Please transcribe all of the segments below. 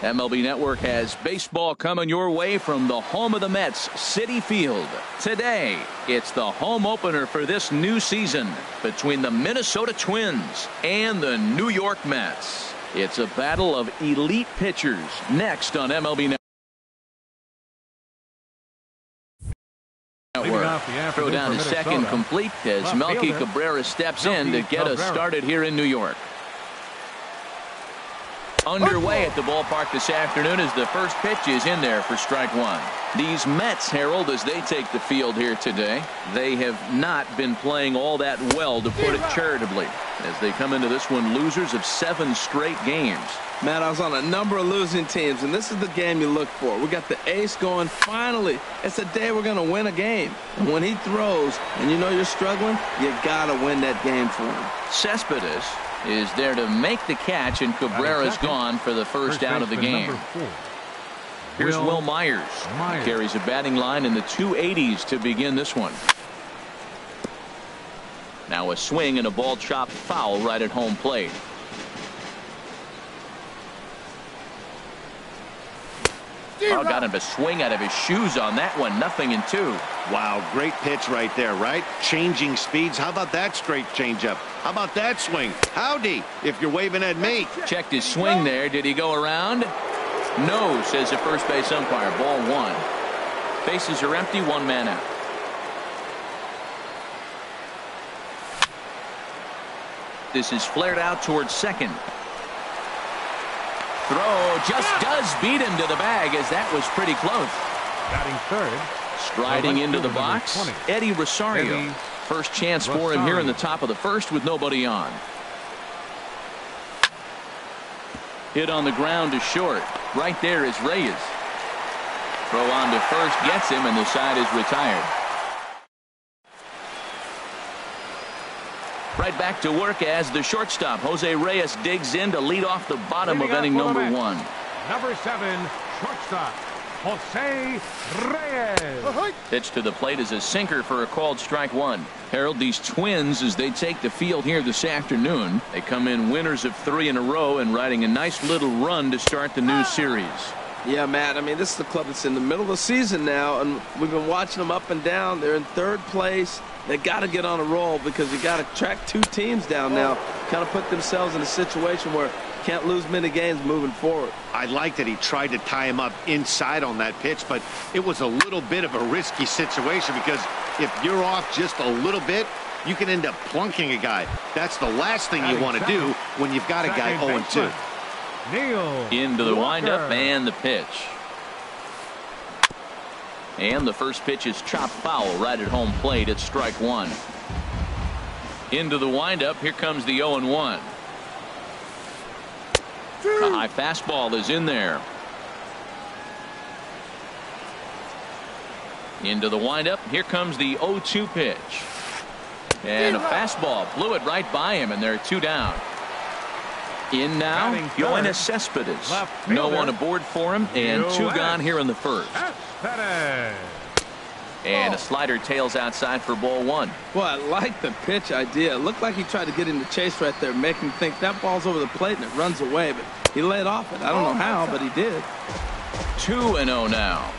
MLB Network has baseball coming your way from the home of the Mets, Citi Field. Today, it's the home opener for this new season between the Minnesota Twins and the New York Mets. It's a battle of elite pitchers next on MLB Network. Throw down to second complete as Melky Cabrera steps in to get us started here in New York. Underway at the ballpark this afternoon as the first pitch is in there for strike one. These Mets, Harold, as they take the field here today, they have not been playing all that well, to put it charitably, as they come into this one losers of 7 straight games. Matt, I was on a number of losing teams, and this is the game you look for. We got the ace going. Finally, it's the day we're going to win a game. And when he throws and you know you're struggling, you got to win that game for him. Cespedes is there to make the catch, and Cabrera's gone for the first out of the game. Here's Will Myers. Carries a batting line in the 280s to begin this one. Now a swing and a ball chopped foul right at home plate. Oh, got him to swing out of his shoes on that one. 0-2. Wow, great pitch right there, right? Changing speeds. How about that straight changeup? How about that swing? Howdy, if you're waving at me. Checked his swing there. Did he go around? No, says the first base umpire. Ball 1. Bases are empty. 1 man out. This is flared out towards second. Throw just does beat him to the bag, as that was pretty close. Batting third. Striding into the box, Eddie Rosario. First chance for him here in the top of the first with nobody on. Hit on the ground to short. Right there is Reyes. Throw on to first gets him, and the side is retired. Right back to work as the shortstop, Jose Reyes, digs in to lead off the bottom of inning number 1. Number 7, shortstop, Jose Reyes. Pitch to the plate is a sinker for a called strike 1. Harold, these Twins, as they take the field here this afternoon, they come in winners of 3 in a row and riding a nice little run to start the new series. Yeah, Matt, I mean, this is the club that's in the middle of the season now, and we've been watching them up and down. They're in 3rd place. They got to get on a roll, because you got to track 2 teams down now, kind of put themselves in a situation where can't lose many games moving forward. I like that he tried to tie him up inside on that pitch, but it was a little bit of a risky situation, because if you're off just a little bit, you can end up plunking a guy. That's the last thing you want to do when you've got a guy 0-2. Into the windup and the pitch. And the first pitch is chopped foul right at home plate. It's strike 1. Into the windup. Here comes the 0-1. A high fastball is in there. Into the windup. Here comes the 0-2 pitch. And a fastball blew it right by him, and they're 2 down. In now, Yoenis Cespedes. No one aboard for him, and 2 gone here in the first. And a slider tails outside for ball 1. Well, I like the pitch idea. It looked like he tried to get him to chase right there, make him think that ball's over the plate and it runs away, but he laid off it. I don't know how, but he did. 2-0 now.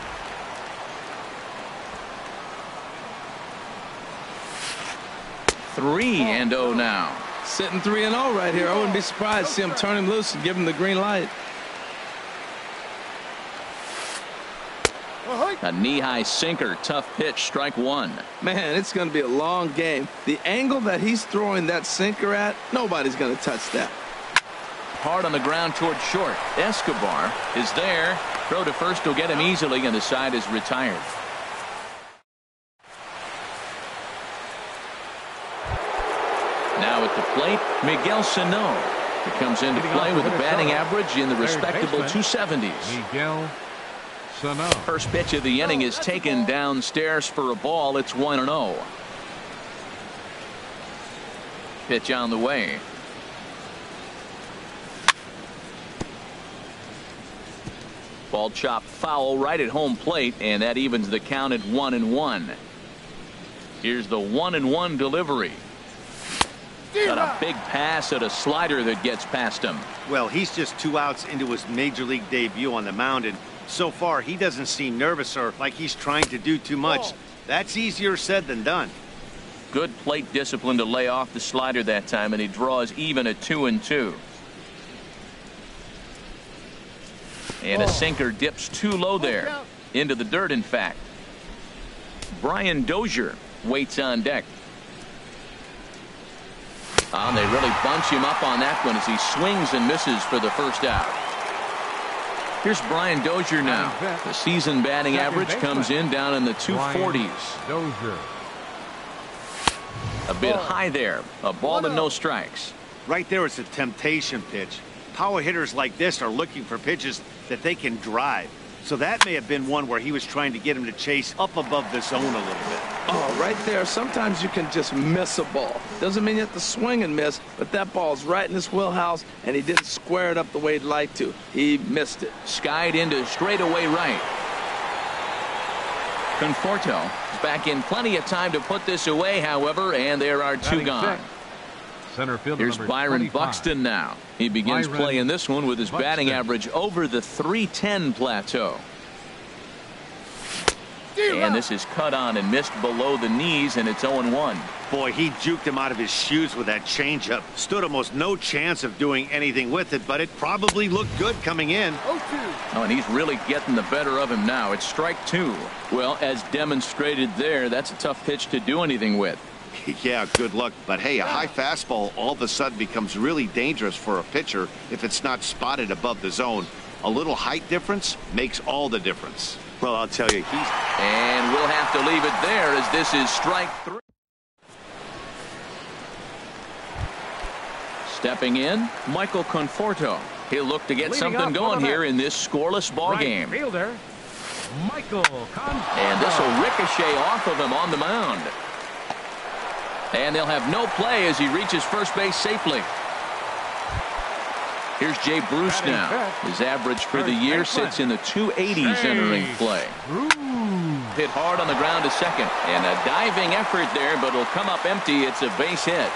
Three and 0 now. Sitting 3-0 right here. I wouldn't be surprised to see him turn him loose and give him the green light. A knee-high sinker, tough pitch, strike 1. Man, it's going to be a long game. The angle that he's throwing that sinker at, nobody's going to touch that. Hard on the ground toward short. Escobar is there. Throw to first will get him easily, and the side is retired. at the plate, Miguel Sano. He comes into play with a batting average in the respectable 270s. Miguel Sano. First pitch of the inning is taken downstairs for a ball. It's 1-0. Pitch on the way. Ball chopped foul right at home plate, and that evens the count at 1-1. Here's the 1-1 delivery. Got a big pass at a slider that gets past him. Well, he's just 2 outs into his major league debut on the mound, and so far he doesn't seem nervous or like he's trying to do too much. That's easier said than done. Good plate discipline to lay off the slider that time, and he draws even at 2-2. And a sinker dips too low there. Into the dirt, in fact. Brian Dozier waits on deck. And they really bunch him up on that one as he swings and misses for the first out. Here's Brian Dozier now. The season batting average comes in down in the 240s. Dozier. A bit high there. A ball and no strikes. Right there, it's a temptation pitch. Power hitters like this are looking for pitches that they can drive. So that may have been one where he was trying to get him to chase up above the zone a little bit. Oh, right there. Sometimes you can just miss a ball. Doesn't mean you have to swing and miss, but that ball's right in his wheelhouse, and he didn't square it up the way he'd like to. He missed it. Skied into straightaway right. Conforto is back in plenty of time to put this away, however, and there are two gone. Center fielder Here's Byron 25. Buxton now. He begins playing this one with his batting average over the 310 plateau. And this is cut on and missed below the knees, and it's 0-1. Boy, he juked him out of his shoes with that changeup. Stood almost no chance of doing anything with it, but it probably looked good coming in. Oh, and he's really getting the better of him now. It's strike two. Well, as demonstrated there, that's a tough pitch to do anything with. Yeah, good luck. But hey, a high fastball all of a sudden becomes really dangerous for a pitcher if it's not spotted above the zone. A little height difference makes all the difference. Well, I'll tell you, And we'll have to leave it there as this is strike three. Stepping in, Michael Conforto. He'll look to get something going here in this scoreless ball game. Fielder, Michael Conforto. And this will ricochet off of him on the mound. And they'll have no play as he reaches first base safely. Here's Jay Bruce now. His average for the year sits in the 280s entering play. Hit hard on the ground to second. And a diving effort there, but it'll come up empty. It's a base hit.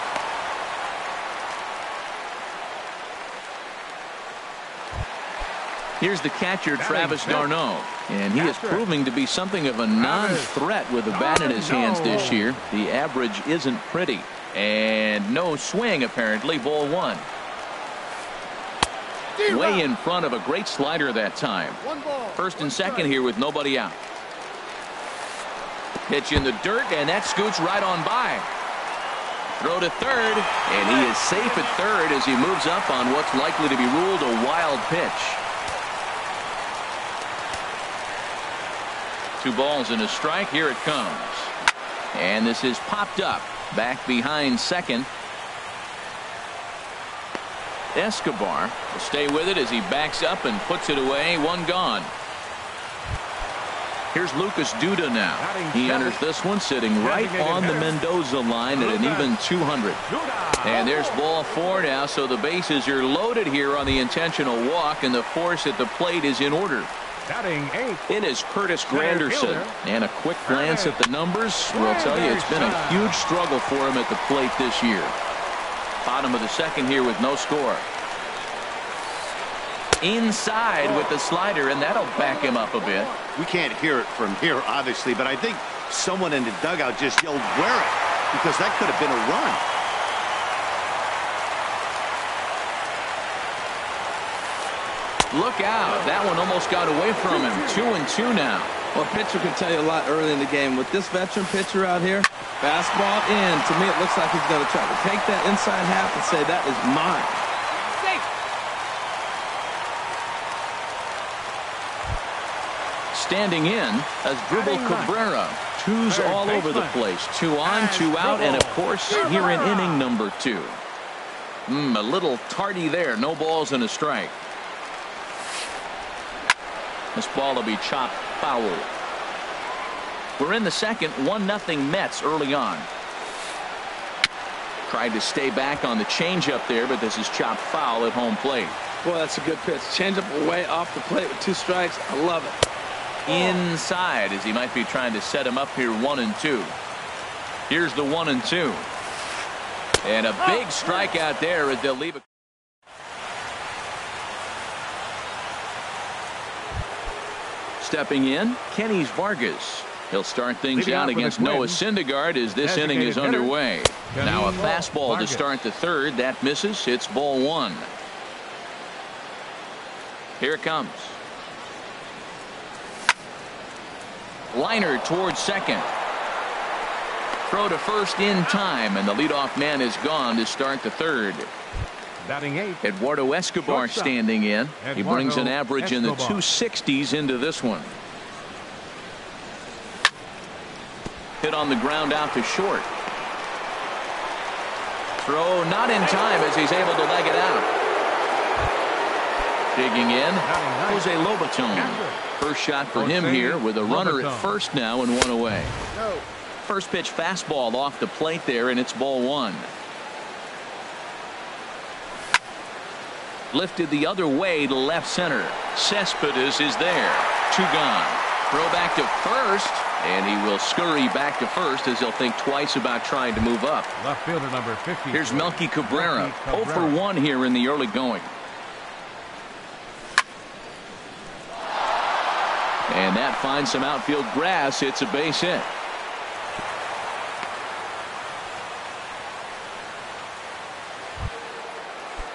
Here's the catcher, Travis d'Arnaud. And he is proving to be something of a non-threat with the bat in his hands this year. The average isn't pretty. And no swing, apparently. Ball one. Way in front of a great slider that time. First and second here with nobody out. Pitch in the dirt, and that scoots right on by. Throw to third, and he is safe at third as he moves up on what's likely to be ruled a wild pitch. 2 balls and a strike. Here it comes. And this is popped up. Back behind second. Escobar will stay with it as he backs up and puts it away. 1 gone. Here's Lucas Duda now. He enters this one sitting right on the Mendoza line at an even 200. And there's ball 4 now, so the bases are loaded here on the intentional walk, and the force at the plate is in order. It is Curtis Granderson, and a quick glance at the numbers will tell you it's been a huge struggle for him at the plate this year. Bottom of the second here with no score. Inside with the slider, and that'll back him up a bit. We can't hear it from here, obviously, but I think someone in the dugout just yelled, "Wear it," because that could have been a run. Look out. That one almost got away from him. 2-2 now. Well, a pitcher can tell you a lot early in the game. With this veteran pitcher out here, fastball in. To me, it looks like he's going to try to take that inside half and say, that is mine. Standing in as Dribble Cabrera. Twos all over the place. 2 on, 2 out, and of course here in inning number 2. A little tardy there. No balls and a strike. This ball will be chopped foul. We're in the second. 1-0 Mets early on. Tried to stay back on the changeup there, but this is chopped foul at home plate. Boy, that's a good pitch. Changeup away off the plate with 2 strikes. I love it. Inside, as he might be trying to set him up here. 1-2. Here's the 1-2. And a big strikeout there as they'll leave it. Stepping in, Kenny Vargas. He'll start things out against Noah Syndergaard as this inning is underway. Now a fastball to start the third. That misses. It's ball 1. Here it comes. Liner towards second. Throw to first in time, and the leadoff man is gone to start the third. Batting 8. Eduardo Escobar standing in. He brings an average in the 260s into this one. Hit on the ground out to short. Throw not in time as he's able to leg it out. Digging in, Jose Lobaton. First shot for him here with a runner at first now and 1 away. First pitch fastball off the plate there, and it's ball 1. Lifted the other way to left center. Cespedes is there. 2 gone. Throw back to first, and he will scurry back to first as he'll think twice about trying to move up. Left fielder number 50. Here's Melky Cabrera. 0 for 1 here in the early going. And that finds some outfield grass. It's a base hit.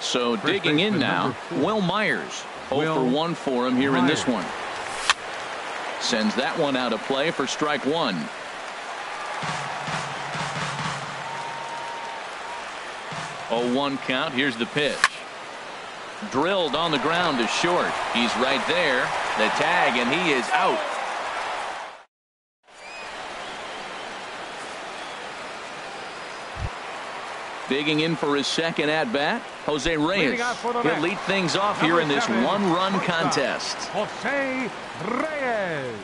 So digging in now, Will Myers. 0 for 1 for him here in this one. Sends that one out of play for strike 1. 0-1 count. Here's the pitch. Drilled on the ground to short. He's right there. The tag, and he is out. Digging in for his second at bat, Jose Reyes. He'll lead things off here in this 1-run contest. Jose Reyes.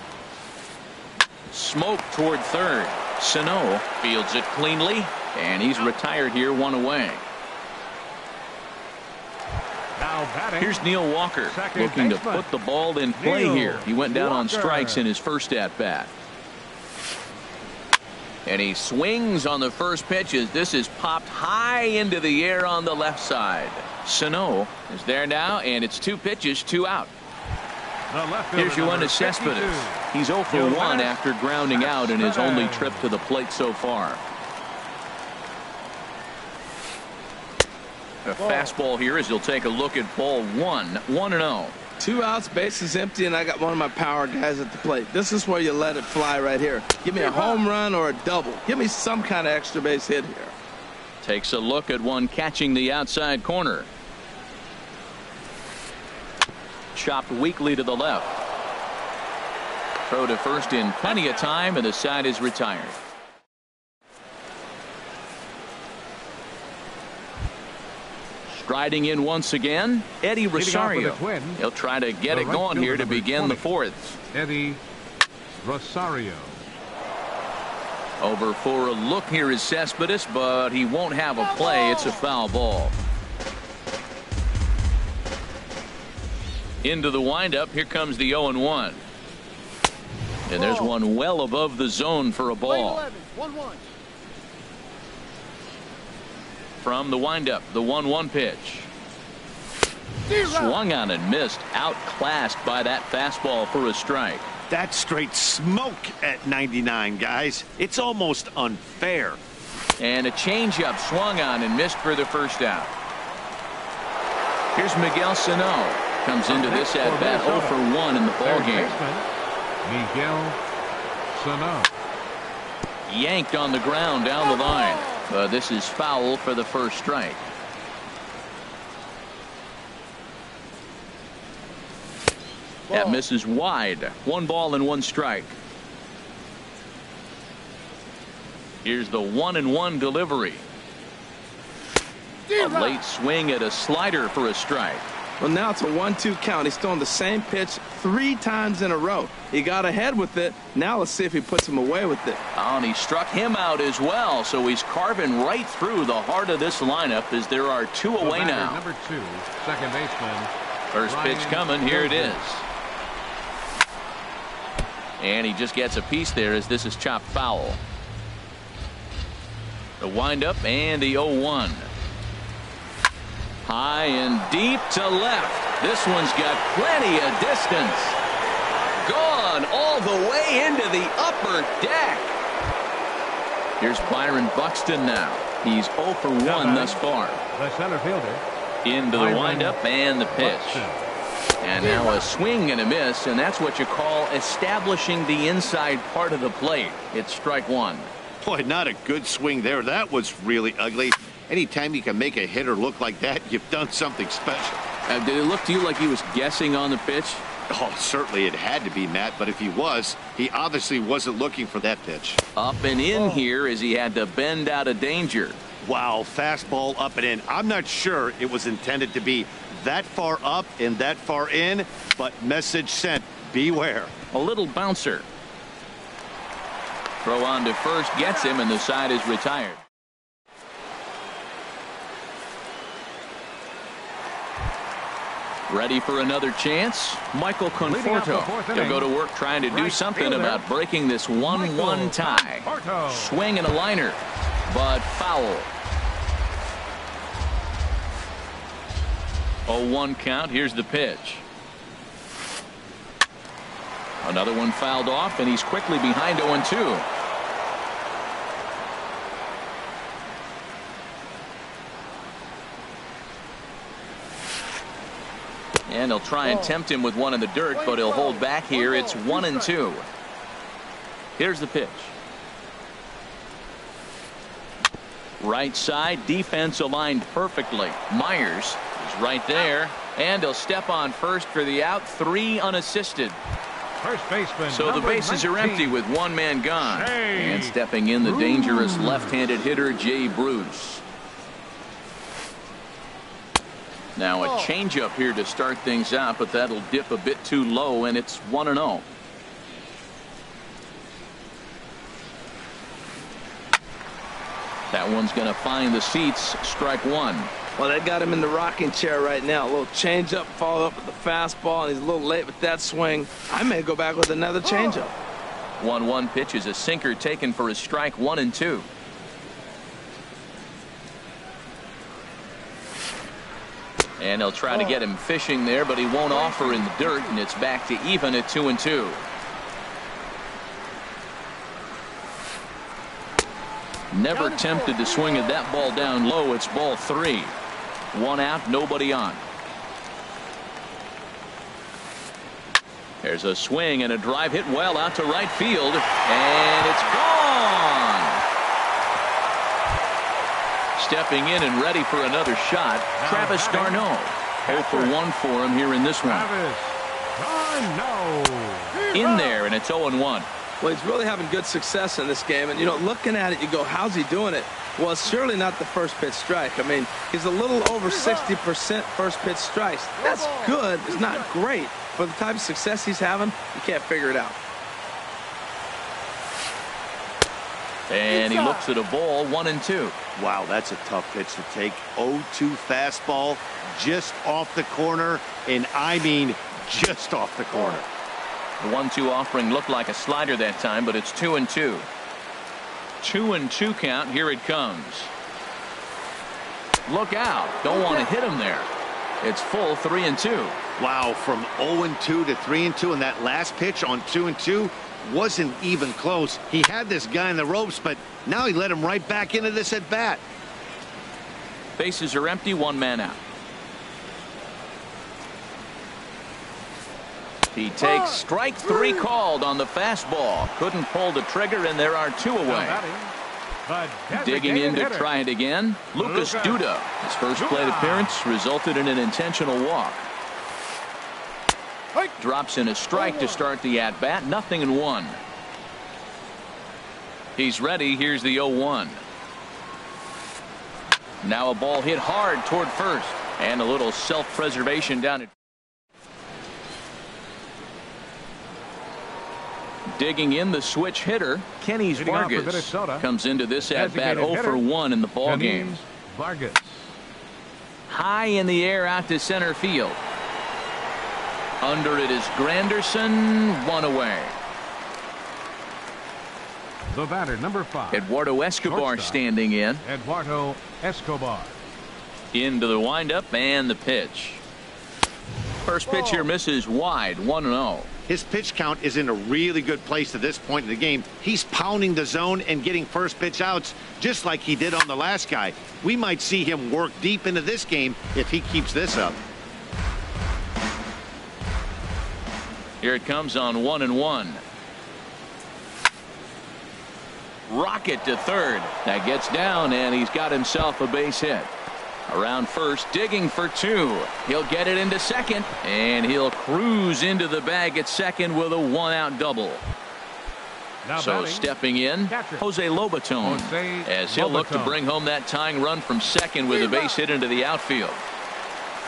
Smoke toward third. Sano fields it cleanly, and he's retired here, 1 away. Here's Neil Walker looking to put the ball in play here. He went down on strikes in his first at bat. And he swings on the first pitch as this is popped high into the air on the left side. Sano is there now, and it's 2 pitches, 2 out. Here's Yoenis Cespedes. He's 0 for 1 after grounding out in his only trip to the plate so far. A fastball here as he'll take a look at ball 1. 1-0. 2 outs, bases empty, and I got one of my power guys at the plate. This is where you let it fly right here. Give me a home run or a double. Give me some kind of extra base hit here. Takes a look at one catching the outside corner. Chopped weakly to the left. Throw to first in plenty of time, and the side is retired. Striding in once again, Eddie Rosario. He'll try to get it going here to begin the 4th. Eddie Rosario. Over for a look here is Cespedes, but he won't have a play. It's a foul ball. Into the windup. Here comes the 0-1. And there's one well above the zone for a ball. From the windup, the 1-1 pitch. Swung on and missed. Outclassed by that fastball for a strike. That's straight smoke at 99, guys. It's almost unfair. And a changeup swung on and missed for the first out. Here's Miguel Sano. Comes into this at bat 0 for 1 in the ball game. Miguel Sano. Yanked on the ground down the line. This is foul for the first strike. That misses wide. 1 ball and 1 strike. Here's the 1-1 delivery. A late swing at a slider for a strike. Well, now it's a 1-2 count. He's throwing the same pitch 3 times in a row. He got ahead with it. Now let's see if he puts him away with it. Oh, and he struck him out as well. So he's carving right through the heart of this lineup as there are 2 away now. Number 2, second baseman. First pitch coming. Here it is. And he just gets a piece there as this is chopped foul. The windup and the 0-1. High and deep to left. This one's got plenty of distance. Gone all the way into the upper deck. Here's Byron Buxton now. He's 0 for 1 thus far. The center fielder. Into the windup and the pitch. And now a swing and a miss, and that's what you call establishing the inside part of the plate. It's strike 1. Boy, not a good swing there. That was really ugly. Anytime you can make a hitter look like that, you've done something special. Did it look to you like he was guessing on the pitch? Oh, certainly it had to be, Matt, but if he was, he obviously wasn't looking for that pitch. Up and in here as he had to bend out of danger. Wow, fastball up and in. I'm not sure it was intended to be that far up and that far in, but message sent. Beware. A little bouncer. Throw on to first gets him, and the side is retired. Ready for another chance? Michael Conforto. He'll go to work trying to do something about breaking this 1-1 tie. Swing and a liner, but foul. 0-1 count. Here's the pitch. Another one fouled off, and he's quickly behind 0-2. And he'll try and tempt him with one in the dirt, but he'll hold back here. It's 1-2. Here's the pitch. Right side, defense aligned perfectly. Myers is right there, and he'll step on first for the out. 3 unassisted. First baseman. So the bases are empty with 1 man gone. And stepping in, the dangerous left-handed hitter, Jay Bruce. Now a changeup here to start things out, but that'll dip a bit too low, and it's 1-0. That one's going to find the seats. Strike 1. Well, they got him in the rocking chair right now. A little changeup, followed up with the fastball, and he's a little late with that swing. I may go back with another changeup. 1-1 pitch is a sinker taken for a strike. 1-2. And he'll try to get him fishing there, but he won't offer in the dirt, and it's back to even at 2-2. Never tempted to swing at that ball down low. It's ball 3. 1 out, nobody on. There's a swing and a drive hit well out to right field, and it's gone. Stepping in and ready for another shot, Travis d'Arnaud. 0 for 1 for him here in this one. In there, and it's 0-1. Well, he's really having good success in this game. And, you know, looking at it, you go, how's he doing it? Well, it's surely not the first pitch strike. I mean, he's a little over 60% first pitch strikes. That's good. It's not great. For the type of success he's having, you can't figure it out. And he looks at a ball. 1-2. Wow, that's a tough pitch to take. 0-2 fastball just off the corner, and I mean just off the corner. The 1-2 offering looked like a slider that time, but it's 2-2. 2-2 count. Here it comes. Look out. Don't want to hit him there. It's full 3-2. Wow, from 0-2 to 3-2, and that last pitch on 2-2 wasn't even close. He had this guy in the ropes, but now he let him right back into this at bat. Bases are empty. 1 man out. He takes strike 3 called on the fastball. Couldn't pull the trigger, and there are 2 away. Digging in to try it again. Lucas Duda. His first plate appearance resulted in an intentional walk. Drops in a strike to start the at-bat. 0-1. He's ready. Here's the 0-1. Now a ball hit hard toward first, and a little self-preservation down at. Digging in the switch hitter, Kenny's Vargas comes into this at-bat 0-for-1 in the ball game. Vargas. High in the air out to center field. Under it is Granderson, one away. The batter, number 5. Eduardo Escobar standing in. Eduardo Escobar. Into the windup and the pitch. First pitch here misses wide, 1-0. His pitch count is in a really good place at this point in the game. He's pounding the zone and getting first pitch outs just like he did on the last guy. We might see him work deep into this game if he keeps this up. Here it comes on 1-1. Rocket to third. That gets down, and he's got himself a base hit. Around first, digging for 2. He'll get it into second, and he'll cruise into the bag at second with a 1-out double. Now so batting, stepping in, catcher. Jose Lobaton, as he'll look to bring home that tying run from second with a base hit into the outfield.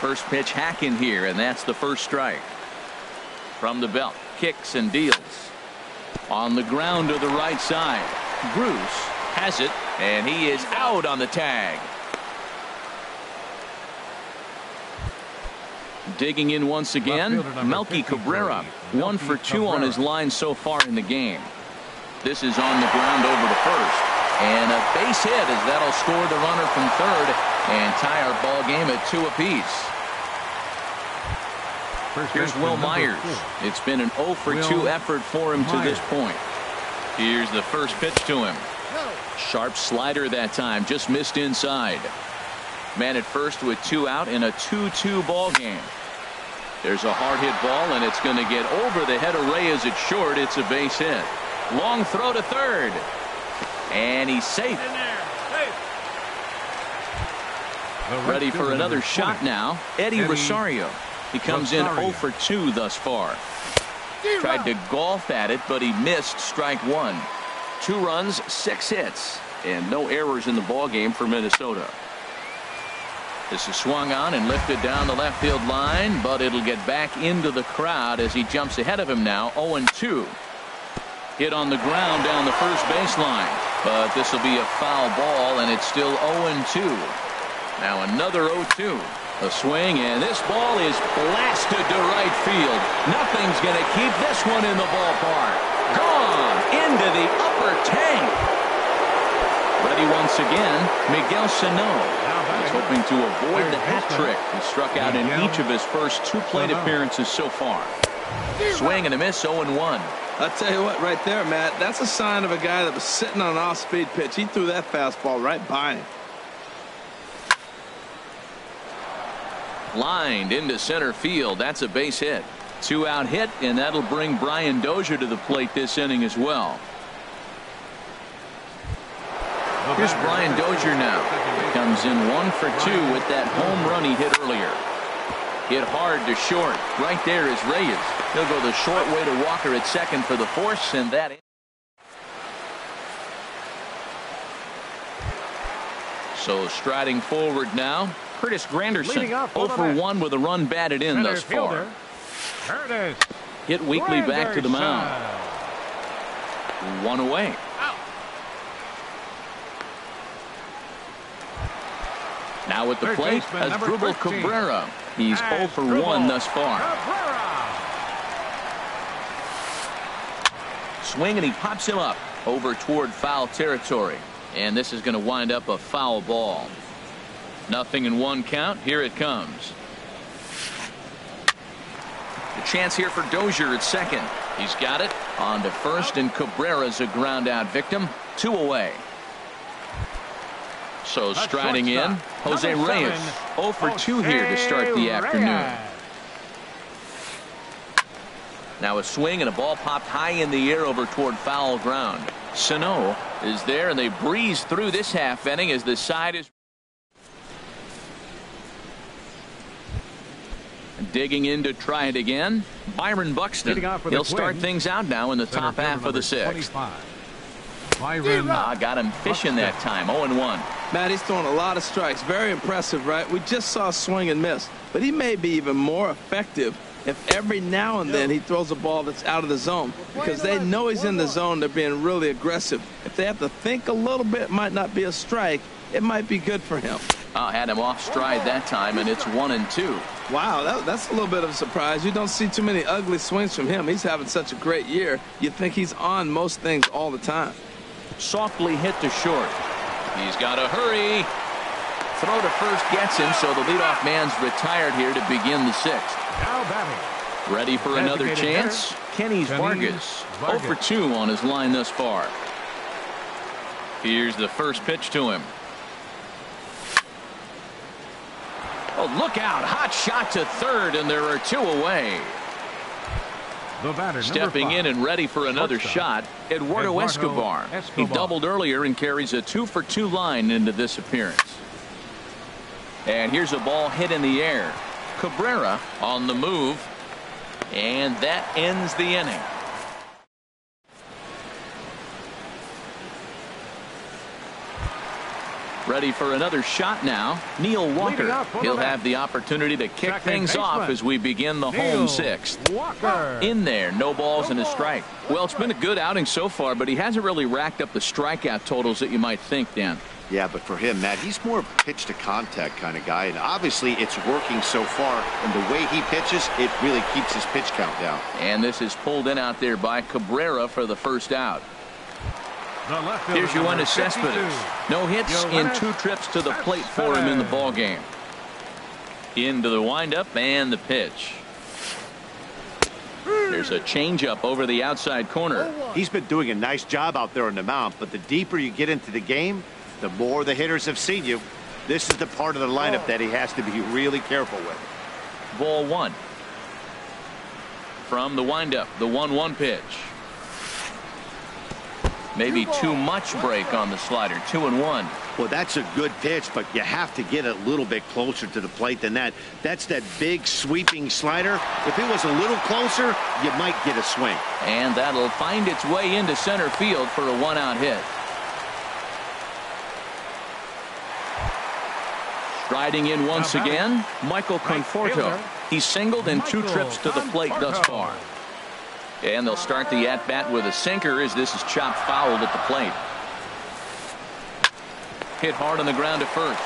First pitch hacking here, and that's the first strike. From the belt, kicks and deals. On the ground to the right side. Bruce has it, and he is out on the tag. Digging in once again, Melky Cabrera, 1 for 2 on his line so far in the game. This is on the ground over to first, and a base hit as that'll score the runner from third and tie our ball game at 2 apiece. Here's Will Myers. It's been an 0 for 2 effort for him to this point. Here's the first pitch to him. Sharp slider that time, just missed inside. Man at first with 2 out in a 2-2 ball game. There's a hard hit ball, and it's going to get over the head of Reyes at short. It's a base hit. Long throw to third, and he's safe. Ready for another shot now. Eddie Rosario. He comes in 0 for 2 thus far. Tried to golf at it, but he missed strike 1. 2 runs, 6 hits, and no errors in the ball game for Minnesota. This is swung on and lifted down the left field line, but it'll get back into the crowd as he jumps ahead of him now. 0-2. Hit on the ground down the first baseline, but this will be a foul ball, and it's still 0-2. Now another 0-2. A swing, and this ball is blasted to right field. Nothing's going to keep this one in the ballpark. Gone into the upper tank. Ready once again, Miguel Sano. He's hoping to avoid the hat trick. He struck out in each of his first 2 plate appearances so far. Swing and a miss, 0-1. I'll tell you what, right there, Matt, that's a sign of a guy that was sitting on an off-speed pitch. He threw that fastball right by him. Lined into center field. That's a base hit. 2-out hit, and that'll bring Brian Dozier to the plate this inning as well. Here's Brian Dozier now. He comes in 1 for 2 with that home run he hit earlier. Hit hard to short. Right there is Reyes. He'll go the short way to Walker at second for the force, and that. So striding forward now, Curtis Granderson, 0 for 1 with a run batted in thus far. Hit weakly back to the mound. 1 away. Now at the plate, Asdrubal Cabrera. He's 0 for 1 thus far. Swing, and he pops him up over toward foul territory. And this is going to wind up a foul ball. 0-1 count. Here it comes. The chance here for Dozier at second. He's got it. On to first, and Cabrera's a ground out victim. 2 away. So striding in, Jose Reyes. 0 for 2 here to start the afternoon. Now a swing, and a ball popped high in the air over toward foul ground. Sano is there, and they breeze through this half inning as the side is digging in to try it again. Byron Buxton. He'll start things out now in the top half of the 6th. Got him fishing that time. 0-1. Matt, he's throwing a lot of strikes. Very impressive, right? We just saw a swing and miss. But he may be even more effective if every now and then he throws a ball that's out of the zone. Because they know he's in the zone. They're being really aggressive. If they have to think a little bit, it might not be a strike. It might be good for him. Had him off stride that time, and it's 1-2. Wow, that's a little bit of a surprise. You don't see too many ugly swings from him. He's having such a great year. You think he's on most things all the time. Softly hit to short. He's got to hurry. Throw to first gets him, so the leadoff man's retired here to begin the sixth. Now batting. Ready for another chance? Kenny's Vargas. 0 for 2 on his line thus far. Here's the first pitch to him. Oh, look out. Hot shot to third, and there are 2 away. The batter, stepping in and ready for another shot, Eduardo Escobar. He doubled earlier and carries a 2 for 2 line into this appearance. And here's a ball hit in the air. Cabrera on the move, and that ends the inning. Ready for another shot now. Neil Walker. He'll have the opportunity to kick things off as we begin the home sixth. In there, no balls and a strike. Well, it's been a good outing so far, but he hasn't really racked up the strikeout totals that you might think, Dan. Yeah, but for him, Matt, he's more of a pitch to contact kind of guy, and obviously it's working so far, and the way he pitches, it really keeps his pitch count down. And this is pulled in out there by Cabrera for the first out. Here's Yoenis Cespedes. No hits in 2 trips to the plate for him in the ball game. Into the windup and the pitch. There's a changeup over the outside corner. He's been doing a nice job out there on the mound, but the deeper you get into the game, the more the hitters have seen you. This is the part of the lineup that he has to be really careful with. Ball 1. From the windup, the 1-1 pitch. Maybe too much break on the slider. 2-1. Well, that's a good pitch, but you have to get a little bit closer to the plate than that. That's that big sweeping slider. If it was a little closer, you might get a swing. And that'll find its way into center field for a 1-out hit. Striding in once again, Michael Conforto. He's singled in 2 trips to the plate thus far. And they'll start the at-bat with a sinker as this is chopped fouled at the plate. Hit hard on the ground to first.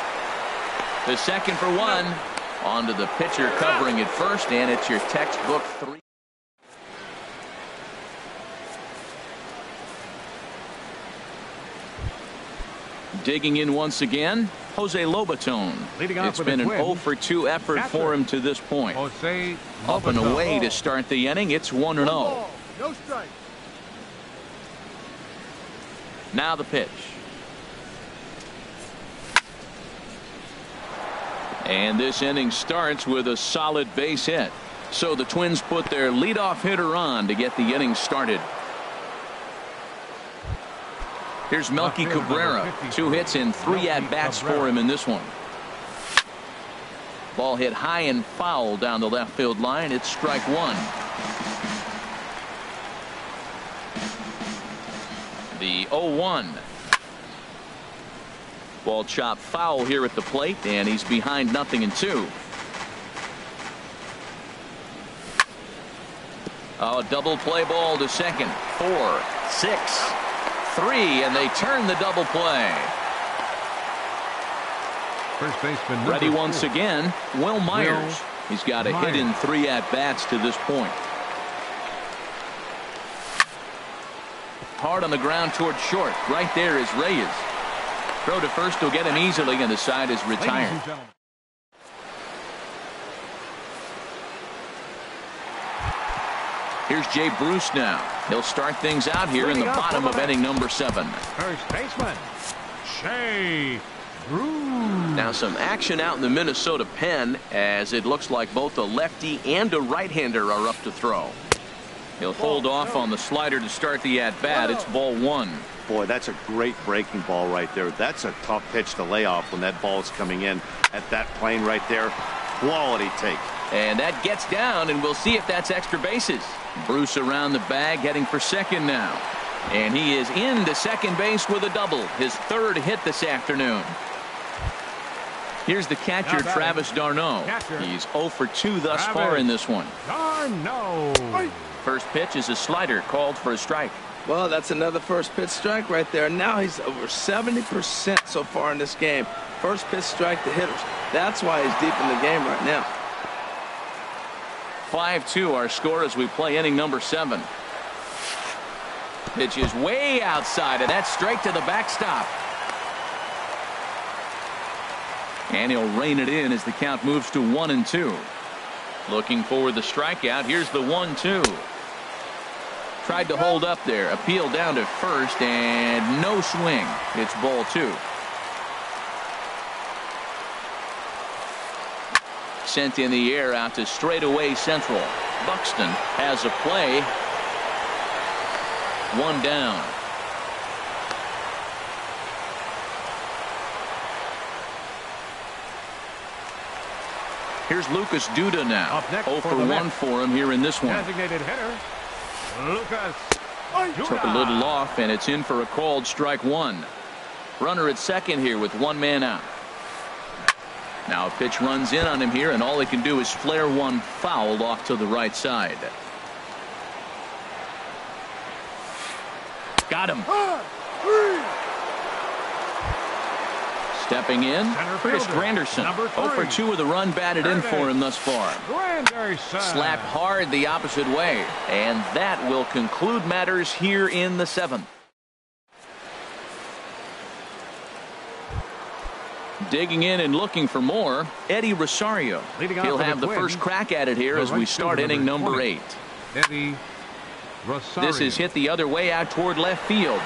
The second for 1. On to the pitcher covering at first, and it's your textbook 3. Digging in once again, Jose Lobaton. It's been an 0 for 2 effort for him to this point. Up and away to start the inning. It's 1-0. No strike. Now the pitch. And this inning starts with a solid base hit. So the Twins put their leadoff hitter on to get the inning started. Here's Melky Cabrera. 2 hits and 3 at-bats for him in this one. Ball hit high and foul down the left field line. It's strike 1. The 0-1. Ball chopped foul here at the plate, and he's behind 0-2. Oh, double play ball to second. 4, 6, 3, and they turn the double play. First baseman ready once again, Will Myers. He's got a hit in 3 at-bats to this point. Hard on the ground toward short. Right there is Reyes. Throw to first will get him easily, and the side is retired. Here's Jay Bruce now. He'll start things out here in the bottom of inning number 7. First baseman, Jay Bruce. Now some action out in the Minnesota pen, as it looks like both a lefty and a right-hander are up to throw. He'll hold off on the slider to start the at-bat. It's ball 1. Boy, that's a great breaking ball right there. That's a tough pitch to lay off when that ball is coming in at that plane right there. Quality take. And that gets down, and we'll see if that's extra bases. Bruce around the bag, heading for second now. And he is into second base with a double, his third hit this afternoon. Here's the catcher, Travis d'Arnaud. He's 0 for 2 thus far in this one. d'Arnaud. First pitch is a slider called for a strike. Well, that's another first pitch strike right there. Now he's over 70% so far in this game. First pitch strike to hitters. That's why he's deep in the game right now. 5-2 our score as we play inning number 7. Pitch is way outside, and that's straight to the backstop. And he'll rein it in as the count moves to 1-2. Looking for the strikeout. Here's the 1-2. Tried to hold up there. Appeal down to first, and no swing. It's ball 2. Sent in the air out to straightaway central. Buxton has a play. 1 down. Here's Lucas Duda now. 0 for 1 for him here in this one. Designated hitter, Lucas. Took a little off, and it's in for a called strike 1. Runner at second here with 1 man out. Now a pitch runs in on him here, and all he can do is flare one foul off to the right side. Got him. Stepping in, Chris Granderson. 0 for 2 with a run batted in for him thus far. Slapped hard the opposite way, and that will conclude matters here in the 7th. Digging in and looking for more, Eddie Rosario. He'll have the first crack at it here as we start inning number 8. Eddie Rosario. This is hit the other way out toward left field.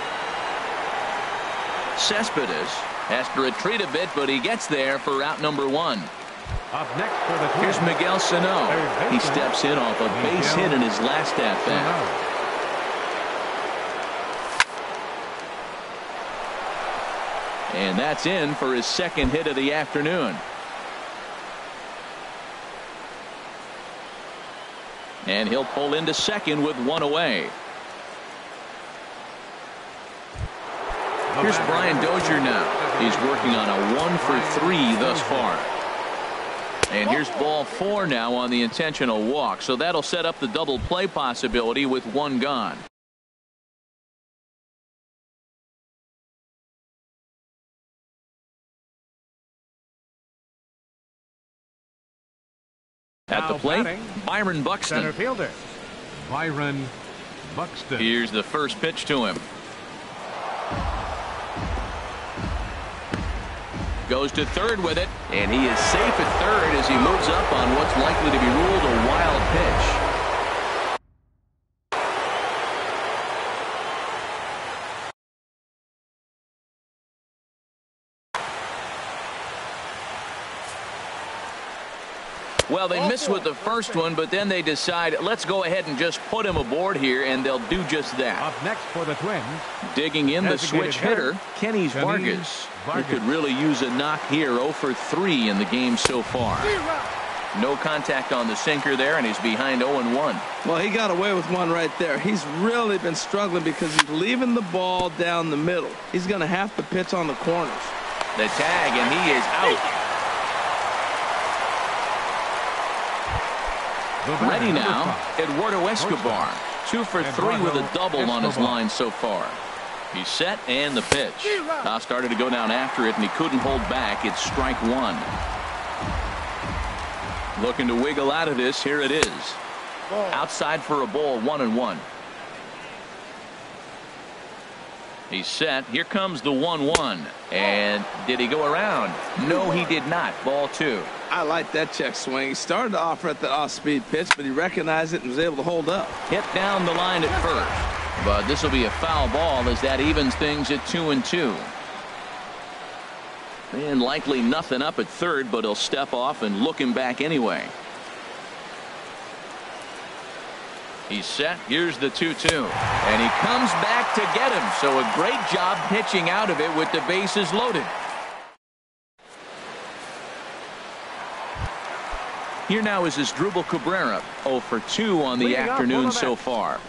Cespedes has to retreat a bit, but he gets there for out number 1. Up next for the Here's Miguel Sano. He steps in off a base hit in his last at bat. And that's in for his second hit of the afternoon. And he'll pull into second with 1 away. Here's Brian Dozier now. He's working on a 1 for 3 thus far. And here's ball 4 now on the intentional walk. So that'll set up the double play possibility with 1 gone. At the plate, Byron Buxton. Center fielder, Byron Buxton. Here's the first pitch to him. Goes to third with it, and he is safe at third as he moves up on what's likely to be ruled a wild pitch. Well, they miss with the first one, but then they decide, let's go ahead and just put him aboard here, and they'll do just that. Up next for the Twins. Digging in the switch hitter, Kenny Vargas. He could really use a knock here. 0 for 3 in the game so far. No contact on the sinker there, and he's behind 0-1. Well, he got away with 1 right there. He's really been struggling because he's leaving the ball down the middle. He's going to have to pitch on the corners. The tag, and he is out. Ready now, Eduardo Escobar. 2 for 3 with a double on his line so far. He's set, and the pitch. Now started to go down after it, and he couldn't hold back. It's strike 1. Looking to wiggle out of this. Here it is. Outside for a ball, 1-1. He's set. Here comes the 1-1. And did he go around? No, he did not. Ball 2. I like that check swing. He started off at the off-speed pitch, but he recognized it and was able to hold up. Hit down the line at first. But this will be a foul ball as that evens things at 2-2. And likely nothing up at third, but he'll step off and look him back anyway. He's set. Here's the 2-2. And he comes back to get him. So a great job pitching out of it with the bases loaded. Here now is Asdrubal Cabrera. 0 for 2 on the afternoon so far.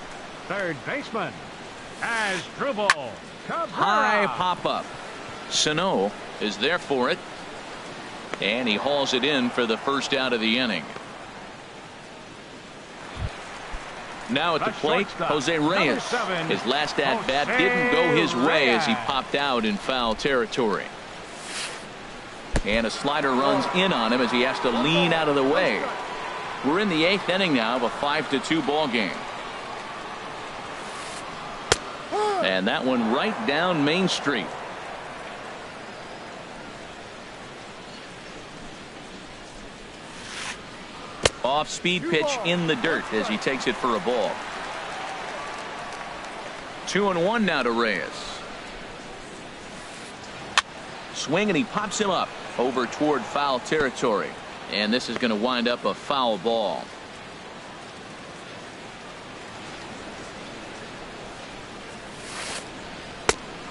Third baseman, Has dribble. High pop-up. Sano is there for it. And he hauls it in for the first out of the inning. Now at the plate, Jose Reyes. His last at-bat didn't go his way as he popped out in foul territory. And a slider runs in on him as he has to lean out of the way. We're in the 8th inning now of a 5-2 ball game. And that one right down Main Street. Off-speed pitch in the dirt as he takes it for a ball. 2-1 now to Reyes. Swing and he pops him up over toward foul territory. And this is going to wind up a foul ball.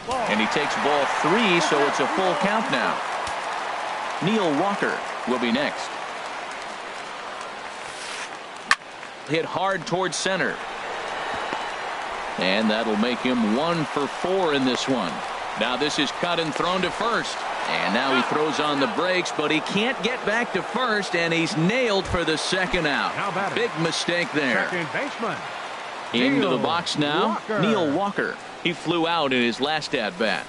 And he takes ball 3, so it's a full count now. Neil Walker will be next. Hit hard towards center. And that'll make him 1 for 4 in this one. Now this is cut and thrown to first. And now he throws on the brakes, but he can't get back to first, and he's nailed for the second out. Big mistake there. Second baseman. Into the box now, Neil Walker. He flew out in his last at-bat.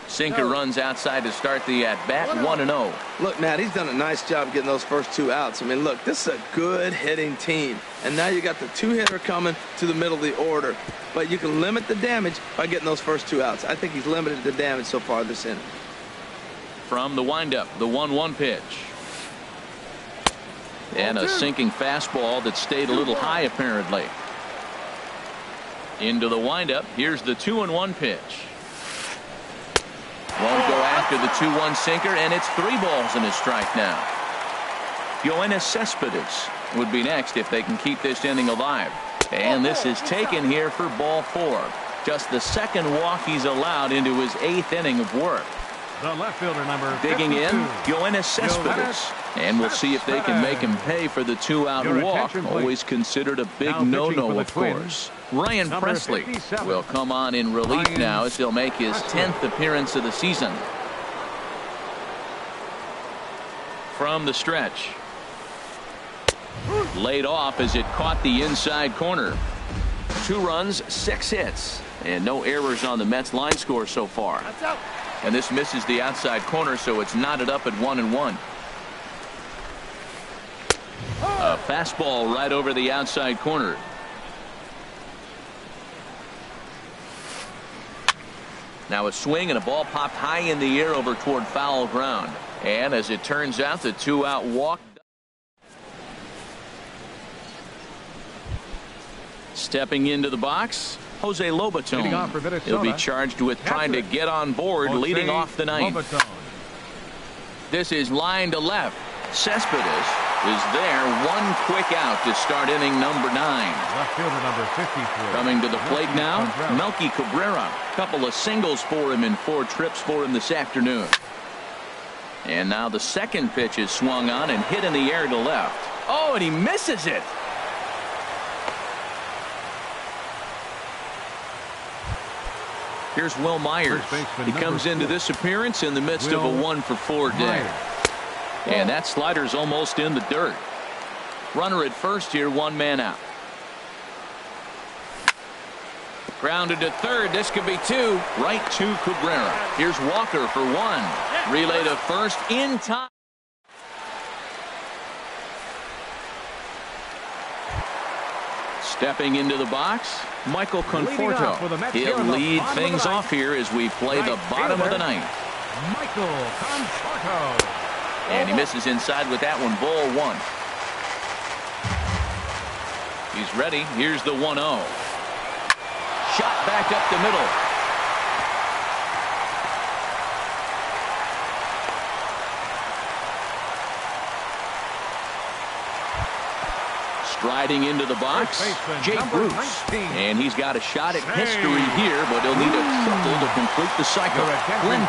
Sinker runs outside to start the at-bat, 1-0. Look, Matt, he's done a nice job getting those first 2 outs. I mean, look, this is a good hitting team. And now you got the 2-hitter coming to the middle of the order. But you can limit the damage by getting those first 2 outs. I think he's limited the damage so far this inning. From the windup, the 1-1 pitch. And a sinking fastball that stayed a little high apparently. Into the windup, here's the 2-1 pitch. Won't go after the 2-1 sinker, and it's 3 balls and a strike now. Yoenis Cespedes would be next if they can keep this inning alive. And this is taken here for ball 4. Just the second walk he's allowed into his 8th inning of work. The left fielder number Digging 52, in, Yoenis Cespedes. And we'll see if they can make him pay for the 2-out Your walk. attention, please. Always considered a big Now pitching for no-no, the of Twins, course. Ryan number Presley 57. will come on in relief Ryan now as he'll make his Presley. 10th appearance of the season. From the stretch. Laid off as it caught the inside corner. 2 runs, 6 hits, and no errors on the Mets line score so far. And this misses the outside corner, so it's knotted up at 1-1. A fastball right over the outside corner. Now a swing and a ball popped high in the air over toward foul ground. And as it turns out, the 2-out walk. Stepping into the box, Jose Lobaton. He'll be charged with trying to get on board leading off the ninth. This is line to left. Cespedes is there. 1 quick out to start inning number 9. Left fielder number 53. Coming to the plate now, Melky Cabrera. Couple of singles for him and 4 trips for him this afternoon. And now the second pitch is swung on and hit in the air to left. Oh, and he misses it. Here's Will Myers. He comes into this appearance in the midst of a 1 for 4 day. And that slider's almost in the dirt. Runner at first here, 1 man out. Grounded to third. This could be 2. Right to Cabrera. Here's Walker for 1. Relay to first in time. Stepping into the box, Michael Conforto. He'll lead things off here as we play the bottom of the ninth. Michael Conforto. And he misses inside with that one. Ball 1. He's ready. Here's the 1-0. Shot back up the middle. Striding into the box, Jake Bruce. And he's got a shot at history here, but he'll need a triple to complete the cycle. Glenn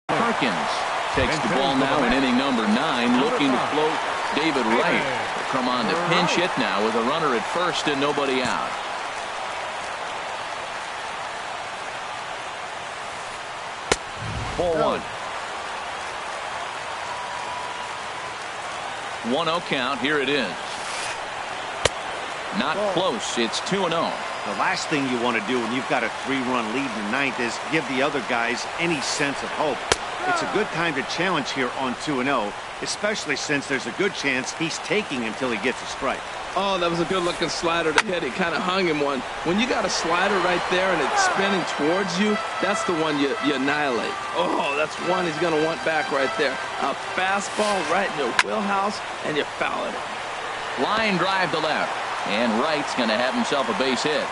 Perkins takes the ball now in inning number 9, looking to float David Wright will come on to pinch hit now with a runner at first and nobody out. Ball one. 1-0 count. Here it is. Not close. It's 2-0. The last thing you want to do when you've got a 3-run lead in the ninth is give the other guys any sense of hope. It's a good time to challenge here on 2-0, especially since there's a good chance he's taking until he gets a strike. Oh, that was a good-looking slider to hit. He kind of hung him one. When you got a slider right there and it's spinning towards you, that's the one you annihilate. Oh, that's one he's going to want back right there. A fastball right in your wheelhouse, and you foul it. Line drive to left. And Wright's going to have himself a base hit.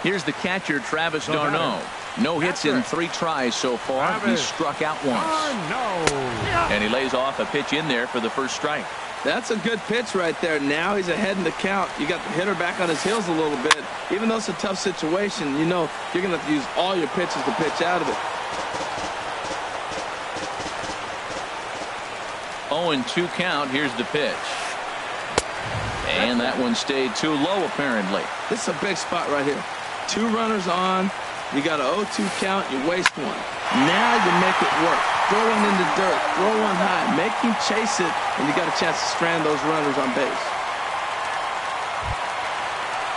Here's the catcher, Travis d'Arnaud. No hits in 3 tries so far. He's struck out once. And he lays off a pitch in there for the first strike. That's a good pitch right there. Now he's ahead in the count. You got the hitter back on his heels a little bit. Even though it's a tough situation, you know you're going to have to use all your pitches to pitch out of it. 0-2 count. Here's the pitch. And that one stayed too low, apparently. This is a big spot right here. 2 runners on. You got an 0-2 count. You waste one. Now you make it work. Throw one in the dirt. Throw one high. Make him chase it, and you got a chance to strand those runners on base.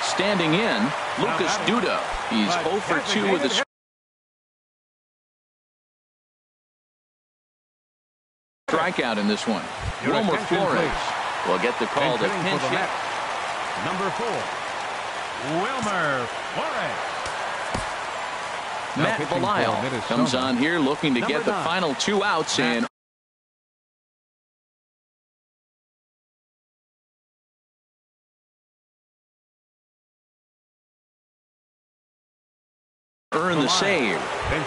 Standing in, Lucas Duda. He's 0 for 2 with a strikeout in this one. Wilmer Flores will get the call to pinch hit. Number 4, Wilmer Flores. Matt Belisle comes on here looking to get the final 2 outs and earn the save.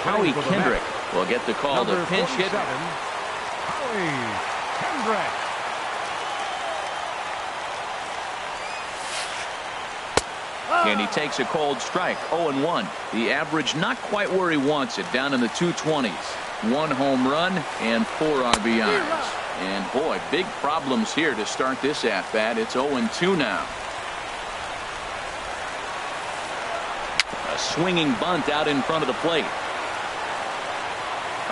Howie Kendrick will get the call to pinch hit. Kendrick. And he takes a cold strike. 0-1. The average not quite where he wants it, down in the 220s. 1 home run and 4 RBIs. And boy, big problems here to start this at-bat. It's 0-2 now. A swinging bunt out in front of the plate.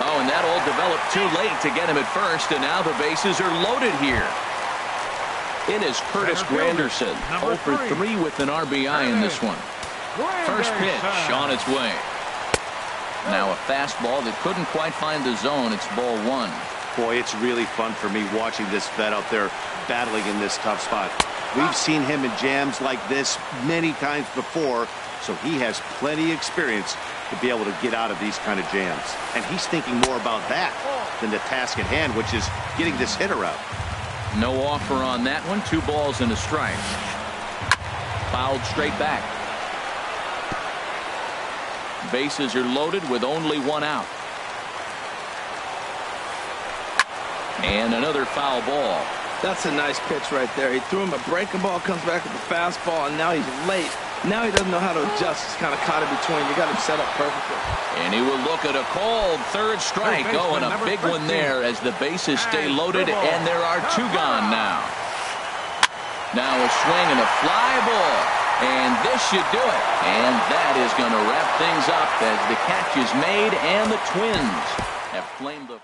Oh, and that all developed too late to get him at first, and now the bases are loaded here. It is Curtis Granderson, 0 for 3 with an RBI in this one. First pitch on its way. Now a fastball that couldn't quite find the zone. It's ball 1. Boy, it's really fun for me watching this vet out there battling in this tough spot. We've seen him in jams like this many times before, so he has plenty of experience to be able to get out of these kind of jams. And he's thinking more about that than the task at hand, which is getting this hitter out. No offer on that one. 2 balls and a strike. Fouled straight back. Bases are loaded with only 1 out. And another foul ball. That's a nice pitch right there. He threw him a breaking ball, comes back with a fastball, and now he's late. Now he doesn't know how to adjust. He's kind of caught in between. You got him set up perfectly. And he will look at a cold third strike. Oh, and a big one there as the bases stay loaded, and there are 2 gone now. Now a swing and a fly ball. And this should do it. And that is going to wrap things up as the catch is made, and the Twins have claimed the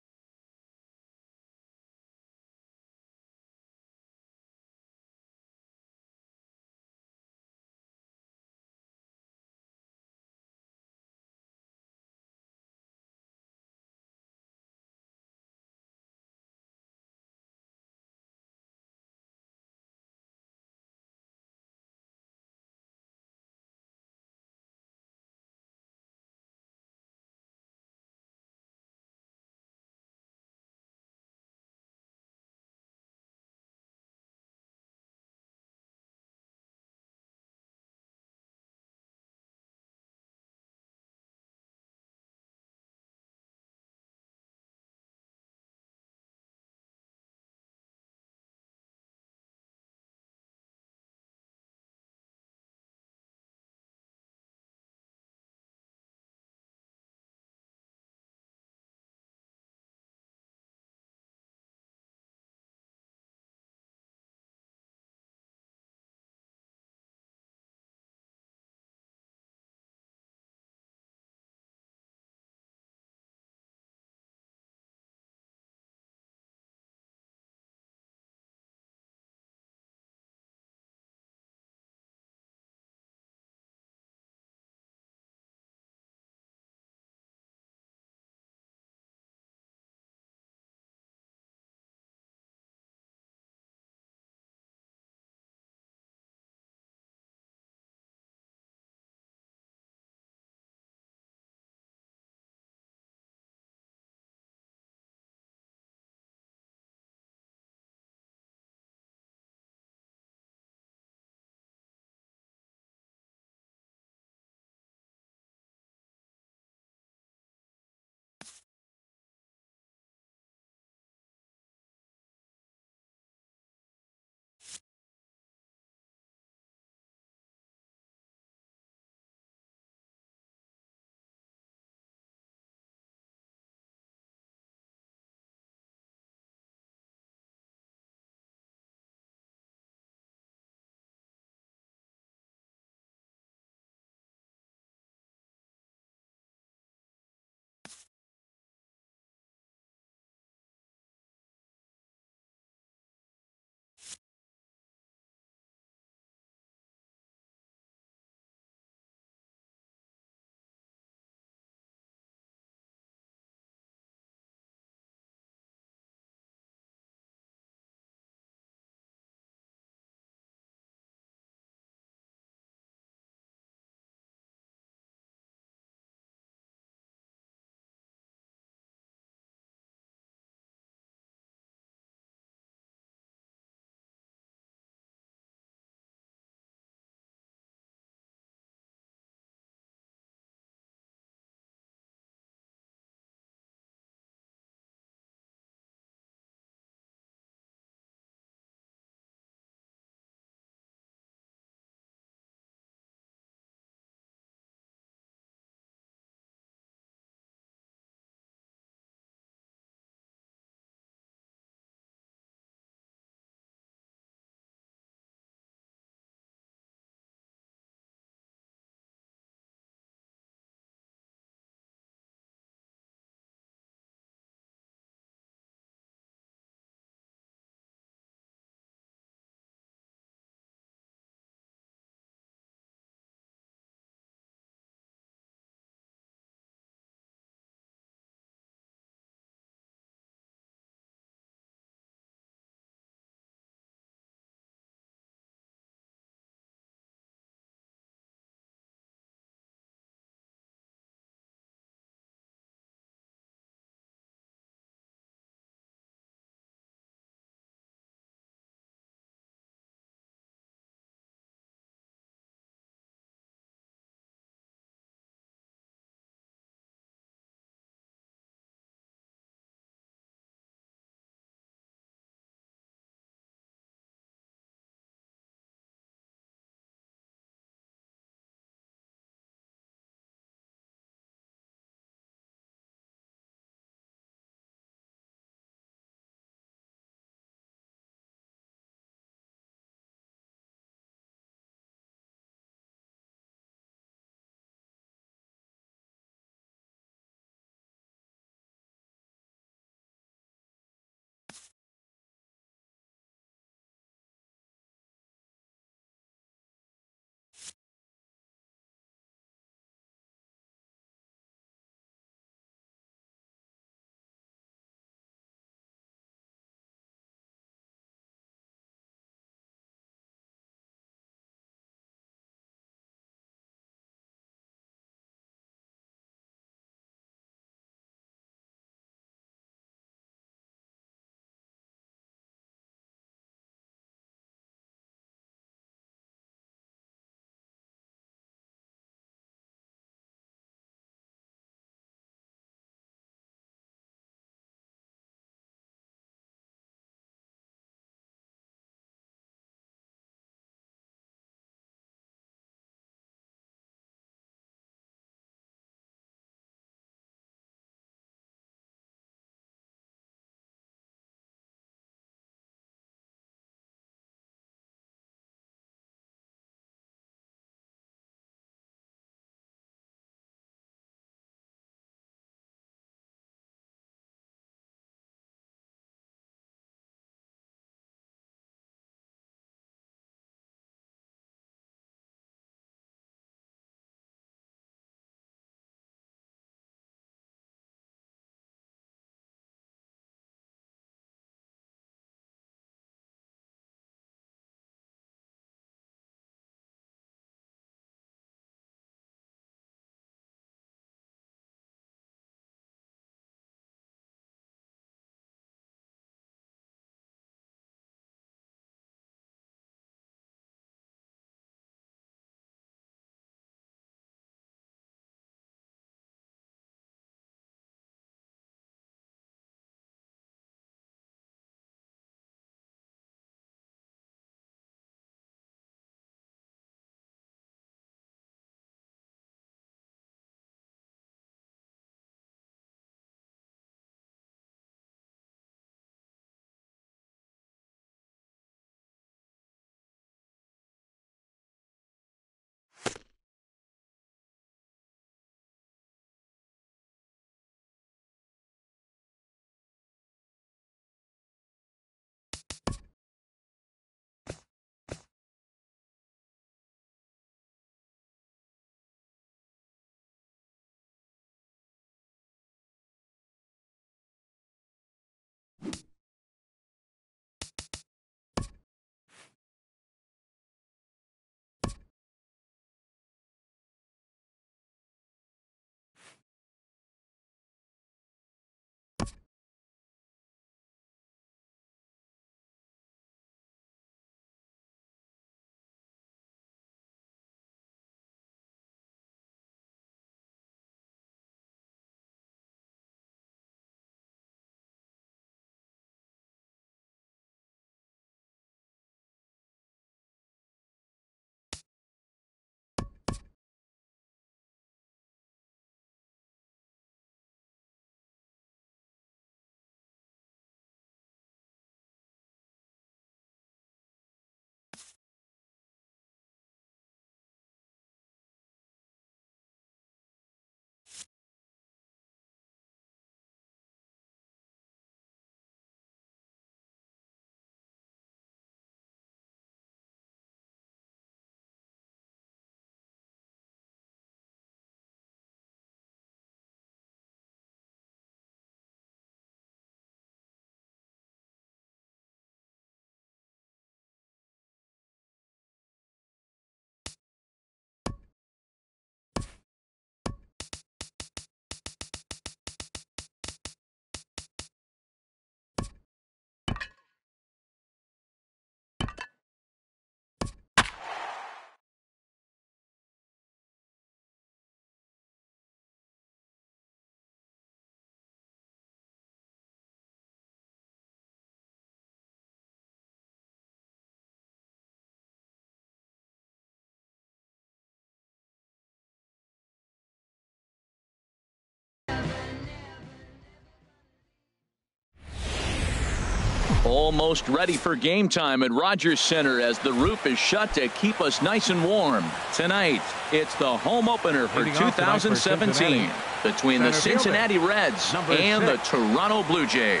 Almost ready for game time at Rogers Center as the roof is shut to keep us nice and warm. Tonight, it's the home opener for 2017 between the Cincinnati Reds and the Toronto Blue Jays.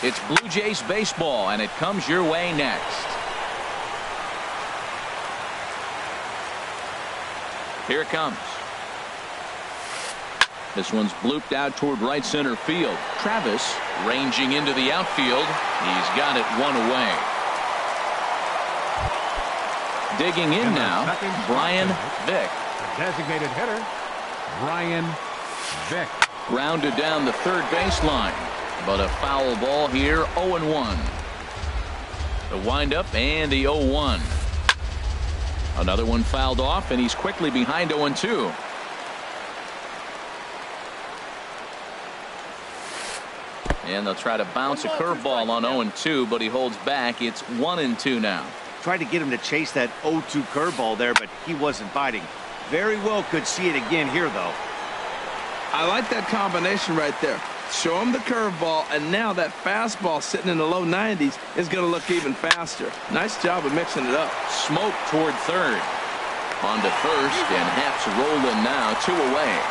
It's Blue Jays baseball, and it comes your way next. Here it comes. This one's blooped out toward right center field. Travis ranging into the outfield. He's got it one away. Digging in now, Brian Vick. The designated hitter, Brian Vick. Grounded down the third baseline, but a foul ball here, 0-1. The windup and the 0-1. Another one fouled off, and he's quickly behind 0-2. And they'll try to bounce a curveball on 0-2, but he holds back. It's 1-2 now. Tried to get him to chase that 0-2 curveball there, but he wasn't biting. Very well could see it again here, though. I like that combination right there. Show him the curveball, and now that fastball sitting in the low 90s is going to look even faster. Nice job of mixing it up. Smoke toward third. On to first, and Haps rolling now, 2 away.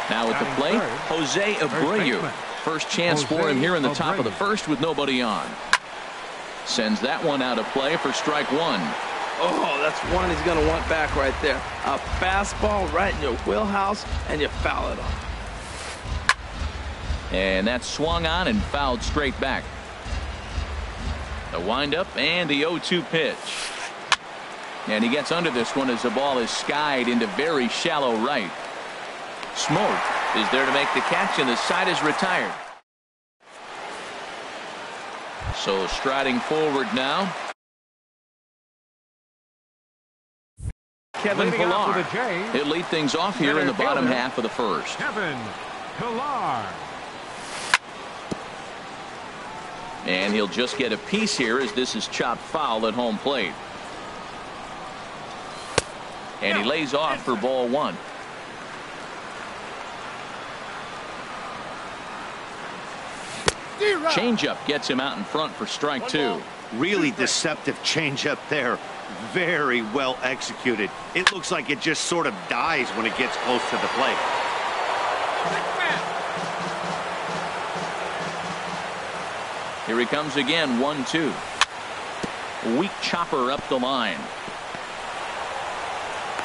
Now at the plate, Jose Abreu. First chance for him here in the top of the first with nobody on. Sends that one out of play for strike one. Oh, that's one he's going to want back right there. A fastball right in your wheelhouse, and you foul it off. And that's swung on and fouled straight back. The windup and the 0-2 pitch. And he gets under this one as the ball is skied into very shallow right. Smoke is there to make the catch, and the side is retired. So striding forward now, Kevin Pillar. He'll lead things off here in the bottom half of the first. Kevin Pillar. And he'll just get a piece here as this is chopped foul at home plate. And he lays off for ball one. Changeup gets him out in front for strike two. Really deceptive changeup there. Very well executed. It looks like it just sort of dies when it gets close to the plate. Here he comes again, 1-2. Weak chopper up the line.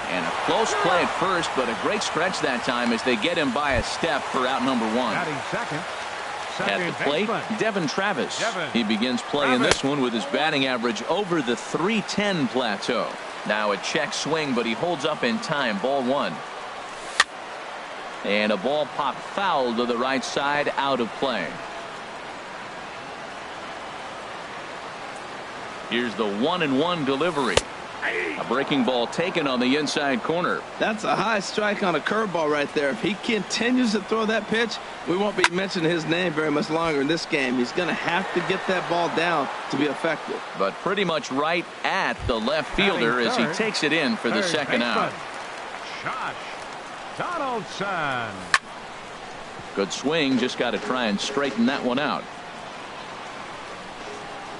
And a close play at first, but a great stretch that time as they get him by a step for out number one. At the plate, Devin Travis. He begins playing this one with his batting average over the .310 plateau. Now a check swing, but he holds up in time. Ball one. And a ball popped foul to the right side, out of play. Here's the 1-1 delivery. A breaking ball taken on the inside corner. That's a high strike on a curveball right there. If he continues to throw that pitch, we won't be mentioning his name very much longer in this game. He's going to have to get that ball down to be effective. But pretty much right at the left fielder as he takes it in for the second out. Josh Donaldson. Good swing, just got to try and straighten that one out.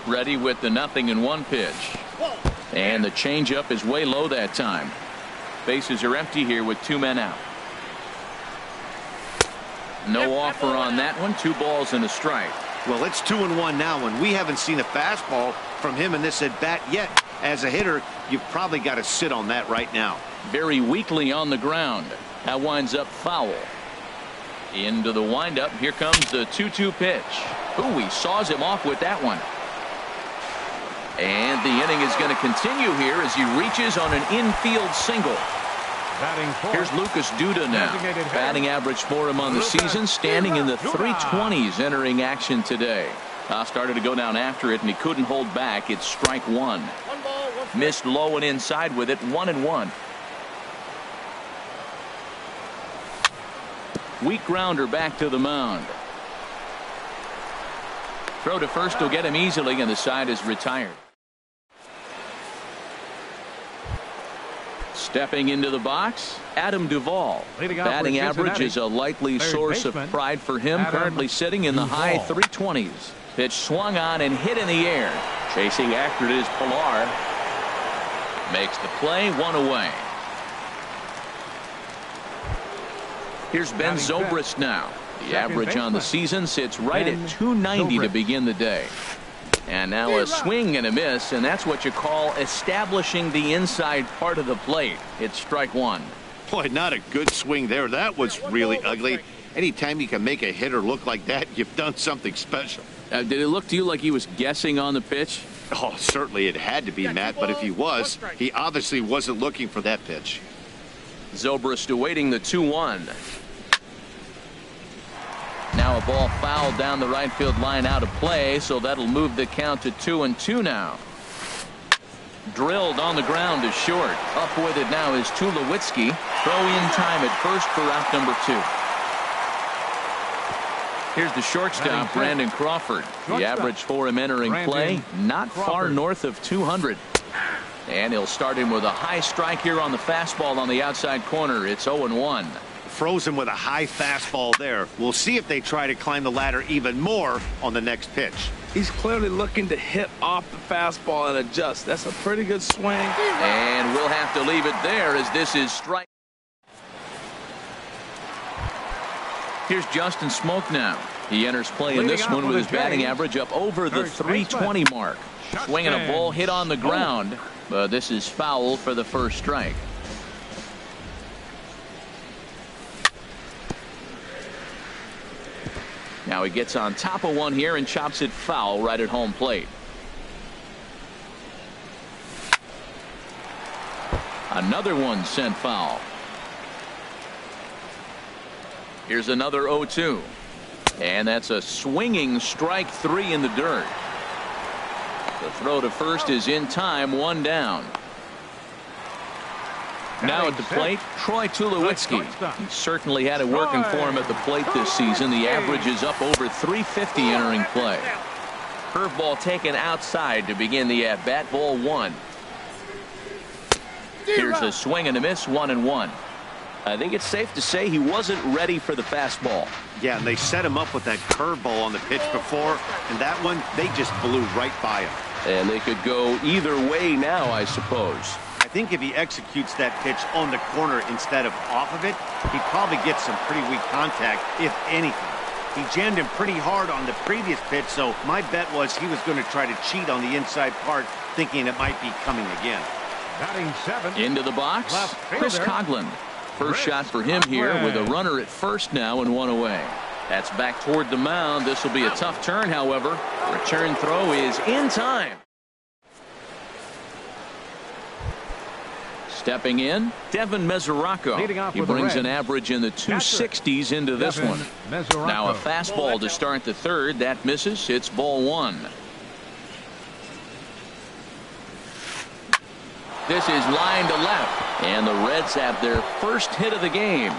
Ready with the 0-1 pitch. And the changeup is way low that time. Bases are empty here with 2 men out. No offer on that one. 2 balls and a strike. Well, it's 2-1 now, and we haven't seen a fastball from him in this at bat yet. As a hitter, you've probably got to sit on that right now. Very weakly on the ground. That winds up foul. Into the windup. Here comes the 2-2 pitch. Ooh, he saws him off with that one. And the inning is going to continue here as he reaches on an infield single. Here's Lucas Duda now. Batting average for him on the season, standing in the 320s entering action today. Started to go down after it, and he couldn't hold back. It's strike one. Missed low and inside with it, 1-1. Weak grounder back to the mound. Throw to first will get him easily, and the side is retired. Stepping into the box, Adam Duvall. Batting average is a likely source of pride for him, currently sitting in the high 320s. Pitch swung on and hit in the air. Chasing after it is Pilar. Makes the play, 1 away. Here's Ben Zobrist now. The average on the season sits right at 290 to begin the day. And now a swing and a miss, and that's what you call establishing the inside part of the plate. It's strike one. Boy, not a good swing there. That was really ugly. Anytime you can make a hitter look like that, you've done something special. Did it look to you like he was guessing on the pitch? Oh, certainly it had to be, Matt, but if he was, he obviously wasn't looking for that pitch. Zobrist awaiting the 2-1. Now a ball fouled down the right field line out of play, so that'll move the count to 2-2 now. Drilled on the ground to short. Up with it now is Tulowitzki. Throw in time at first for out number 2. Here's the shortstop, Brandon Crawford. The average for him entering play, not far north of 200. And he'll start him with a high strike here on the fastball on the outside corner. It's 0-1. Froze him with a high fastball there. We'll see if they try to climb the ladder even more on the next pitch. He's clearly looking to hit off the fastball and adjust. That's a pretty good swing. And we'll have to leave it there as this is strike. Here's Justin Smoke now. He enters play in this one with his batting average up over the 320 mark. Swinging a ball hit on the ground, but this is foul for the first strike. Now he gets on top of one here and chops it foul right at home plate. Another one sent foul. Here's another 0-2. And that's a swinging strike 3 in the dirt. The throw to first is in time, 1 down. Now at the plate, Troy Tulowitzki. He certainly had it working for him at the plate this season. The average is up over 350 entering play. Curveball taken outside to begin the at-bat, ball 1. Here's a swing and a miss, 1-1. I think it's safe to say he wasn't ready for the fastball. Yeah, and they set him up with that curveball on the pitch before, and that one, they just blew right by him. And they could go either way now, I suppose. I think if he executes that pitch on the corner instead of off of it, he probably gets some pretty weak contact, if anything. He jammed him pretty hard on the previous pitch, so my bet was he was going to try to cheat on the inside part, thinking it might be coming again. Batting 7. Into the box, Chris Coghlan. First shot for him here with a runner at first now and 1 away. That's back toward the mound. This will be a tough turn, however. Return throw is in time. Stepping in, Devin Mesoraco. He brings an average in the 260s into this one. Now a fastball to start the third. That misses. It's ball 1. This is line to left, and the Reds have their first hit of the game.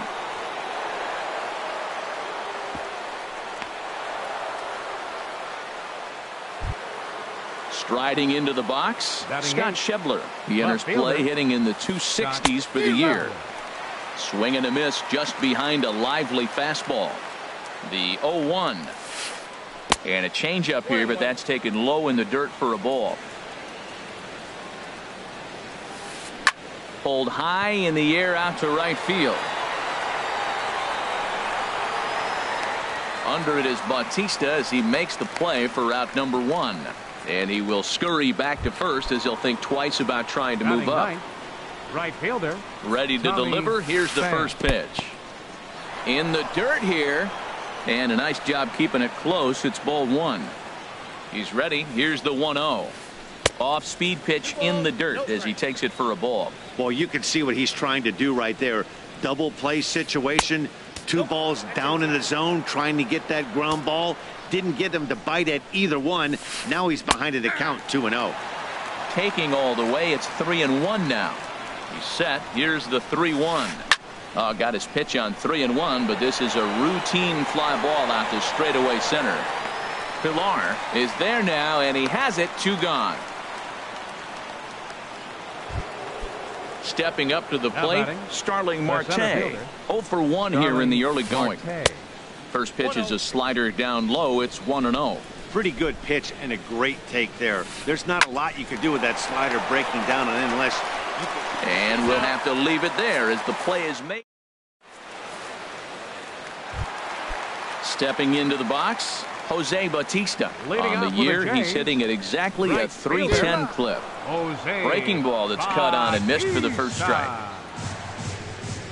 Striding into the box, Scott Schebler. He enters play hitting in the 260s for the year. Swing and a miss just behind a lively fastball. The 0-1. And a changeup here, but that's taken low in the dirt for a ball. Pulled high in the air out to right field. Under it is Bautista as he makes the play for out number 1. And he will scurry back to first as he'll think twice about trying to move up. Right fielder. Ready to deliver. Here's the first pitch. In the dirt here. And a nice job keeping it close. It's ball 1. He's ready. Here's the 1-0. Off-speed pitch in the dirt as he takes it for a ball. Well, you can see what he's trying to do right there. Double play situation. 2 balls down in the zone, trying to get that ground ball. Didn't get him to bite at either one. Now he's behind it to count 2-0. Taking all the way, it's 3-1 now. He's set. Here's the 3-1. Got his pitch on 3-1, but this is a routine fly ball out to straightaway center. Pilar is there now, and he has it. 2 gone. Stepping up to the plate, Starling Marte. 0 for 1 here in the early going. First pitch is a slider down low. It's 1-0. Pretty good pitch and a great take there. There's not a lot you could do with that slider breaking down on unless you can... And we'll have to leave it there as the play is made. Stepping into the box, Jose Bautista. On the year, he's hitting at exactly a .310 clip. Breaking ball that's cut on and missed for the first strike.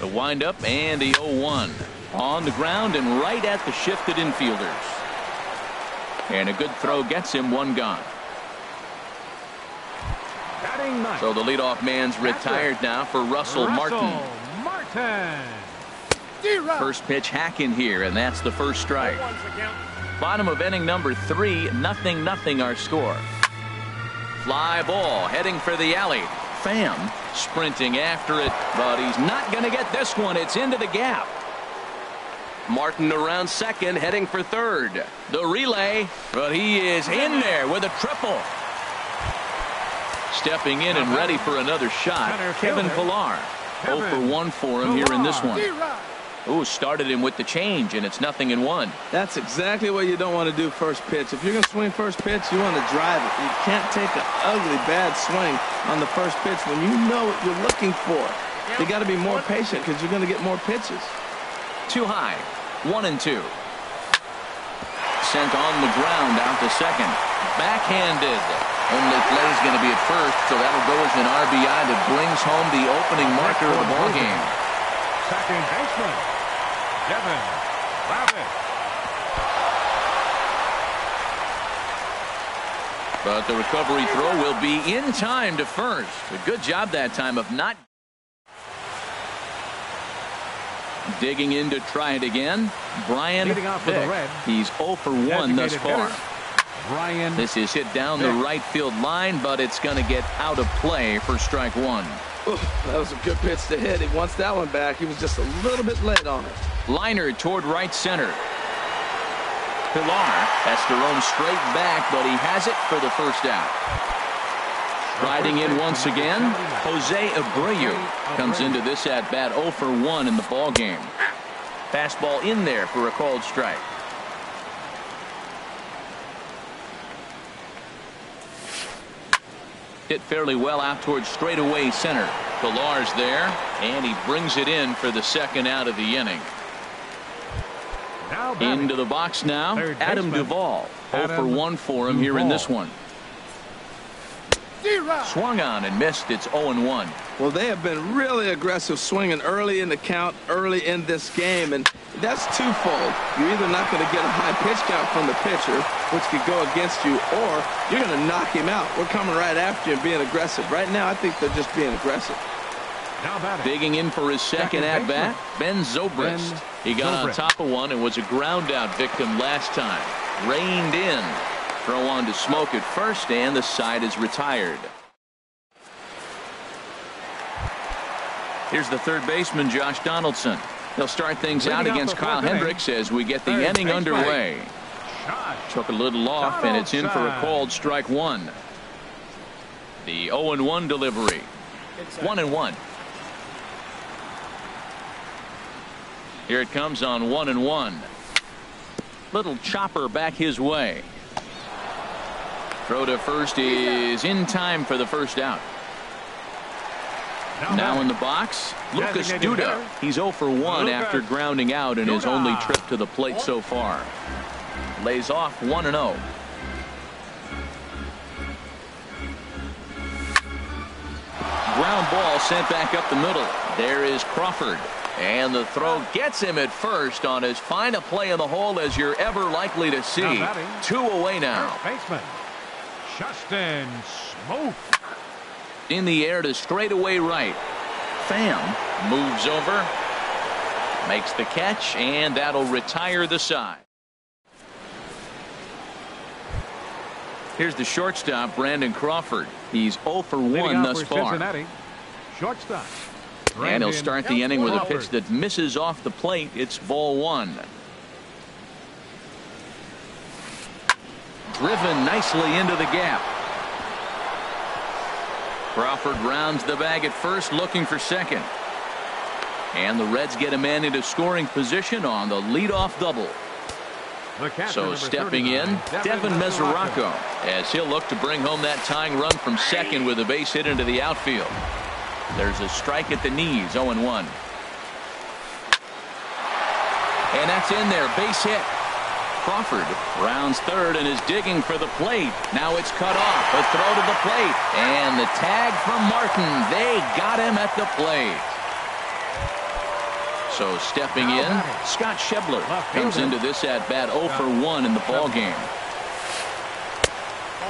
The windup and the 0-1. On the ground and right at the shifted infielders. And a good throw gets him one gone. So the leadoff man's retired now for Russell Martin. First pitch hack in here, and that's the first strike. Bottom of inning number 3, 0-0 our score. Fly ball heading for the alley. Pham sprinting after it, but he's not going to get this one. It's into the gap. Martin around second, heading for third. The relay, but he is in there with a triple. Stepping in and ready for another shot, Kevin Pillar. 0 for 1 for him here in this one. Ooh, started him with the change, and it's 0-1. That's exactly what you don't want to do first pitch. If you're going to swing first pitch, you want to drive it. You can't take an ugly, bad swing on the first pitch when you know what you're looking for. You got to be more patient because you're going to get more pitches. Too high. 1-2. Sent on the ground out to second. Backhanded. Only play's going to be at first, so that'll go as an RBI that brings home the opening marker of the ball game. Second baseman, Devin Rabbit. But the recovery throw will be in time to first. A good job that time of not digging in to try it again. Brian Vick. He's 0 for 1 thus far. This is hit down the right field line, but it's going to get out of play for strike one. Ooh, that was a good pitch to hit. He wants that one back. He was just a little bit late on it. Liner toward right center. Pillar has to roam straight back, but he has it for the first out. Riding in once again, Jose Abreu comes into this at bat 0 for 1 in the ball game. Fastball in there for a called strike. Hit fairly well out towards straightaway center. Pillar's there, and he brings it in for the second out of the inning. Into the box now, Adam Duvall. 0 for 1 for him here in this one. Swung on and missed. It's 0-1. Well, they have been really aggressive swinging early in the count, early in this game, and that's twofold. You're either not going to get a high pitch count from the pitcher, which could go against you, or you're going to knock him out. We're coming right after you and being aggressive. Right now, I think they're just being aggressive. Digging in for his second at-bat, Ben Zobrist. He got on top of one and was a ground-out victim last time. Reined in. Throw on to Smoke at first, and the side is retired. Here's the third baseman, Josh Donaldson. They'll start things out against Kyle Hendricks as we get the inning underway. Took a little off, and it's in for a called strike one. The 0-1 delivery. 1-1. Here it comes on 1-1. Little chopper back his way. Throw to first is in time for the first out. Now in the box, Lucas Duda. He's 0 for 1 after grounding out in his only trip to the plate so far. Lays off 1-0. Ground ball sent back up the middle. There is Crawford. And the throw gets him at first on as fine a play in the hole as you're ever likely to see. 2 away now. Baseman Justin Smoke. In the air to straightaway right. Pham moves over. Makes the catch, and that'll retire the side. Here's the shortstop, Brandon Crawford. He's 0 for 1 thus far. Shortstop. And he'll start the inning with a pitch that misses off the plate. It's ball 1. Driven nicely into the gap. Crawford rounds the bag at first, looking for second. And the Reds get a man into scoring position on the leadoff double. The catcher, So number stepping in, 39, Devin Mesoraco, as he'll look to bring home that tying run from second with a base hit into the outfield. There's a strike at the knees, 0-1. And that's in there, base hit. Crawford rounds third and is digging for the plate. Now it's cut off, a throw to the plate, and the tag from Martin. They got him at the plate. So stepping in, Scott Schebler comes into this at bat 0 for 1 in the ball game.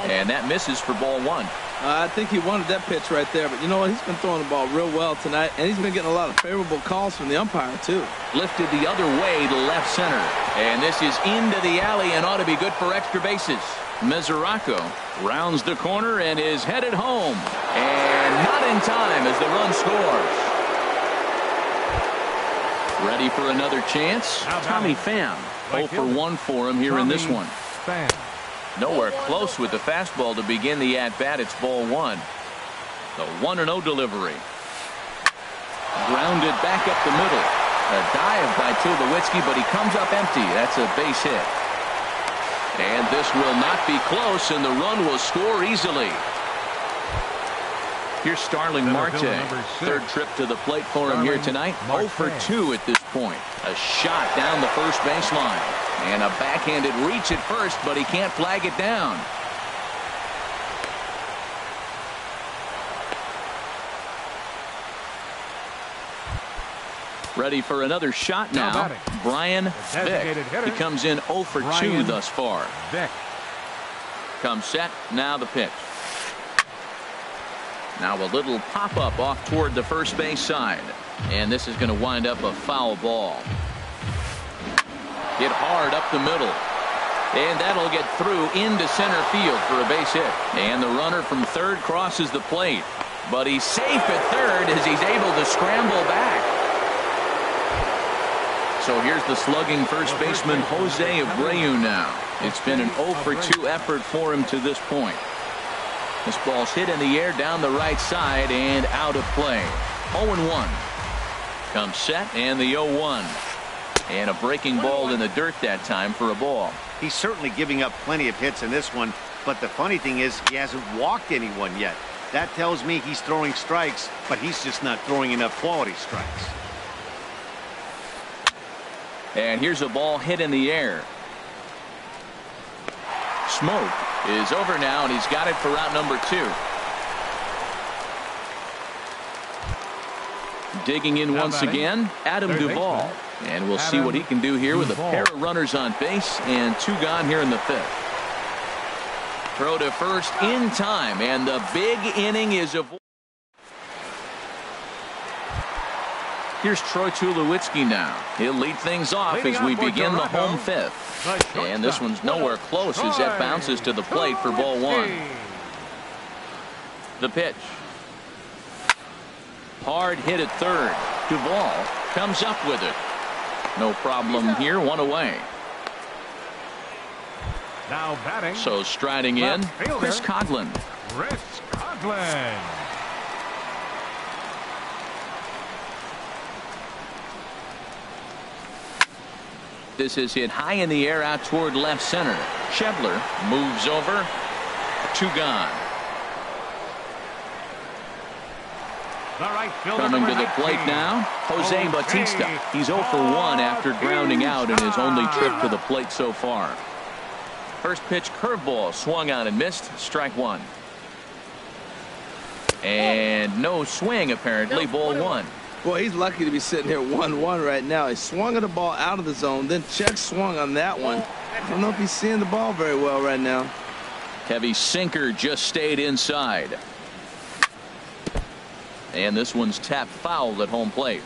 And that misses for ball 1. I think he wanted that pitch right there, but you know what? He's been throwing the ball real well tonight, and he's been getting a lot of favorable calls from the umpire, too. Lifted the other way to left center. And this is into the alley and ought to be good for extra bases. Mesoraco rounds the corner and is headed home. And not in time as the run scores. Ready for another chance? Tommy Pham. 0 for 1 for him here in this one. Nowhere close with the fastball to begin the at-bat. It's ball 1. The 1-0 delivery. Grounded back up the middle. A dive by Tulowitzki, but he comes up empty. That's a base hit. And this will not be close, and the run will score easily. Here's Starling Marte. Third trip to the plate for him here tonight. 0 for 2 at this point. A shot down the first baseline. And a backhanded reach at first, but he can't flag it down. Ready for another shot now. Brian Vick. He comes in 0 for 2 thus far. Comes set. Now the pitch. Now a little pop-up off toward the first base side. And this is going to wind up a foul ball. Hit hard up the middle. And that'll get through into center field for a base hit. And the runner from third crosses the plate. But he's safe at third as he's able to scramble back. So here's the slugging first baseman Jose Abreu now. It's been an 0 for 2 effort for him to this point. This ball's hit in the air down the right side and out of play. 0-1. Comes set and the 0-1. And a breaking ball in the dirt that time for a ball. He's certainly giving up plenty of hits in this one, but the funny thing is he hasn't walked anyone yet. That tells me he's throwing strikes, but he's just not throwing enough quality strikes. And here's a ball hit in the air. Smoke is over now, and he's got it for out number 2. Digging in once again, Adam Duvall. And we'll see what he can do here with a pair of runners on base and 2 gone here in the 5th. Throw to first in time, and the big inning is avoided. Here's Troy Tulowitzki now. He'll lead things off as we begin the home 5th. And this one's nowhere close as that bounces to the plate for ball 1. The pitch. Hard hit at third. Duvall comes up with it. No problem here, 1 away. Now batting. So striding in, Chris Coghlan. Chris Coghlan. This is hit high in the air out toward left center. Schebler moves over. 2 gone. Coming to the plate now, Jose Bautista. He's 0 for 1 after grounding out in his only trip to the plate so far. First pitch curveball swung on and missed. Strike 1. And no swing apparently. Ball 1. Boy, he's lucky to be sitting here 1-1 right now. He swung at the ball out of the zone, then check swung on that one. I don't know if he's seeing the ball very well right now. Heavy sinker just stayed inside. And this one's tapped foul at home plate.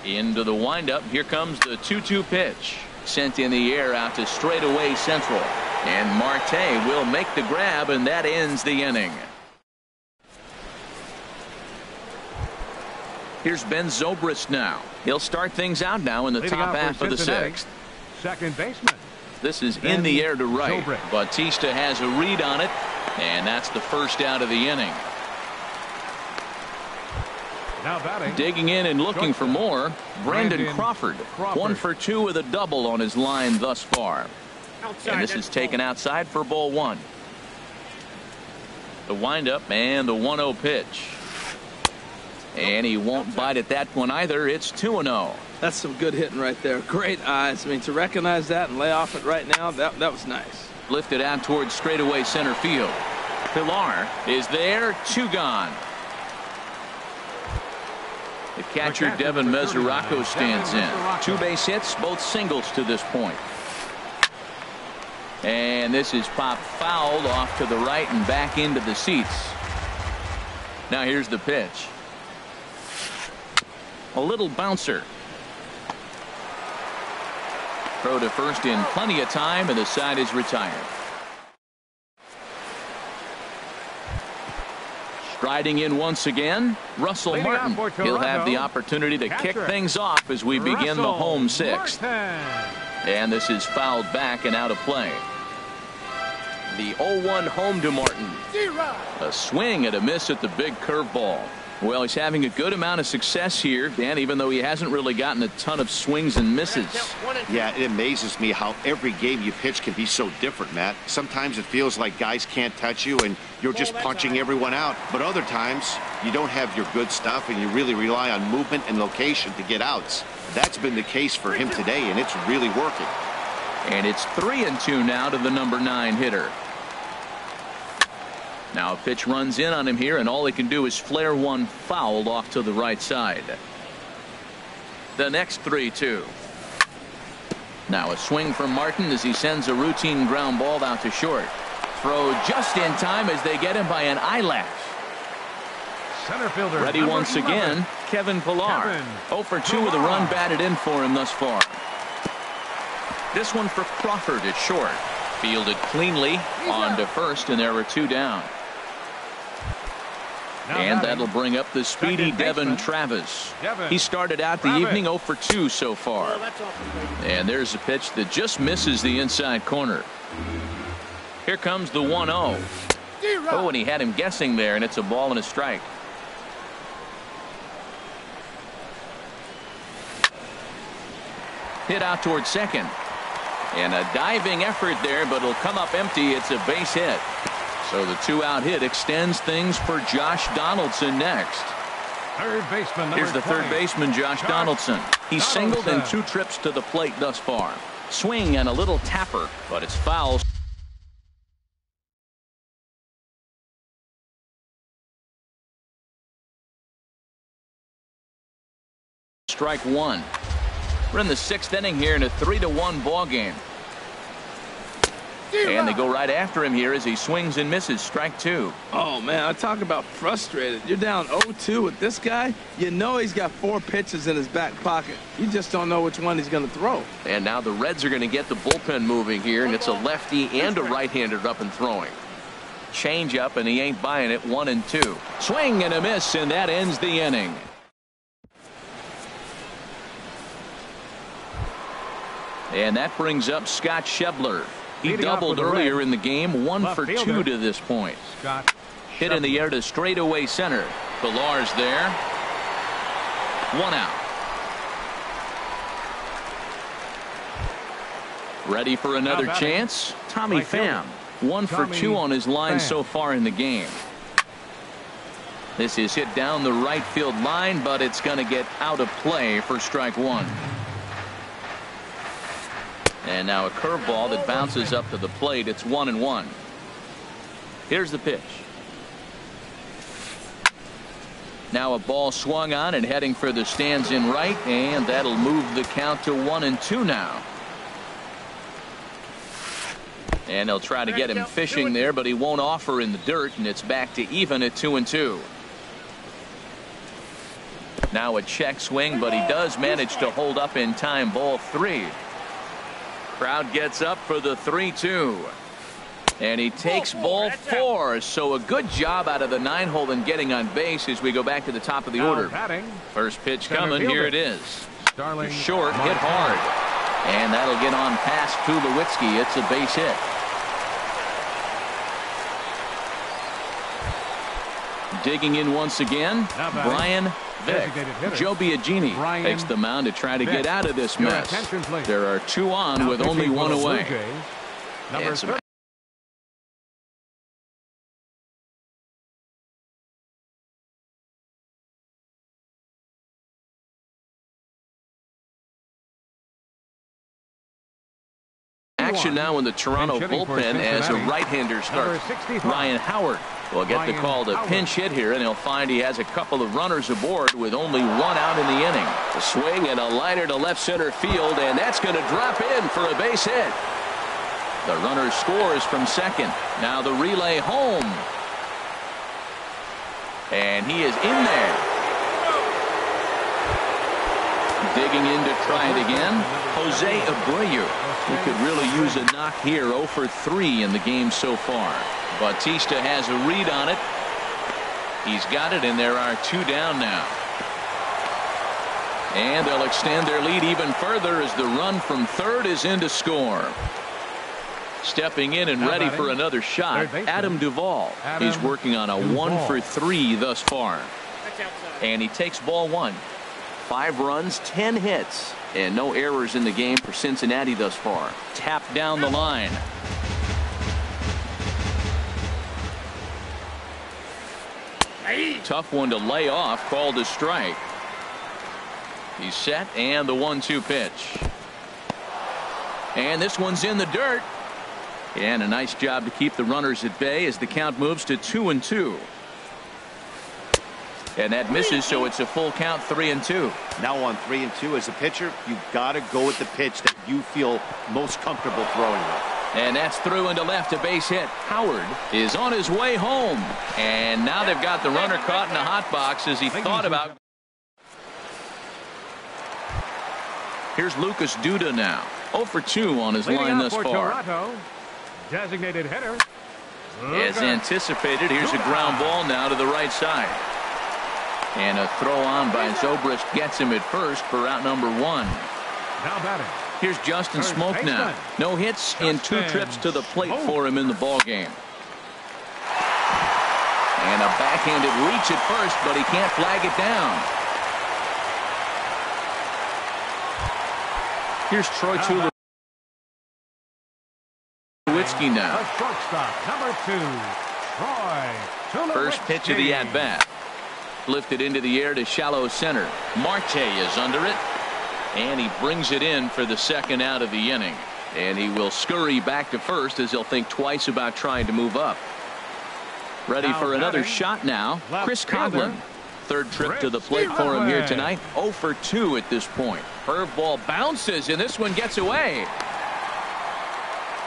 Into the windup. Here comes the 2-2 pitch. Sent in the air out to straightaway central. And Marte will make the grab, and that ends the inning. Here's Ben Zobrist now. He'll start things out now in the top half of the 6th. Second baseman. This is in the air to right. Bautista has a read on it, and that's the first out of the inning. Now batting. Digging in and looking for more, Brandon Crawford. 1 for 2 with a double on his line thus far. And this is taken outside for ball 1. The windup and the 1-0 pitch. And he won't bite at that one either. It's 2-0. That's some good hitting right there. Great eyes. I mean, to recognize that and lay off it right now, that was nice. Lifted out towards straightaway center field. Pilar is there. 2 gone. The catcher, Devin Mesoraco, stands in. 2 base hits, both singles to this point. And this is popped fouled off to the right and back into the seats. Now here's the pitch. A little bouncer. Throw to first in plenty of time, and the side is retired. Striding in once again, Russell Martin. He'll have the opportunity to kick things off as we begin the home 6th. And this is fouled back and out of play. The 0-1 home to Martin. A swing and a miss at the big curveball. Well, he's having a good amount of success here, Dan, even though he hasn't really gotten a ton of swings and misses. Yeah, it amazes me how every game you pitch can be so different, Matt. Sometimes it feels like guys can't touch you and you're just punching everyone out. But other times you don't have your good stuff and you really rely on movement and location to get outs. That's been the case for him today, and it's really working. And it's 3-2 now to the number 9 hitter. Now a pitch runs in on him here, and all he can do is flare one fouled off to the right side. The next 3-2. Now a swing from Martin as he sends a routine ground ball out to short. Throw just in time as they get him by an eyelash. Center fielder. Ready once again, Kevin Pilar. 0 for 2 with a run batted in for him thus far. This one for Crawford at short. Fielded cleanly on to first, and there were 2 down. And that'll bring up the speedy Devin Travis. He started out the evening 0 for 2 so far. And there's a pitch that just misses the inside corner. Here comes the 1-0. Oh, and he had him guessing there, and it's a ball and a strike. Hit out towards second. And a diving effort there, but it'll come up empty. It's a base hit. So the 2-out hit extends things for Josh Donaldson next. Third baseman. Here's the third baseman, Josh Donaldson. He's singled in 2 trips to the plate thus far. Swing and a little tapper, but it's foul. Strike 1. We're in the 6th inning here in a 3-1 ball game. And they go right after him here as he swings and misses. Strike 2. Oh, man, I talk about frustrated. You're down 0-2 with this guy. You know he's got 4 pitches in his back pocket. You just don't know which one he's going to throw. And now the Reds are going to get the bullpen moving here, and it's a lefty and a right-hander up and throwing. Change up, and he ain't buying it. 1-2. Swing and a miss, and that ends the inning. And that brings up Scott Schebler. He doubled earlier in the game. 1 for 2 to this point. Hit in the air to straightaway center. Pilar's there. 1 out. Ready for another chance? Tommy Pham. 1 for 2 on his line so far in the game. This is hit down the right field line, but it's going to get out of play for strike 1. And now a curveball that bounces up to the plate. It's 1-1. Here's the pitch. Now a ball swung on and heading for the stands in right, and that'll move the count to 1-2 now. And they'll try to get him fishing there, but he won't offer in the dirt, and it's back to even at 2-2. Now a check swing, but he does manage to hold up in time. Ball 3. Crowd gets up for the 3-2. And he takes ball 4. So a good job out of the 9-hole in getting on base as we go back to the top of the order. First pitch coming. Here it is. Short, hit hard. And that'll get on past Tulowitzki. It's a base hit. Digging in once again, Brian Vick. Joe Biagini takes the mound to try to get out of this mess. There are 2 on with only 1 away. And some action now in the Toronto bullpen as a right-hander starts. Ryan Howard will get the call to pinch hit here, and he'll find he has a couple of runners aboard with only 1 out in the inning. A swing and a liner to left center field, and that's going to drop in for a base hit. The runner scores from second. Now the relay home. And he is in there. Digging in to try it again, Jose Abreu. He could really use a knock here. 0 for 3 in the game so far. Bautista has a read on it. He's got it, and there are 2 down now. And they'll extend their lead even further as the run from third is in to score. Stepping in and ready for another shot, Adam Duvall. He's working on a 1 for 3 thus far. And he takes ball 1. 5 runs, 10 hits, and no errors in the game for Cincinnati thus far. Tapped down the line. Tough one to lay off, called a strike. He's set, and the 1-2 pitch. And this one's in the dirt. And a nice job to keep the runners at bay as the count moves to 2-2. And that misses, so it's a full count, 3-2. Now on 3-2 as a pitcher, you've got to go with the pitch that you feel most comfortable throwing with. And that's through into left, a base hit. Howard is on his way home. And now they've got the runner caught in a hot box as he thought about. Here's Lucas Duda now. 0 for 2 on his line thus far. Toronto, designated hitter. As anticipated, here's a ground ball now to the right side. And a throw on by Zobrist gets him at first for out number 1. Now batting. Here's Justin Smoke now. No hits in 2 trips to the plate for him in the ballgame. And a backhanded reach at first, but he can't flag it down. Here's Troy Tulowitzki now. A shortstop, number 2, Troy Tulowitzki. First pitch of the at-bat. Lifted into the air to shallow center. Marte is under it. And he brings it in for the second out of the inning. And he will scurry back to first as he'll think twice about trying to move up. Ready for another shot now. Chris Coghlan. Third trip to the plate for him here tonight. 0 for 2 at this point. Curveball bounces, and this one gets away.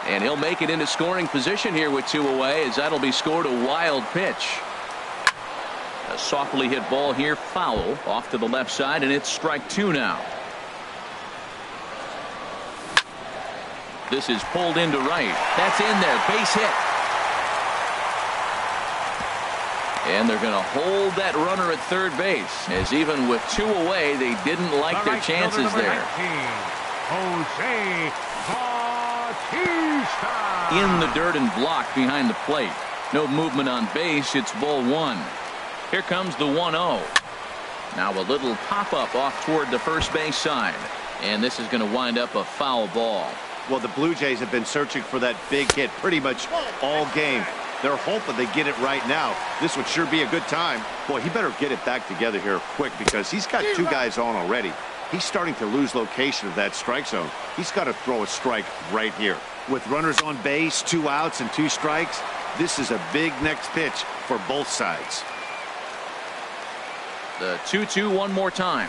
And he'll make it into scoring position here with 2 away, as that'll be scored a wild pitch. A softly hit ball here, foul, off to the left side, and it's strike 2 now. This is pulled into right. That's in there, base hit. And they're going to hold that runner at third base, as even with 2 away, they didn't like their chances there. Jose Bautista. In the dirt and blocked behind the plate. No movement on base. It's ball 1. Here comes the 1-0. Now a little pop-up off toward the first base side. And this is going to wind up a foul ball. Well, the Blue Jays have been searching for that big hit pretty much all game. They're hoping they get it right now. This would sure be a good time. Boy, he better get it back together here quick, because he's got 2 guys on already. He's starting to lose location of that strike zone. He's got to throw a strike right here. With runners on base, 2 outs and 2 strikes, this is a big next pitch for both sides. The 2-2 one more time.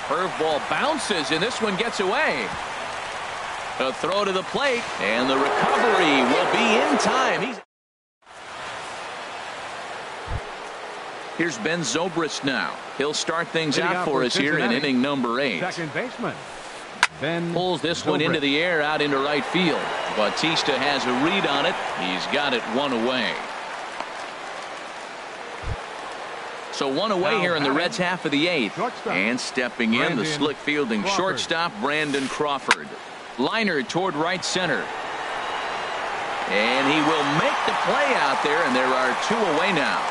Curveball bounces, and this one gets away. A throw to the plate, and the recovery will be in time. Here's Ben Zobrist now. He'll start things out for us here in inning number 8. Second baseman Ben pulls this one into the air out into right field. Bautista has a read on it. He's got it 1 away. So 1 away here in the Reds' half of the 8th. And stepping in, the slick fielding shortstop, Brandon Crawford. Liner toward right center. And he will make the play out there, and there are 2 away now.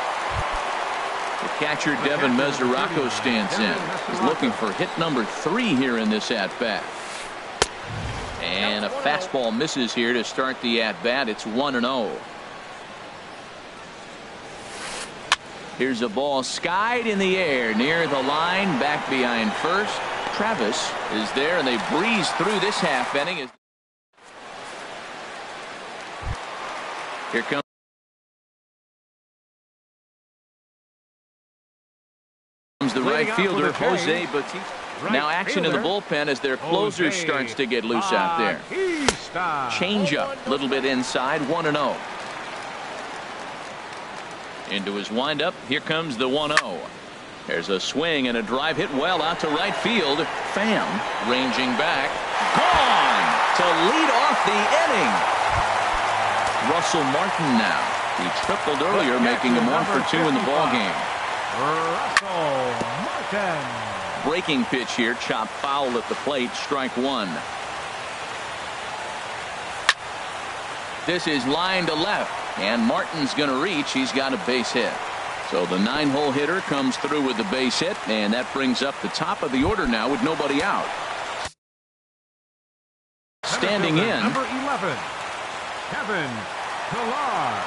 The catcher, Devin Mesoraco, stands in. He's looking for hit number 3 here in this at-bat. And a fastball misses here to start the at-bat. It's 1-0. Here's a ball skied in the air near the line, back behind first. Travis is there, and they breeze through this half inning. Here comes the right fielder, Jose Bautista. Now action in the bullpen as their closer starts to get loose out there. Change up, a little bit inside, 1-0. Into his windup, here comes the 1-0. There's a swing and a drive hit well out to right field. Pham ranging back, gone to lead off the inning. Russell Martin now. He tripled earlier, making him 1 for 2 in the ballgame. Russell Martin. Breaking pitch here, chopped foul at the plate, strike 1. This is line to left, and Martin's going to reach. He's got a base hit. So the 9-hole hitter comes through with the base hit, and that brings up the top of the order now with nobody out. Standing in, number 11, Kevin Pillar.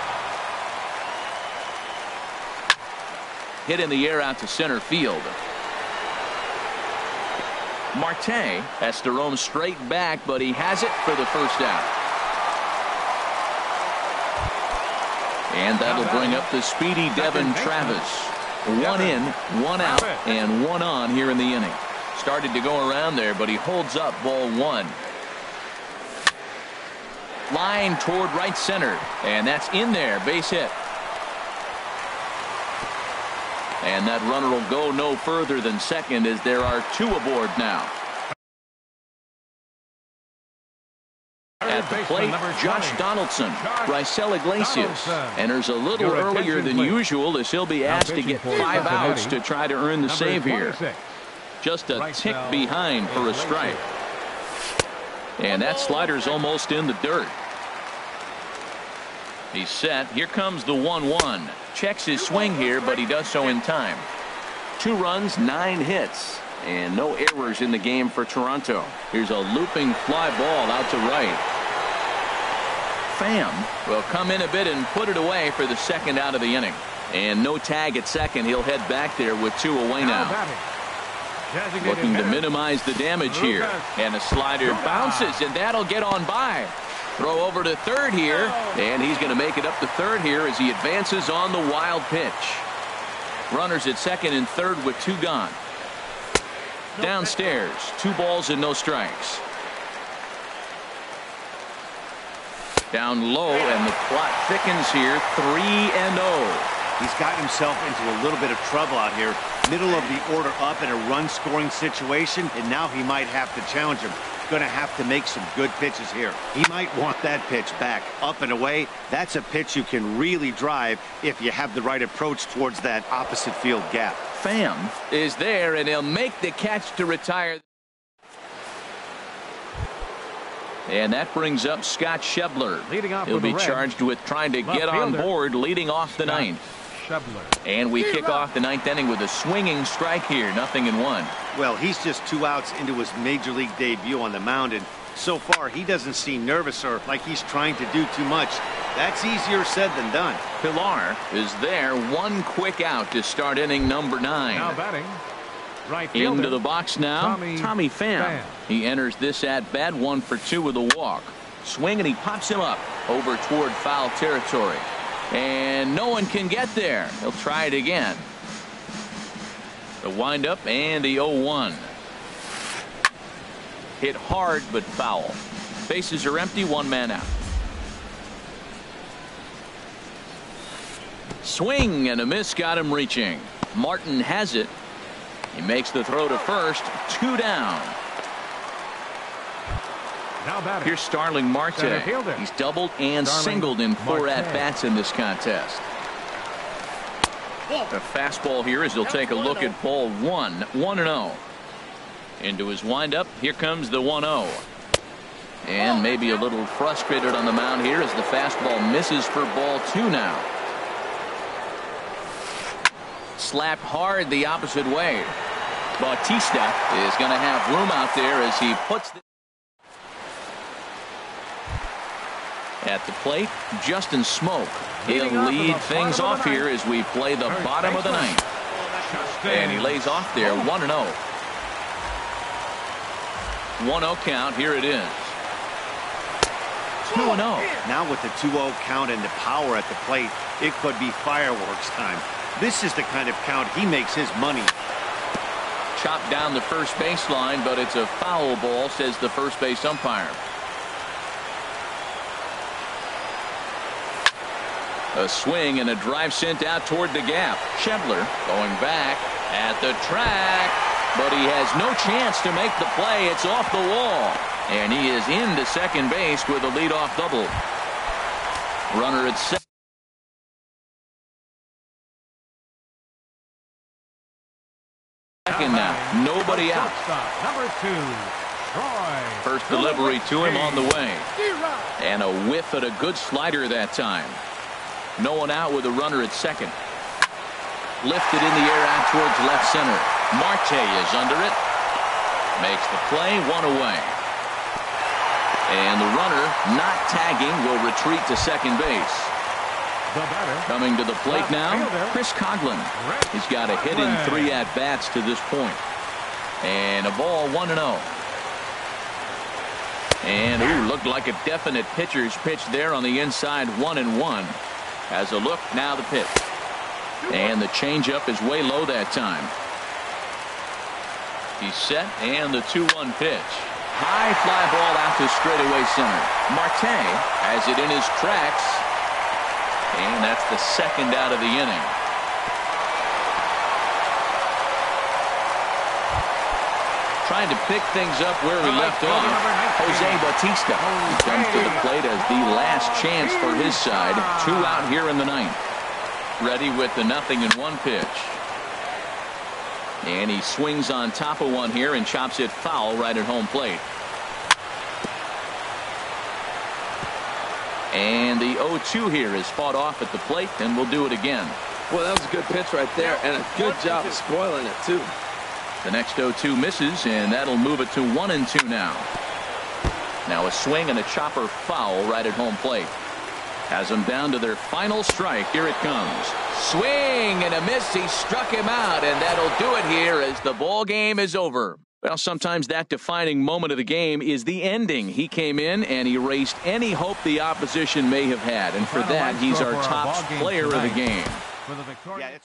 hit in the air out to center field. Marte has to roam straight back, but he has it for the first out. And that'll bring up the speedy Devin Travis. 1 in, 1 out, and 1 on here in the inning. Started to go around there, but he holds up ball 1. Line toward right center, and that's in there, base hit. And that runner will go no further than second as there are 2 aboard now. At the plate, Josh Donaldson. Raisel Iglesias enters a little earlier than usual as he'll be asked to get 5 outs to try to earn the save here. Just a tick behind for a strike. And that slider's almost in the dirt. He's set. Here comes the 1-1. Checks his swing here, but he does so in time. 2 runs, 9 hits, and no errors in the game for Toronto. Here's a looping fly ball out to right. Pham will come in a bit and put it away for the second out of the inning. And no tag at second. He'll head back there with 2 away now. Looking to minimize the damage here. And a slider bounces, and that'll get on by. Throw over to third here, and he's going to make it up to third here as he advances on the wild pitch. Runners at second and third with 2 gone. Downstairs, 2 balls and no strikes. Down low, and the plot thickens here, 3-0. He's got himself into a little bit of trouble out here. Middle of the order up in a run-scoring situation, and now he might have to challenge him. Going to have to make some good pitches here. He might want that pitch back, up and away. That's a pitch you can really drive if you have the right approach towards that opposite field gap. Pham is there, and he'll make the catch to retire. And that brings up Scott Schebler. He'll be charged with trying to get on board leading off the 9th. And we kick off the 9th inning with a swinging strike here, 0-1. Well, he's just 2 outs into his major league debut on the mound, and so far he doesn't seem nervous or like he's trying to do too much. That's easier said than done. Pillar is there, 1 quick out to start inning number 9. Now batting, right fielder, into the box now, Tommy Pham. He enters this at bat 1 for 2 with a walk. Swing, and he pops him up over toward foul territory. And no one can get there. He'll try it again. The windup and the 0-1. Hit hard but foul. Bases are empty, 1 man out. Swing and a miss got him reaching. Martin has it. He makes the throw to first. 2 down. Here's Starling Marte. He's doubled and singled in 4 at-bats in this contest. A fastball here as he'll take a look at ball 1. 1-0. Into his windup. Here comes the 1-0. And maybe a little frustrated on the mound here as the fastball misses for ball 2 now. slapped hard the opposite way. Bautista is going to have room out there as he puts the at the plate. Justin Smoke. He'll lead things off here as we play the bottom of the ninth. And he lays off there 1-0. 1-0 count. Here it is. 2-0. Now with the 2-0 count and the power at the plate, it could be fireworks time. This is the kind of count he makes his money. Chopped down the first baseline, but it's a foul ball, says the first base umpire. A swing and a drive sent out toward the gap. Schebler going back at the track, but he has no chance to make the play. It's off the wall, and he is into second base with a leadoff double. Runner at second. Now, nobody out. Number 2, Troy. First delivery to him on the way. And a whiff at a good slider that time. No one out with a runner at second. Lifted in the air out towards left center. Marte is under it. Makes the play, one away. And the runner, not tagging, will retreat to second base. Coming to the plate now, Chris Coghlan. He's got a hit in 3 at-bats to this point. And a ball 1-0. And looked like a definite pitcher's pitch there on the inside, 1-1. As a look, now the pitch. And the changeup is way low that time. He's set, and the 2-1 pitch. High fly ball out to straightaway center. Marte has it in his tracks. And that's the second out of the inning. Trying to pick things up where we left off. Jose Bautista comes to the plate as the last chance for his side. 2 out here in the ninth. Ready with the 0-1 pitch. And he swings on top of one here and chops it foul right at home plate. And the 0-2 here is fought off at the plate, and we'll do it again. Well, that was a good pitch right there, and a good job of spoiling it, too. The next 0-2 misses, and that'll move it to 1-2 now. Now a swing and a chopper foul right at home plate. Has them down to their final strike. Here it comes. Swing and a miss. He struck him out, and that'll do it here as the ball game is over. Well, sometimes that defining moment of the game is the ending. He came in and erased any hope the opposition may have had, and for that, he's our top player of the game. Yeah,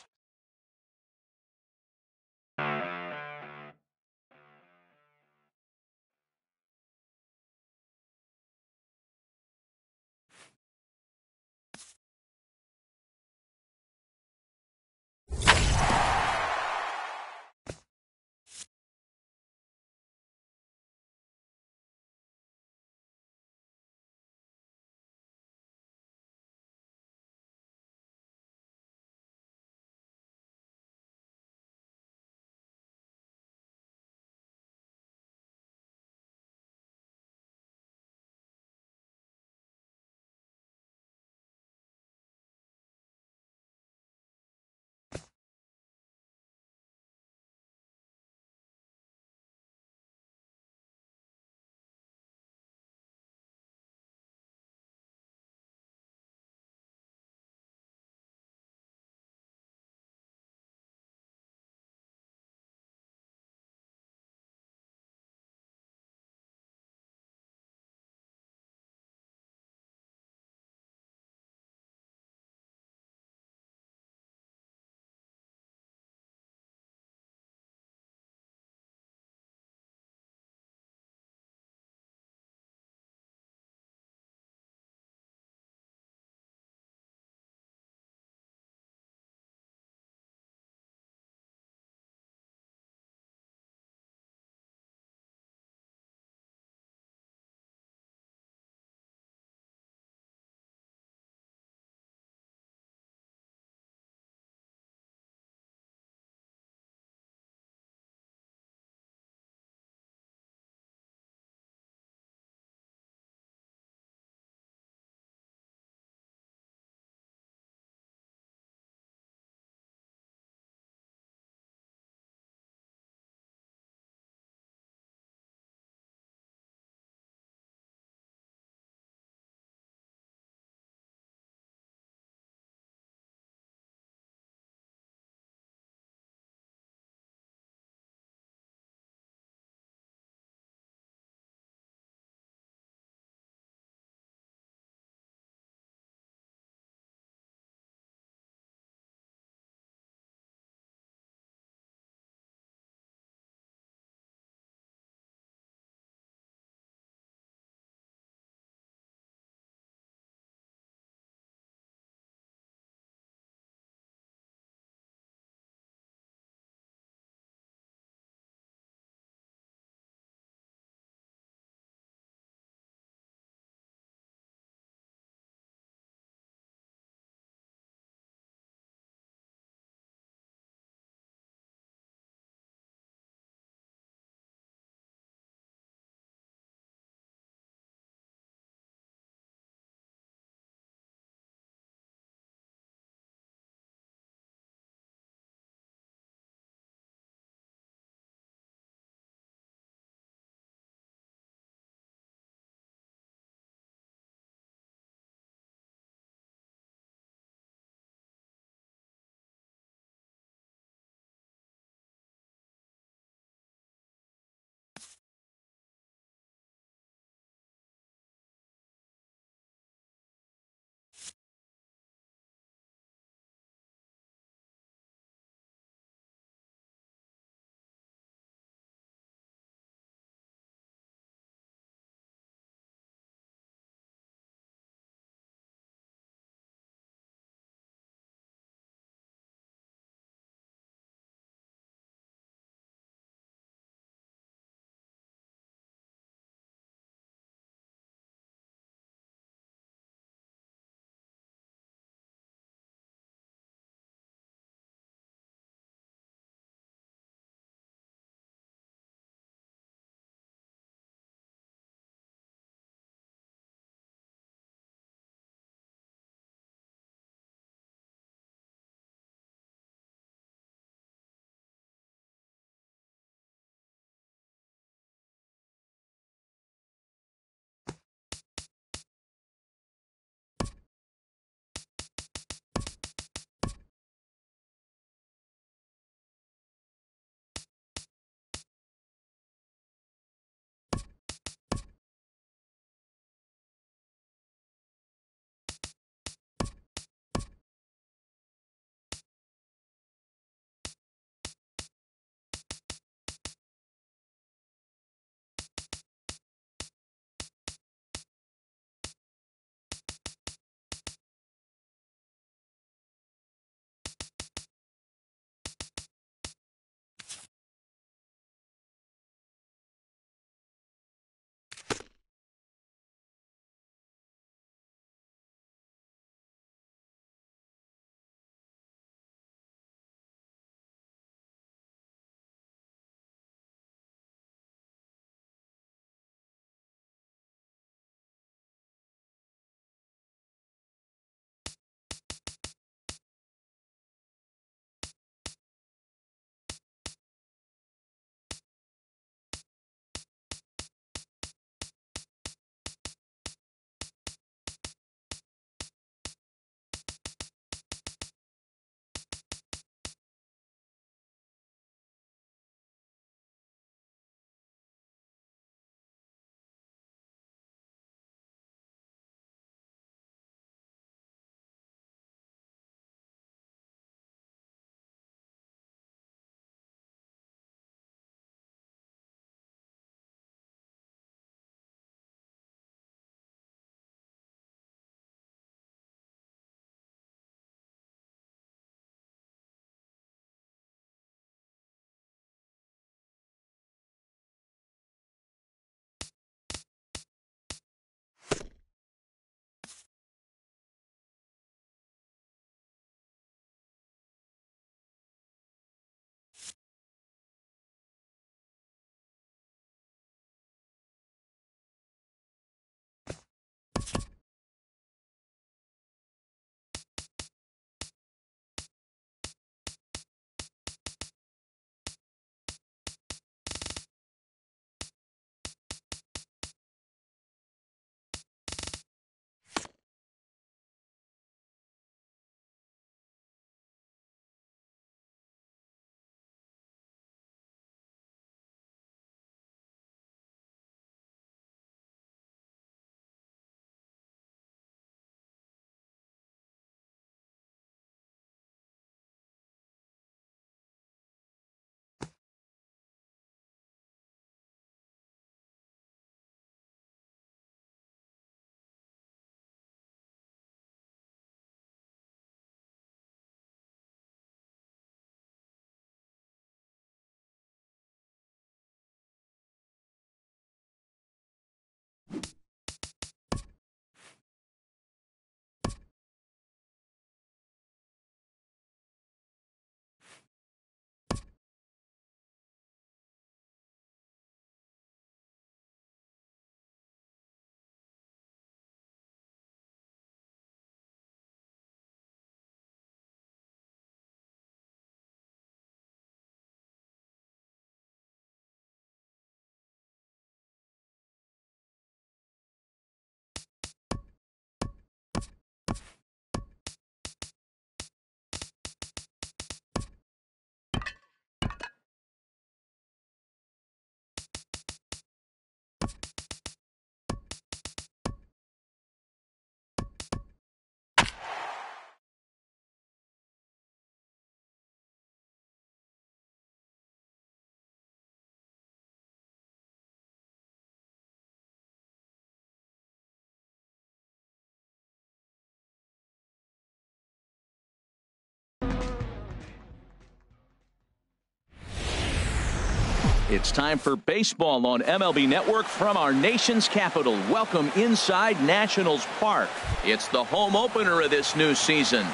It's time for baseball on MLB Network from our nation's capital. Welcome inside Nationals Park. It's the home opener of this new season.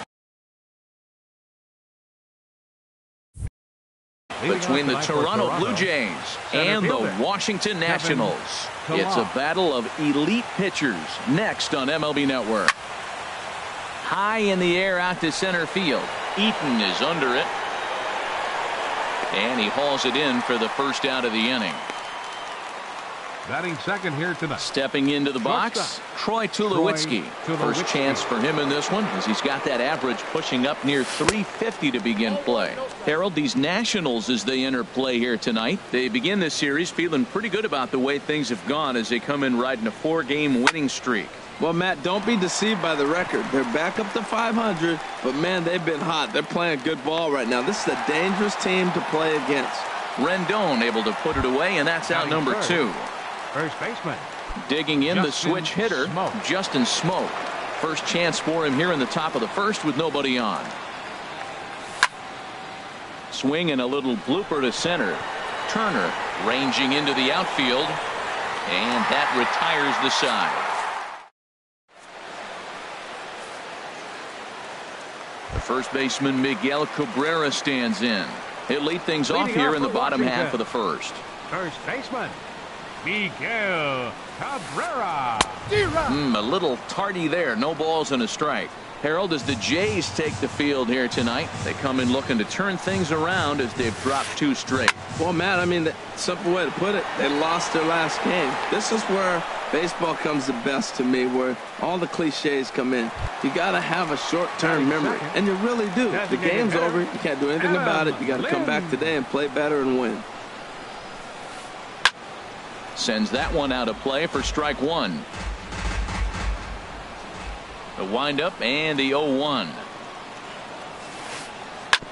Between the Toronto Blue Jays and the Washington Nationals. It's a battle of elite pitchers next on MLB Network. High in the air out to center field. Eaton is under it. And he hauls it in for the first out of the inning. Batting second here tonight. Stepping into the box, Troy Tulowitzki. First chance for him in this one, as he's got that average pushing up near 350 to begin play. Harold, these Nationals, as they enter play here tonight, they begin this series feeling pretty good about the way things have gone as they come in riding a 4-game winning streak. Well, Matt, don't be deceived by the record. They're back up to 500, but, man, they've been hot. They're playing good ball right now. This is a dangerous team to play against. Rendon able to put it away, and that's out number 2. First baseman. Digging in the switch hitter, Justin Smoke. First chance for him here in the top of the first with nobody on. Swing and a little blooper to center. Turner ranging into the outfield, and that retires the side. The first baseman Miguel Cabrera stands in. He'll lead things off here in the bottom half of the first. First baseman Miguel Cabrera. A little tardy there. No balls and a strike. Harold, as the Jays take the field here tonight, they come in looking to turn things around as they've dropped 2 straight. Well, Matt, I mean, the simple way to put it, they lost their last game. This is where baseball comes the best to me, where all the cliches come in. You got to have a short-term memory, and you really do. The game's over. You can't do anything about it. You got to come back today and play better and win. Sends that one out of play for strike 1. The windup and the 0-1.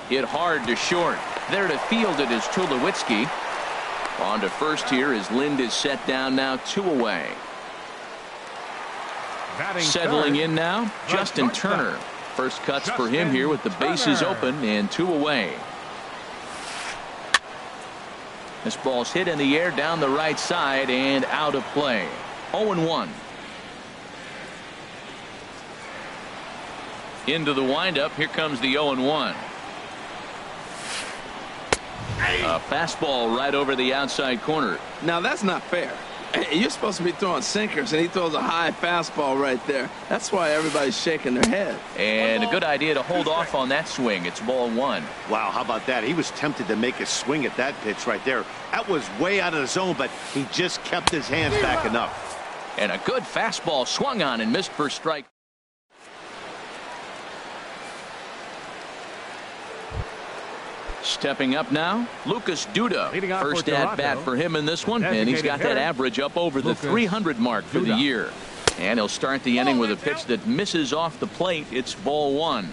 Hit hard to short. There to field it is Tulowitzki. On to first here as Lind is set down now, 2 away. Settling in now, Justin Turner. First cuts for him here with the bases open and 2 away. This ball's hit in the air down the right side and out of play. 0-1. Into the windup. Here comes the 0-1. A fastball right over the outside corner. Now that's not fair. You're supposed to be throwing sinkers, and he throws a high fastball right there. That's why everybody's shaking their head. And a good idea to hold off on that swing. It's ball 1. Wow, how about that? He was tempted to make a swing at that pitch right there. That was way out of the zone, but he just kept his hands back enough. And a good fastball swung on and missed for strike. Stepping up now, Lucas Duda. First at bat for him in this one, and he's got that average up over the 300 mark for the year. And he'll start the inning with a pitch that misses off the plate. It's ball 1.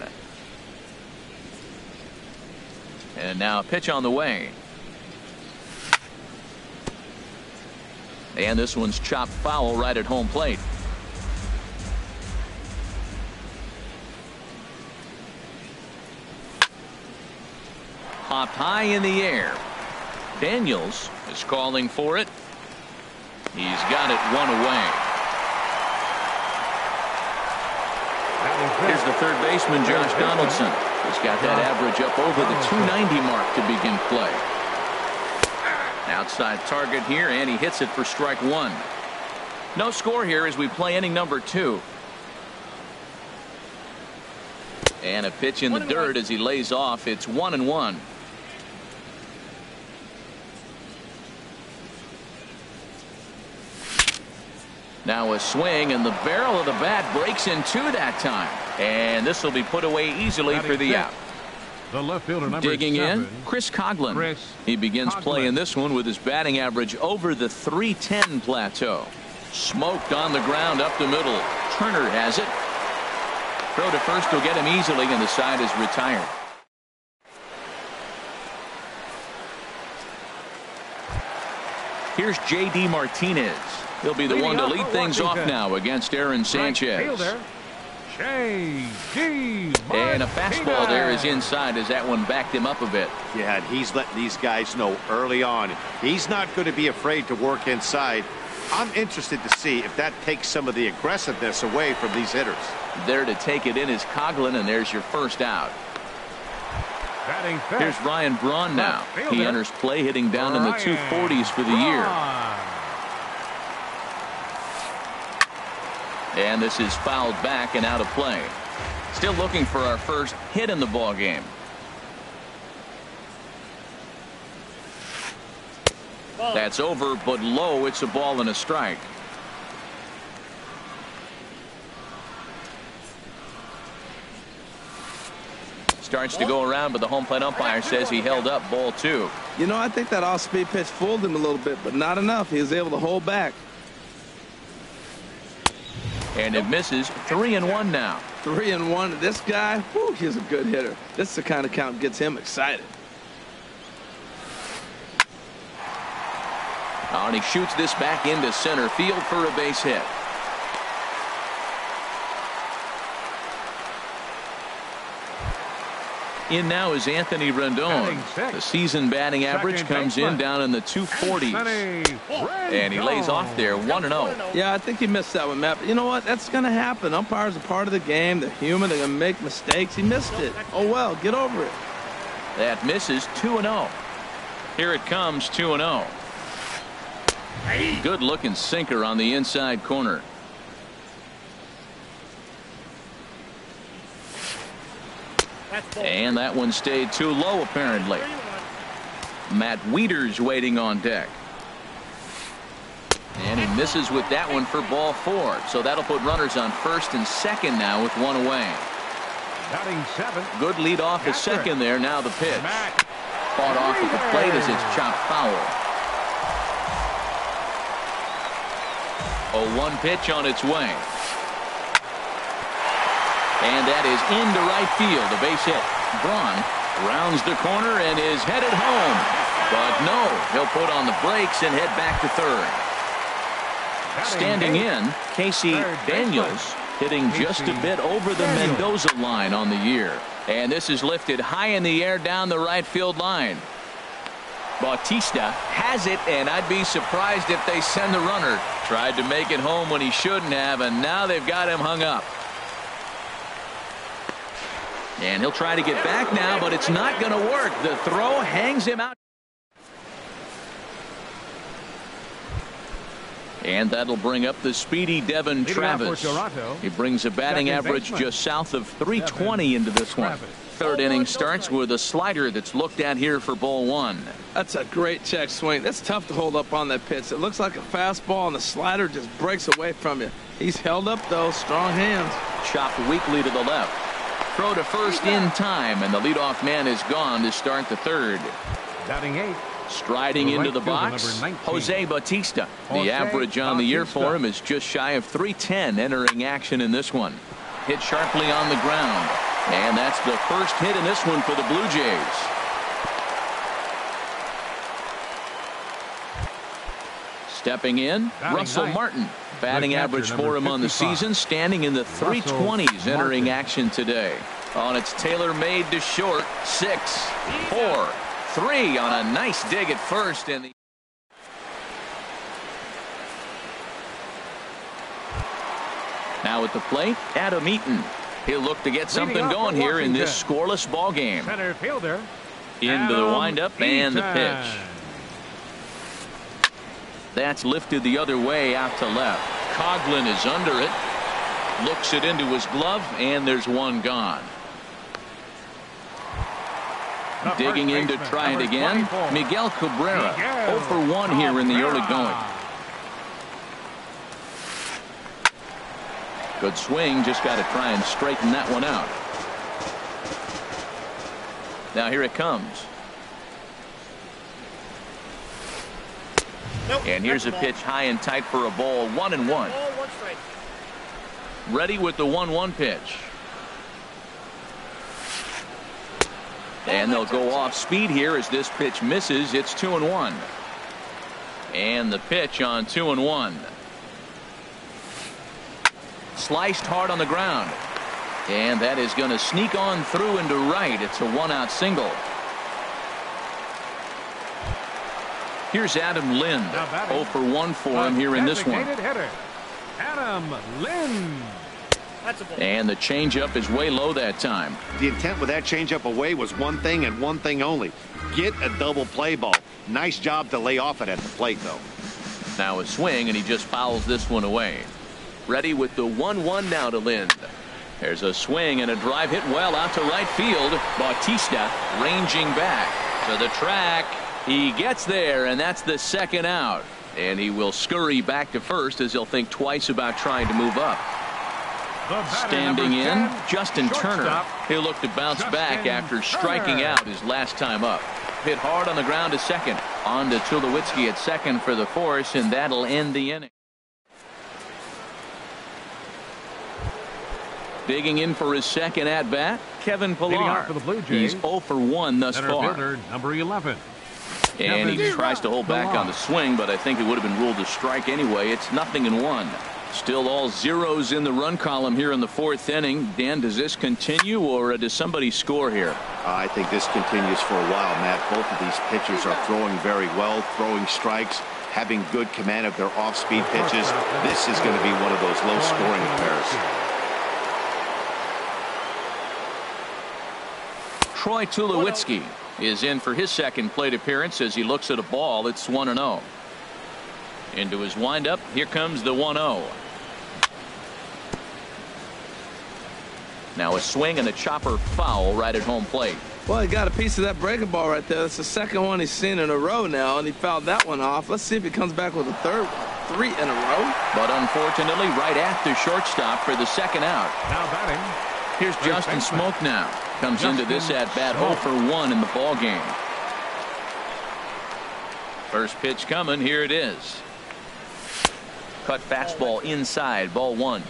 And now a pitch on the way. And this one's chopped foul right at home plate. Popped high in the air. Daniels is calling for it. He's got it 1 away. Here's the third baseman, Josh Donaldson. He's got that average up over the 290 mark to begin play. Outside target here, and he hits it for strike 1. No score here as we play inning number 2. And a pitch in the dirt as he lays off. It's 1-1. Now a swing, and the barrel of the bat breaks in 2 that time. And this will be put away easily for the out. The left fielder, number Digging 7, in, Chris Coghlan. He begins play in this one with his batting average over the 310 plateau. Smoked on the ground up the middle. Turner has it. Throw to first will get him easily, and the side is retired. Here's J.D. Martinez. He'll be the one to lead things off now against Aaron Sanchez. And a fastball there is inside as that one backed him up a bit. Yeah, and he's letting these guys know early on he's not going to be afraid to work inside. I'm interested to see if that takes some of the aggressiveness away from these hitters. There to take it in is Coughlin, and there's your first out. Here's Ryan Braun now. He enters play hitting down in the 240s for the year. And this is fouled back and out of play. Still looking for our first hit in the ball game. That's over, but low. It's a ball and a strike. Starts to go around, but the home plate umpire says he held up ball 2. You know, I think that off-speed pitch fooled him a little bit, but not enough. He was able to hold back. And it misses. 3-1 now. 3-1. This guy, whew, he's a good hitter. This is the kind of count that gets him excited. Oh, and he shoots this back into center field for a base hit. In now is Anthony Rendon. The season batting average comes in down in the 240s. And he lays off there 1-0. Yeah, I think he missed that one, Matt. But you know what? That's going to happen. Umpires are part of the game. They're human. They're going to make mistakes. He missed it. Oh, well, get over it. That misses. 2-0. Here it comes, 2-0. Good looking sinker on the inside corner. And that one stayed too low, apparently. Matt Wieters waiting on deck. And he misses with that one for ball 4. So that'll put runners on first and second now with one away. Good lead off at second there. Now the pitch. Fought off at the plate as it's chopped foul. 0-1 pitch on its way. And that is into right field. A base hit. Braun rounds the corner and is headed home. But no, he'll put on the brakes and head back to third. Standing in, Casey Daniels hitting just a bit over the Mendoza line on the year. And this is lifted high in the air down the right field line. Bautista has it, and I'd be surprised if they send the runner. Tried to make it home when he shouldn't have, and now they've got him hung up. And he'll try to get back now, but it's not going to work. The throw hangs him out. And that'll bring up the speedy Devin Travis. He brings a batting average just south of 320 into this one. Third inning starts with a slider that's looked at here for ball 1. That's a great check swing. That's tough to hold up on that pitch. It looks like a fastball, and the slider just breaks away from you. He's held up, though. Strong hands. Chopped weakly to the left. Throw to first in time, and the leadoff man is gone to start the third. Batting 8. Striding into the box, Jose Bautista. The average on the year for him is just shy of 310 entering action in this one. Hit sharply on the ground. And that's the first hit in this one for the Blue Jays. Stepping in, Russell Martin. Batting average for him on the season, standing in the 320s entering action today. On it's tailor-made to short. 6, 4, 3 on a nice dig at first. And now at the plate, Adam Eaton. He'll look to get something going here in this scoreless ball game. Center fielder. Into the windup and the pitch. That's lifted the other way out to left. Coughlin is under it. Looks it into his glove, and there's one gone. Digging in to try it again, Miguel Cabrera. 0 for 1 here in the early going. Good swing, just got to try and straighten that one out. Now here it comes. And here's a pitch high and tight for a ball. 1-1. Ready with the 1-1 pitch. And they'll go off speed here as this pitch misses. It's 2-1. And the pitch on 2-1. Sliced hard on the ground. And that is going to sneak on through into right. It's a one-out single. Here's Adam Lind. 0 for 1 for him here in this one. Hitter, Adam Lind. And the changeup is way low that time. The intent with that changeup away was one thing and one thing only. Get a double play ball. Nice job to lay off it at the plate, though. Now a swing, and he just fouls this one away. Ready with the 1-1 now to Lind. There's a swing and a drive hit well out to right field. Bautista ranging back to the track. He gets there, and that's the second out. And he will scurry back to first as he'll think twice about trying to move up. Standing in, Justin Turner. He'll look to bounce back after striking out his last time up. Hit hard on the ground to second. On to Tulowitzki at second for the force, and that'll end the inning. Digging in for his second at bat, Kevin Pillar. For the Blue Jays, he's 0 for 1 thus far. Fielder, number 11. And he tries to hold back on the swing, but I think it would have been ruled a strike anyway. It's 0-1. Still all zeros in the run column here in the fourth inning. Dan, does this continue, or does somebody score here? I think this continues for a while, Matt. Both of these pitchers are throwing very well, throwing strikes, having good command of their off-speed pitches. This is going to be one of those low-scoring affairs. Troy Tulowitzki is in for his second plate appearance as he looks at a ball. It's 1-0. Into his windup. Here comes the 1-0. Now a swing and a chopper foul right at home plate. Well, he got a piece of that breaking ball right there. That's the second one he's seen in a row now, and he fouled that one off. Let's see if he comes back with a third one. 3 in a row. But unfortunately, right at the shortstop for the second out. Now batting. Here's Justin Smoke now. Comes into this at bat 0 for 1 in the ball game. First pitch coming. Here it is. Cut fastball inside, ball 1.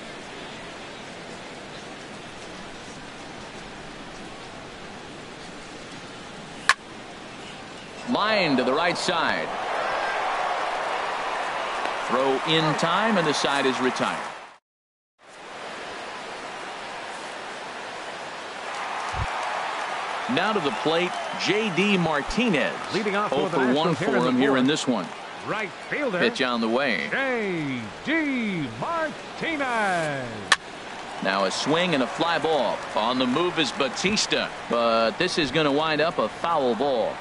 Line to the right side. Throw in time, and the side is retired. Now to the plate, J.D. Martinez. Leading off 0 for 1 for him here in this one. Right fielder. Pitch on the way. J.D. Martinez. Now a swing and a fly ball. On the move is Bautista, but this is going to wind up a foul ball.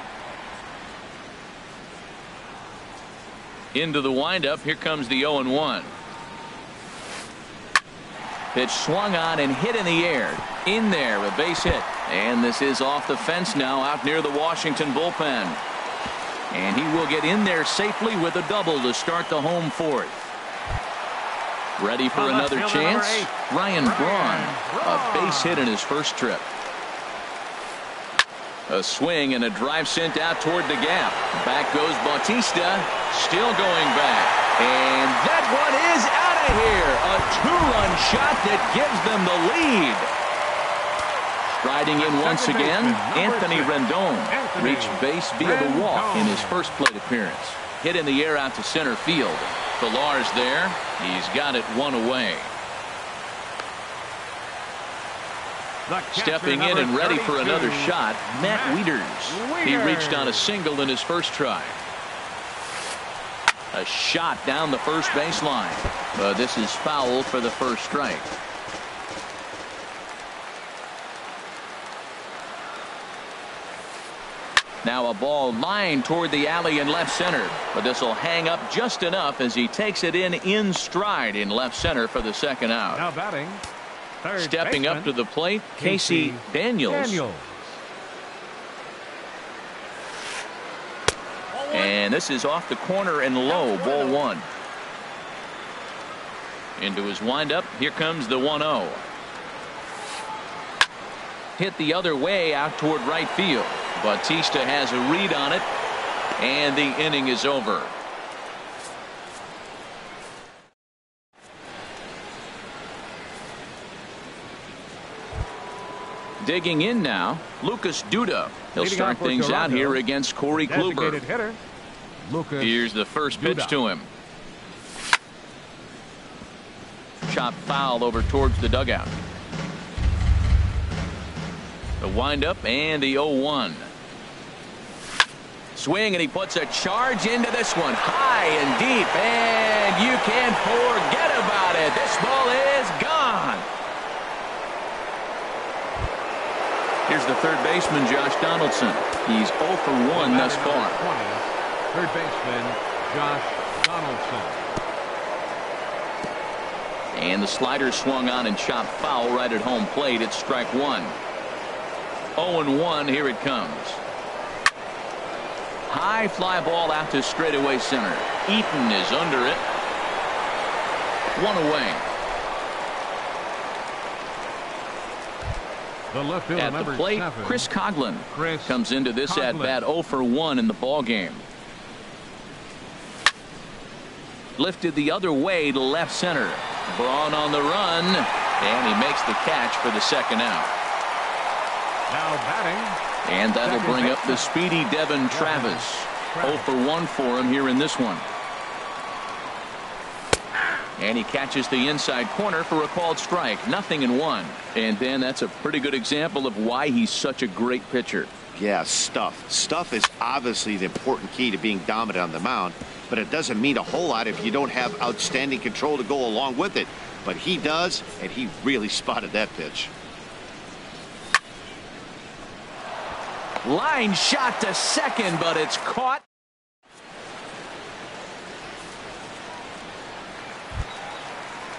Into the windup. Here comes the 0-1. Pitch swung on and hit in the air. In there, a base hit. And this is off the fence now, out near the Washington bullpen. And he will get in there safely with a double to start the home fourth. Ready for another chance? Ryan Braun, a base hit in his first trip. A swing and a drive sent out toward the gap. Back goes Bautista, still going back. And that one is out of here. A 2-run shot that gives them the lead. Striding in once again, Anthony Rendon reached base via the walk in his first plate appearance. Hit in the air out to center field. Pillar's there. He's got it 1 away. Stepping in and ready for another shot, Matt Wieters. He reached on a single in his first try. A shot down the first baseline. But this is foul for the first strike. Now a ball lined toward the alley in left center. But this will hang up just enough as he takes it in stride in left center for the second out. Now batting. Stepping up to the plate, Casey Daniels. And this is off the corner and low, ball 1. Into his windup, here comes the 1-0. Hit the other way out toward right field. Bautista has a read on it, and the inning is over. Digging in now, Lucas Duda. He'll start things out here against Corey Kluber. Here's the first pitch to him. Chop foul over towards the dugout. The windup and the 0-1. Swing, and he puts a charge into this one. High and deep, and you can forget about it. This ball is gone. Here's the third baseman, Josh Donaldson. He's 0 for 1 thus far. 20, third baseman, Josh Donaldson. And the slider swung on and chopped foul right at home plate. It's strike one. 0-1. Here it comes. High fly ball out to straightaway center. Eaton is under it. One away. The left fielder, At the number plate, 7, Chris Coghlan comes into this Coghlan. at bat 0 for 1 in the ball game. Lifted the other way to left center. Braun on the run, and he makes the catch for the second out. Now batting. And that'll bring up the speedy Devin Travis. 0 for 1 for him here in this one. And he catches the inside corner for a called strike. 0-1. And then that's a pretty good example of why he's such a great pitcher. Yeah, stuff. Stuff is obviously the important key to being dominant on the mound, but it doesn't mean a whole lot if you don't have outstanding control to go along with it. But he does, and he really spotted that pitch. Line shot to second, but it's caught.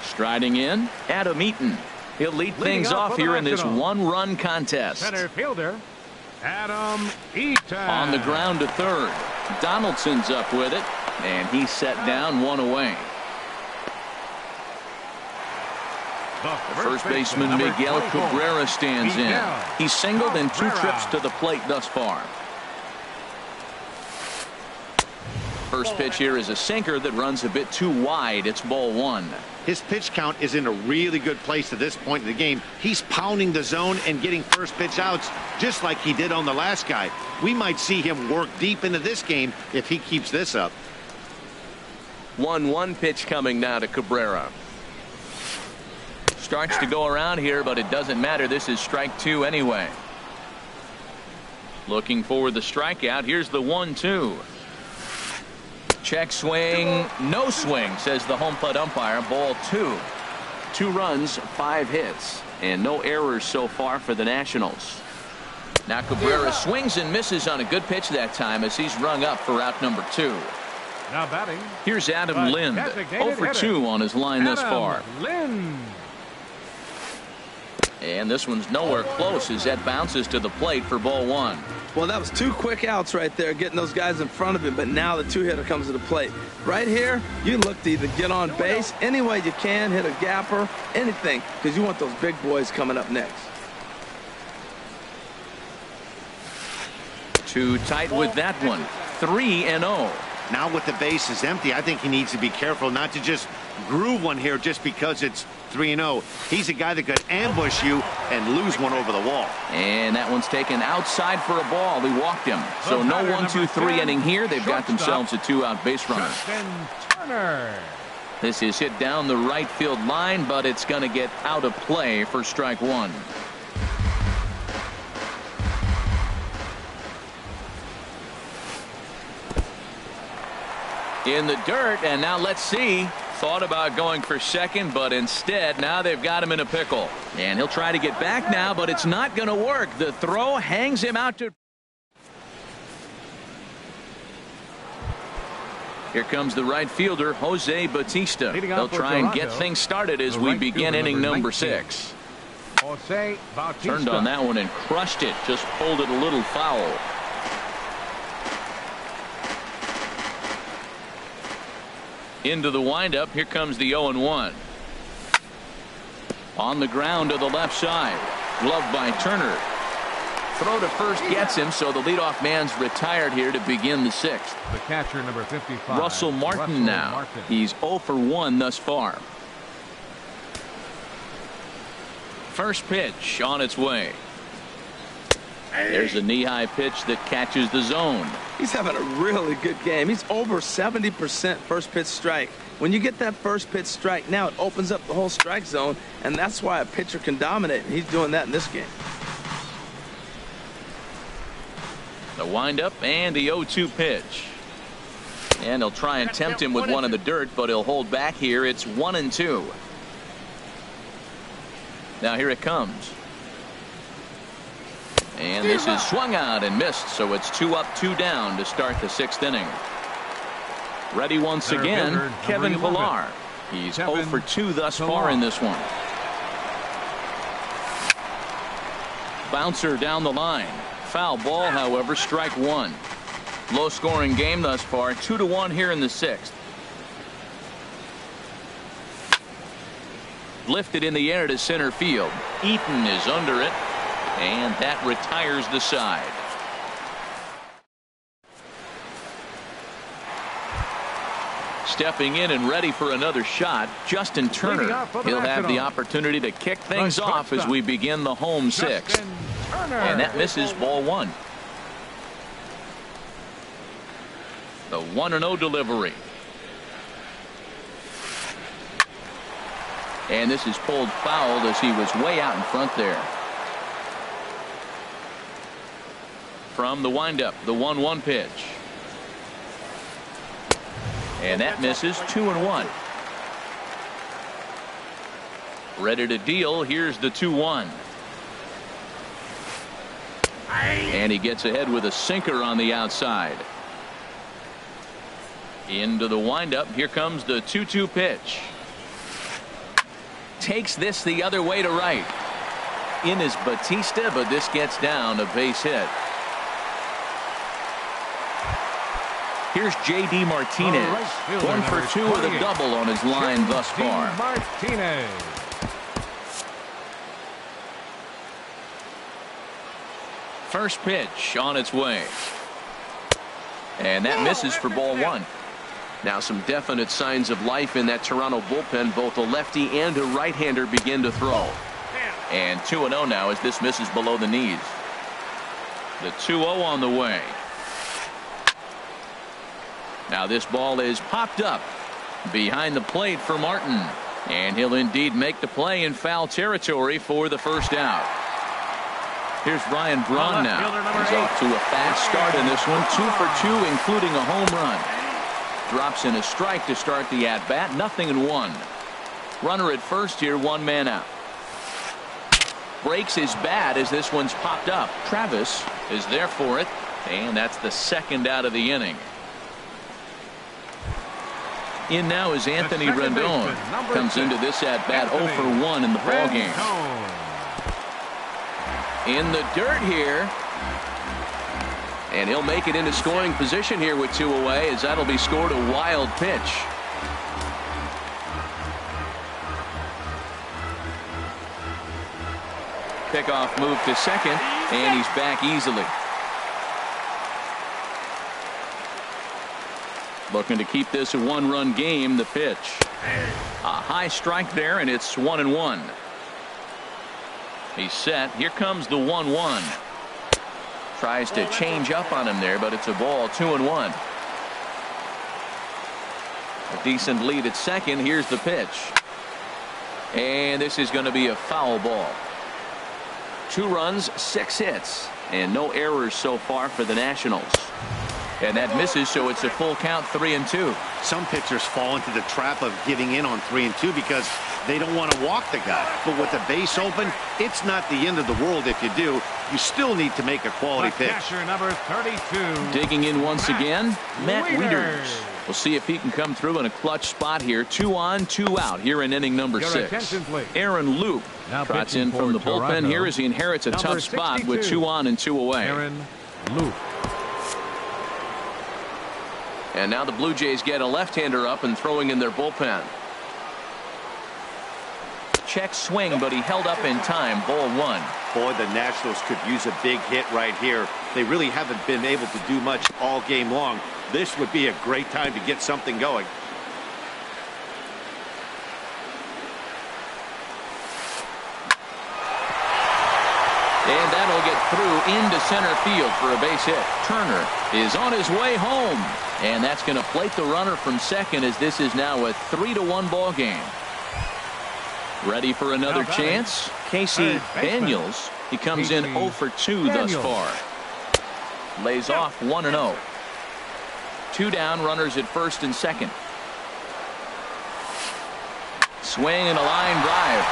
Striding in, Adam Eaton. He'll lead things off here in this one-run contest. Center fielder, Adam Eaton. On the ground to third. Donaldson's up with it, and he's set down, one away. The First baseman Miguel Cabrera stands in. He's singled in 2 trips to the plate thus far. First pitch here is a sinker that runs a bit too wide. It's ball 1. His pitch count is in a really good place at this point in the game. He's pounding the zone and getting first pitch outs just like he did on the last guy. We might see him work deep into this game if he keeps this up. 1-1 pitch coming now to Cabrera. Starts to go around here, but it doesn't matter. This is strike 2 anyway. Looking for the strikeout. Here's the 1-2. Check swing, no swing, says the home plate umpire. Ball 2. 2 runs, 5 hits, and no errors so far for the Nationals. Now Cabrera swings and misses on a good pitch that time as he's rung up for out number 2. Now batting. Here's Adam Lind. 0 for 2 on his line thus far. Lind. And this one's nowhere close as that bounces to the plate for ball 1. Well, that was 2 quick outs right there, getting those guys in front of him, but now the 2-hitter comes to the plate. Right here, you look to either get on base any way you can, hit a gapper, anything, because you want those big boys coming up next. Too tight with that one. 3-0. Now with the base is empty, I think he needs to be careful not to just groove one here just because it's 3-0. He's a guy that could ambush you and lose one over the wall. And that one's taken outside for a ball. He walked him. So no 1-2-3 inning here. They've got themselves a 2-out base runner. Justin Turner. This is hit down the right field line, but it's going to get out of play for strike 1. In the dirt, and now let's see. Thought about going for second, but instead now they've got him in a pickle. And he'll try to get back now, but it's not going to work. The throw hangs him out to... Here comes the right fielder, Jose Bautista. They'll try and get things started as we begin inning number 6. Jose Bautista. Turned on that one and crushed it. Just pulled it a little foul. Into the windup. Here comes the 0-1. On the ground to the left side. Gloved by Turner. Throw to first gets him, so the leadoff man's retired here to begin the 6th. The catcher, number 55. Russell Martin now. He's 0 for 1 thus far. First pitch on its way. There's a knee-high pitch that catches the zone. He's having a really good game. He's over 70% first pitch strike. When you get that first pitch strike, now it opens up the whole strike zone, and that's why a pitcher can dominate. And he's doing that in this game. The windup and the 0-2 pitch. And he'll try and tempt him with one in the dirt, but he'll hold back here. It's 1-2. Now here it comes. And this is swung out and missed, so it's 2 up, 2 down to start the 6th inning. Ready once again, Kevin Pillar. He's 0 for 2 thus far in this one. Bouncer down the line. Foul ball, however, strike 1. Low scoring game thus far, 2-1 here in the 6th. Lifted in the air to center field. Eaton is under it, and that retires the side. Stepping in and ready for another shot, Justin Turner. He'll have the opportunity to kick things off as we begin the home 6th. And that misses, ball 1. The 1-0 delivery. And this is pulled fouled as he was way out in front there. From the windup, the 1-1 pitch. And that misses, 2-1. Ready to deal. Here's the 2-1. And he gets ahead with a sinker on the outside. Into the windup. Here comes the 2-2 pitch. Takes this the other way to right. In is Batista, but this gets down, a base hit. Here's J.D. Martinez. 1 for 2 with a double on his line thus far. Martinez. First pitch on its way. And that misses for ball 1. Now some definite signs of life in that Toronto bullpen. Both a lefty and a right-hander begin to throw. And 2-0 now as this misses below the knees. The 2-0 on the way. Now this ball is popped up behind the plate for Martin. And he'll indeed make the play in foul territory for the first out. Here's Ryan Braun now. He's off to a fast start in this one. 2 for 2, including a home run. Drops in a strike to start the at-bat. 0-1. Runner at first here, 1 man out. Breaks his bat as this one's popped up. Travis is there for it. And that's the 2nd out of the inning. In now is Anthony Rendon. Comes into this at-bat 0 for 1 in the ballgame. In the dirt here. And he'll make it into scoring position here with 2 away, as that'll be scored a wild pitch. Pickoff move to second, and he's back easily. Looking to keep this a 1-run game. The pitch. A high strike there, and it's 1-1. He's set. Here comes the 1-1. Tries to change up on him there, but it's a ball. 2-1. A decent lead at second. Here's the pitch. And this is going to be a foul ball. 2 runs, 6 hits, and no errors so far for the Nationals. And that misses, so it's a full count, 3-2. Some pitchers fall into the trap of giving in on 3-2 because they don't want to walk the guy. But with the base open, it's not the end of the world if you do. You still need to make a quality pitch. Catcher number 32. Digging in once again, Matt Wieters. We'll see if he can come through in a clutch spot here. 2 on, 2 out here in inning number 6. Aaron Loup trots in from the bullpen here as he inherits a tough spot with 2 on and 2 away. Aaron Loup. And now the Blue Jays get a left-hander up and throwing in their bullpen. Check swing, but he held up in time. Ball 1. Boy, the Nationals could use a big hit right here. They really haven't been able to do much all game long. This would be a great time to get something going. And that'll get through into center field for a base hit. Turner is on his way home. And that's going to plate the runner from second, as this is now a 3-1 ball game. Ready for another chance? Casey Daniels. He comes in 0 for 2 thus far. lays off 1-0. 2 down, runners at first and second. Swing and a line drive.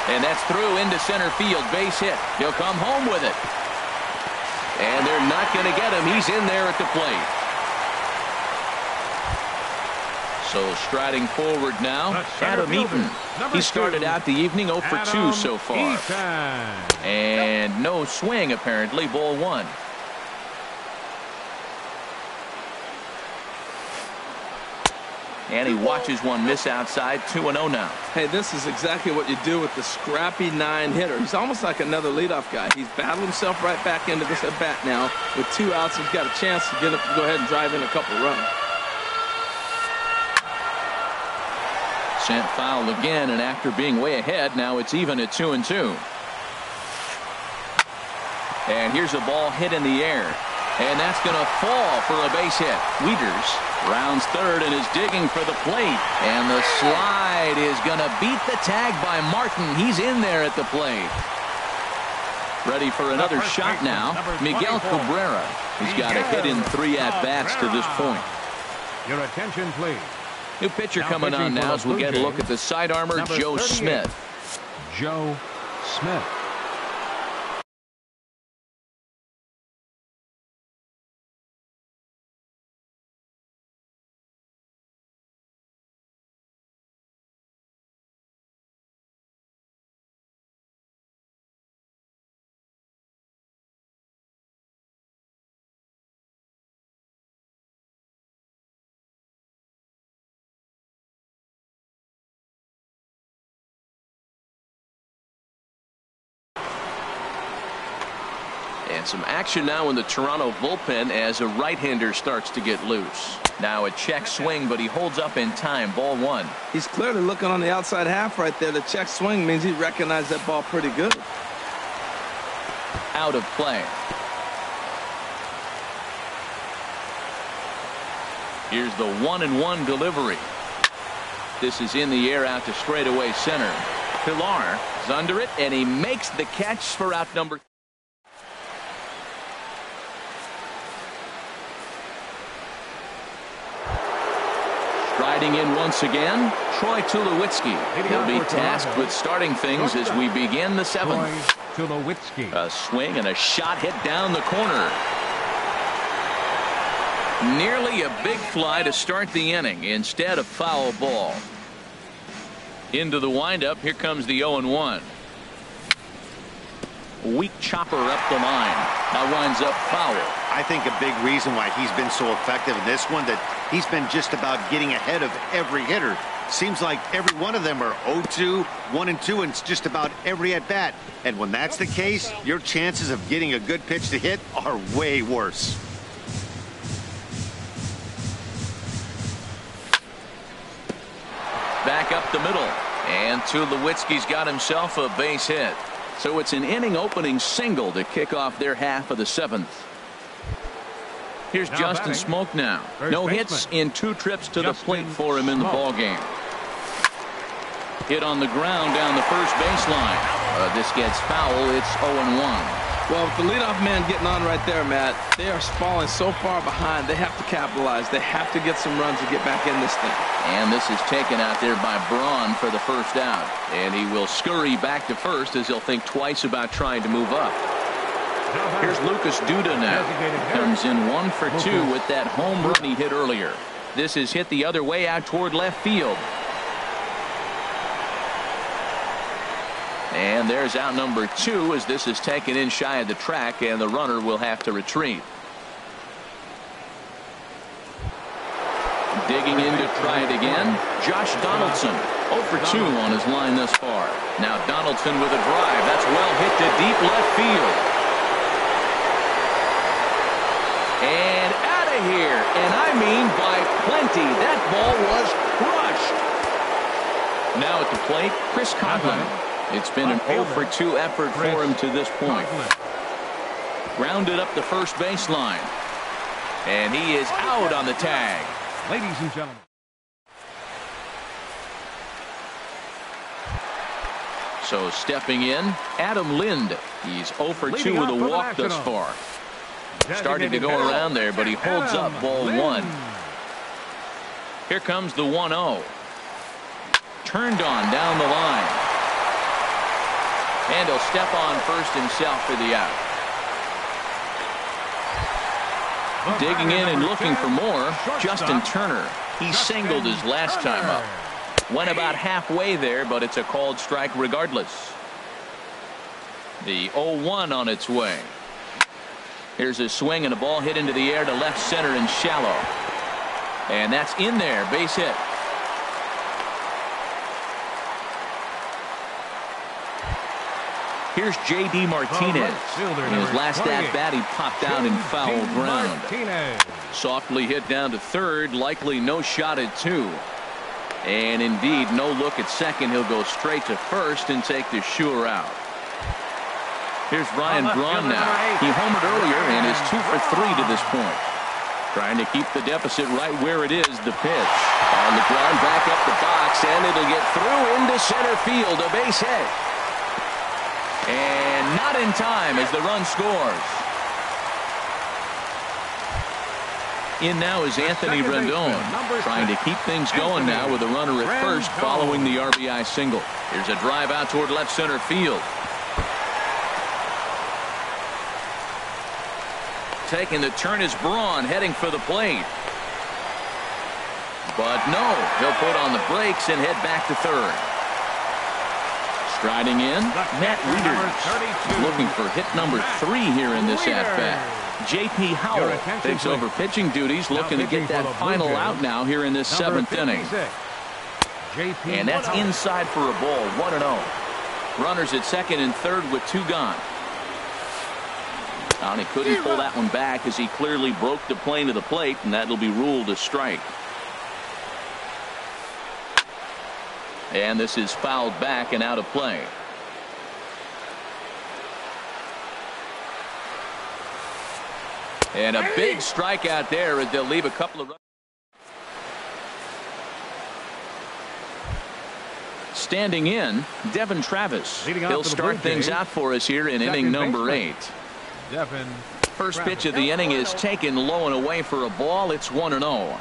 And that's through into center field. Base hit. He'll come home with it. And they're not going to get him. He's in there at the plate. So striding forward now, Adam Eaton. He started out the evening 0 for 2 so far. And no swing apparently, ball 1. And he watches one miss outside, 2-0 now. Hey, this is exactly what you do with the scrappy 9-hitter. He's almost like another leadoff guy. He's battled himself right back into this at bat now. With 2 outs, he's got a chance to get up, go ahead and drive in a couple runs. Sent foul again, and after being way ahead, now it's even at 2-2. And here's a ball hit in the air. And that's going to fall for a base hit. Wieters rounds third and is digging for the plate. And the slide is going to beat the tag by Martin. He's in there at the plate. Ready for another shot now. Miguel Cabrera. He's got a hit in 3 at-bats to this point. Your attention, please. New pitcher coming on now as we'll get a look at the side armor, Joe Smith. Joe Smith. And some action now in the Toronto bullpen as a right-hander starts to get loose. Now a check swing, but he holds up in time. Ball 1. He's clearly looking on the outside half right there. The check swing means he recognized that ball pretty good. Out of play. Here's the 1-1 delivery. This is in the air out to straightaway center. Pilar is under it, and he makes the catch for out number. Striding in once again, Troy Tulowitzki. He'll be tasked with starting things as we begin the 7th. Tulowitzki. A swing and a shot hit down the corner. Nearly a big fly to start the inning. Instead, a foul ball. Into the windup. Here comes the 0-1. Weak chopper up the line. That winds up foul. I think a big reason why he's been so effective in this one, that he's been just about getting ahead of every hitter. Seems like every one of them are 0-2, 1-2, and it's just about every at bat. And when that's the case, your chances of getting a good pitch to hit are way worse. Back up the middle, and Tulowitzki's got himself a base hit. So it's an inning opening single to kick off their half of the 7th. Here's Justin Smoke now. No hits in 2 trips to the plate for him in the ballgame. Hit on the ground down the first baseline. This gets foul. It's 0-1. Well, with the leadoff man getting on right there, Matt, they are falling so far behind. They have to capitalize. They have to get some runs to get back in this thing. And this is taken out there by Braun for the first out. And he will scurry back to first as he'll think twice about trying to move up. Here's Lucas Duda now. Comes in 1 for 2 with that home run he hit earlier. This is hit the other way out toward left field. And there's out number 2 as this is taken in shy of the track, and the runner will have to retreat. Digging in to try it again, Josh Donaldson. 0 for 2 on his line thus far. Now Donaldson with a drive. That's well hit to deep left field. And out of here. And I mean by plenty. That ball was crushed. Now at the plate, Chris Conlon. It's been an 0 for 2 effort for him to this point. Grounded up the first baseline. And he is out on the tag. Ladies and gentlemen. So stepping in, Adam Lind. He's 0 for 2 with a walk thus far. Started to go around there, but he holds up ball one. Here comes the 1-0. Turned on down the line. And he'll step on first himself for the out. Digging in and looking for more, Justin Turner. He singled his last time up. Went about halfway there, but it's a called strike regardless. The 0-1 on its way. Here's a swing and a ball hit into the air to left center and shallow. And that's in there, base hit. Here's J.D. Martinez. In his last at-bat, he popped out in foul ground. Softly hit down to third, likely no shot at two. And indeed, no look at second. He'll go straight to first and take the sure out. Here's Ryan Braun now. He homered earlier and is 2 for 3 to this point. Trying to keep the deficit right where it is, the pitch. On the ground, back up the box, and it'll get through into center field, a base hit. And not in time as the run scores. In now is Anthony Rendon, trying to keep things going now with a runner at first following the RBI single. Here's a drive out toward left center field. Taking the turn is Braun, heading for the plate. But no, he'll put on the brakes and head back to third. Striding in, Matt Wieters, looking for hit number 3 here in this at-bat. J.P. Howell takes over pitching duties, looking to get that final out now here in this 7th inning. And that's inside for a ball, 1-0. Runners at second and third with 2 gone. And he couldn't pull that one back as he clearly broke the plane of the plate, and that'll be ruled a strike. And this is fouled back and out of play. And a big strikeout there as they'll leave a couple of runs. Standing in, Devin Travis. He'll start things out for us here in inning number 8. First pitch of the inning is taken low and away for a ball. It's 1-0.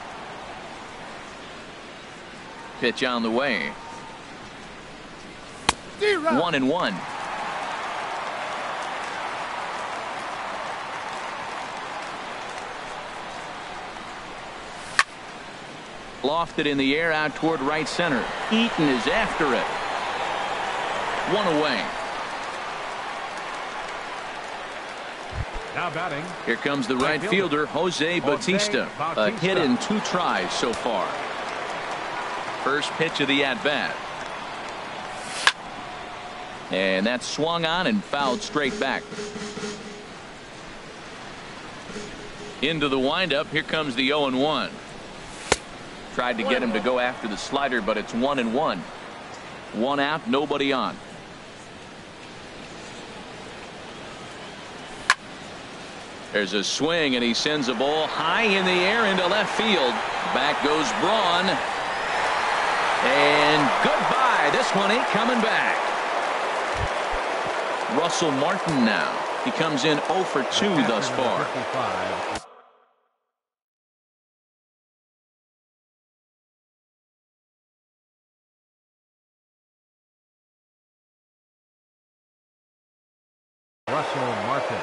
Pitch on the way. 1-1. Lofted in the air out toward right center. Eaton is after it. 1 away. Now batting. Here comes the right fielder, Jose Bautista. A hit in 2 tries so far. First pitch of the at-bat. And that's swung on and fouled straight back. Into the windup. Here comes the 0-1. Tried to get him to go after the slider, but it's 1-1. 1 out, nobody on. There's a swing, and he sends a ball high in the air into left field. Back goes Braun. And goodbye. This one ain't coming back. Russell Martin now. He comes in 0 for 2 thus far. Russell Martin.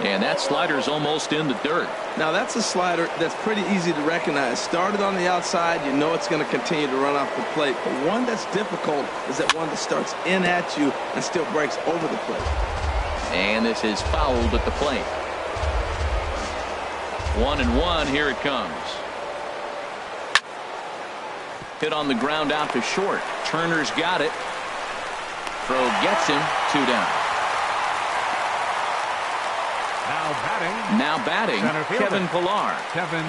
And that slider's almost in the dirt. Now that's a slider that's pretty easy to recognize. Started on the outside, you know it's going to continue to run off the plate. But one that's difficult is that one that starts in at you and still breaks over the plate. And this is fouled at the plate. 1-1, here it comes. Hit on the ground out to short. Turner's got it. Throw gets him. 2 down. Now batting, Kevin Pillar.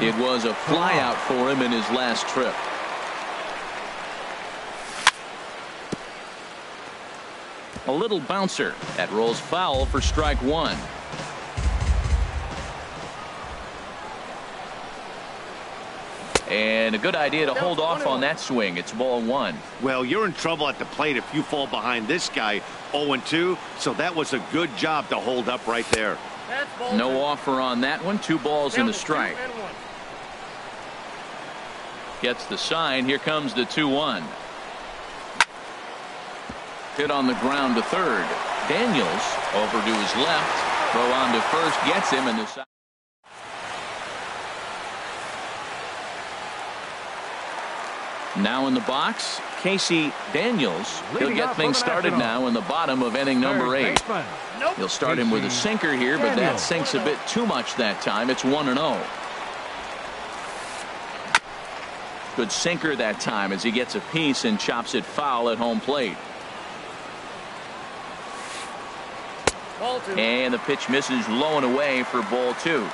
It was a flyout for him in his last trip. A little bouncer. That rolls foul for strike 1. And a good idea to hold off on that swing. It's ball one. Well, you're in trouble at the plate if you fall behind this guy 0-2, so that was a good job to hold up right there. No offer on that one. 2 balls and a strike. Gets the sign. Here comes the 2-1. Hit on the ground to third. Daniels over to his left. Throw on to first. Gets him in the side. Now in the box, Casey Daniels. He'll get things started now in the bottom of inning number 8. He'll start him with a sinker here, but that sinks a bit too much that time. It's 1-0. Good sinker that time as he gets a piece and chops it foul at home plate. And the pitch misses low and away for ball 2.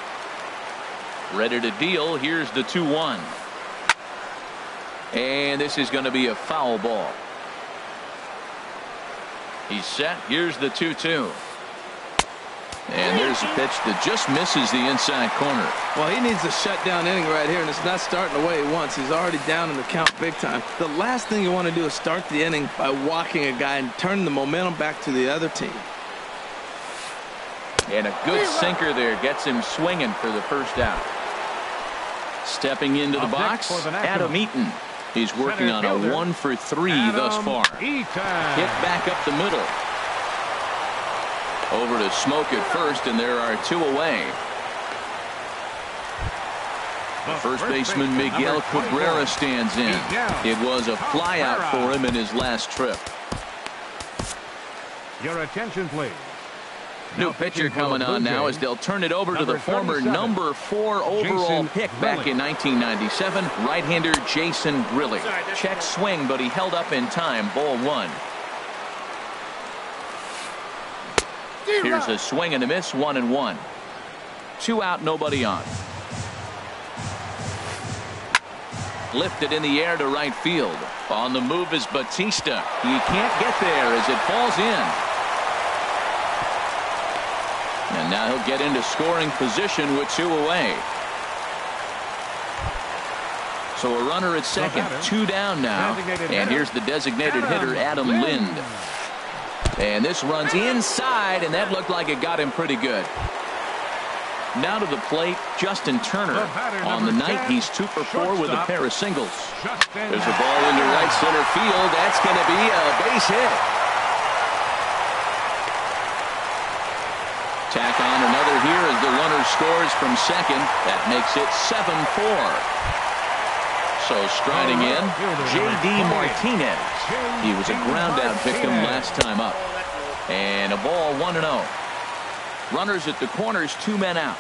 Ready to deal. Here's the 2-1. And this is going to be a foul ball. He's set. Here's the 2-2. And there's a pitch that just misses the inside corner. Well, he needs a shutdown inning right here, and it's not starting the way he wants. He's already down in the count big time. The last thing you want to do is start the inning by walking a guy and turn the momentum back to the other team. And a good sinker there gets him swinging for the first out. Stepping into the box, Adam Eaton. He's working on a 1-for-3 thus far. Hit back up the middle. Over to Smoke at first, and there are 2 away. First baseman Miguel Cabrera stands in. It was a flyout for him in his last trip. Your attention, please. New pitcher coming on now as they'll turn it over to the former number 4 overall pick back in 1997, right-hander Jason Grilli. Check swing, but he held up in time. Ball 1. Here's a swing and a miss. 1-1. 2 out, nobody on. Lifted in the air to right field. On the move is Batista. He can't get there as it falls in. And now he'll get into scoring position with 2 away. So a runner at second, 2 down now. And here's the designated hitter, Adam Lind. And this runs inside, and that looked like it got him pretty good. Now to the plate, Justin Turner. On the night, he's 2 for 4 with a pair of singles. There's a ball into right center field. That's going to be a base hit. Tack on another here as the runner scores from second. That makes it 7-4. So striding in, J.D. Martinez. He was a ground-out victim last time up. And a ball 1-0. Runners at the corners, 2 men out.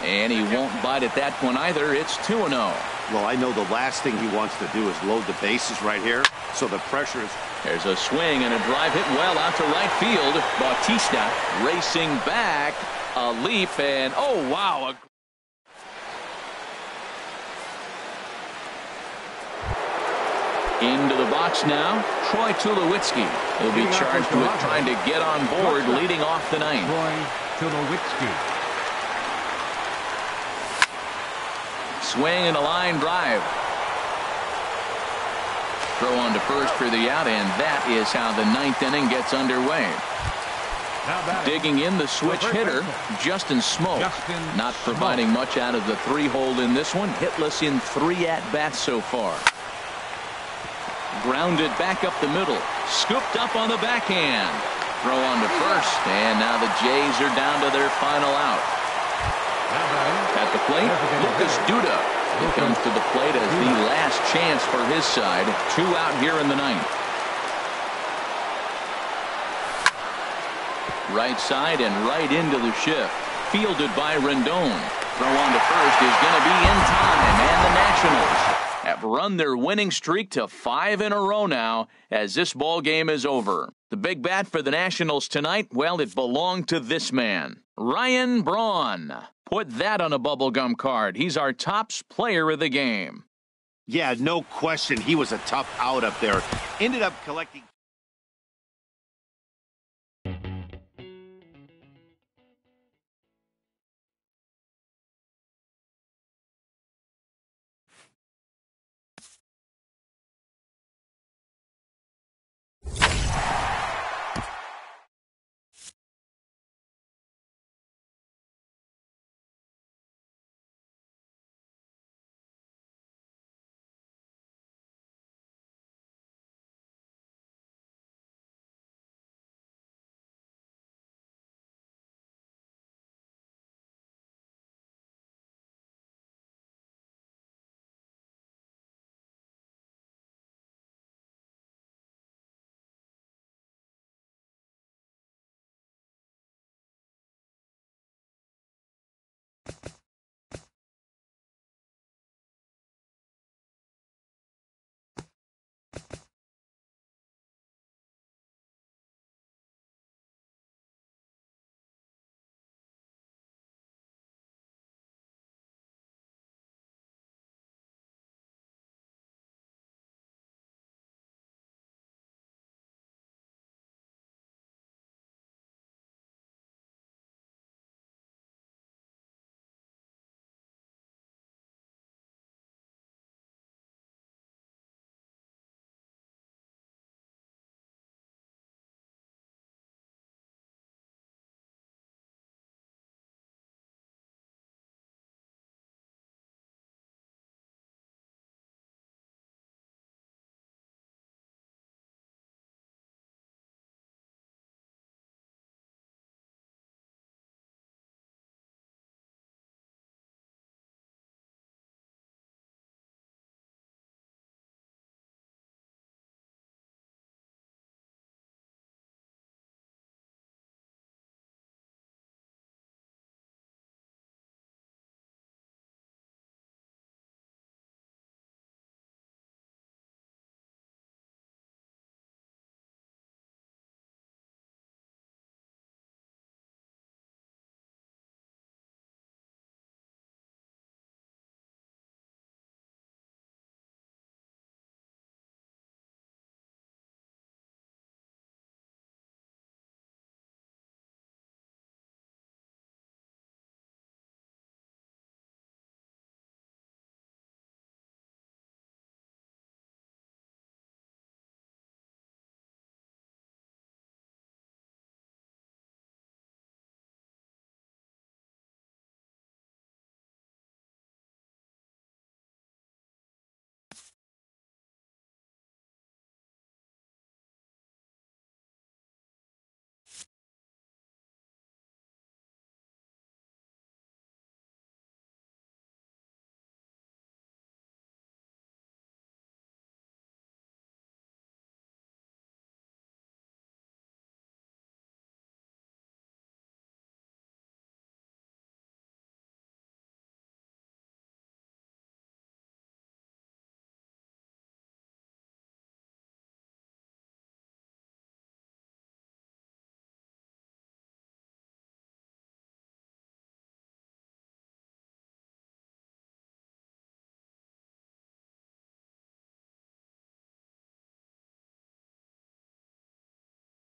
And he won't bite at that one either. It's 2-0. Well, I know the last thing he wants to do is load the bases right here, so the pressure is... There's a swing and a drive hit well out to right field. Bautista racing back. A leap and oh wow. Into the box now, Troy Tulowitzki. He'll be charged with trying to get on board leading off the ninth. Troy Tulowitzki. Swing and a line drive. Throw on to first for the out, and that is how the 9th inning gets underway. Digging in the switch hitter, Justin Smoke. Not providing much out of the 3-hole in this one. Hitless in 3 at-bats so far. Grounded back up the middle. Scooped up on the backhand. Throw on to first, and now the Jays are down to their final out. At the plate, Lucas Duda. He comes to the plate as the last chance for his side. 2 out here in the 9th. Right side and right into the shift. Fielded by Rendon. Throw on to first is going to be in time, and the Nationals have run their winning streak to 5 in a row now as this ball game is over. The big bat for the Nationals tonight, well, it belonged to this man, Ryan Braun. Put that on a bubblegum card. He's our top player of the game. Yeah, no question. He was a tough out up there. Ended up collecting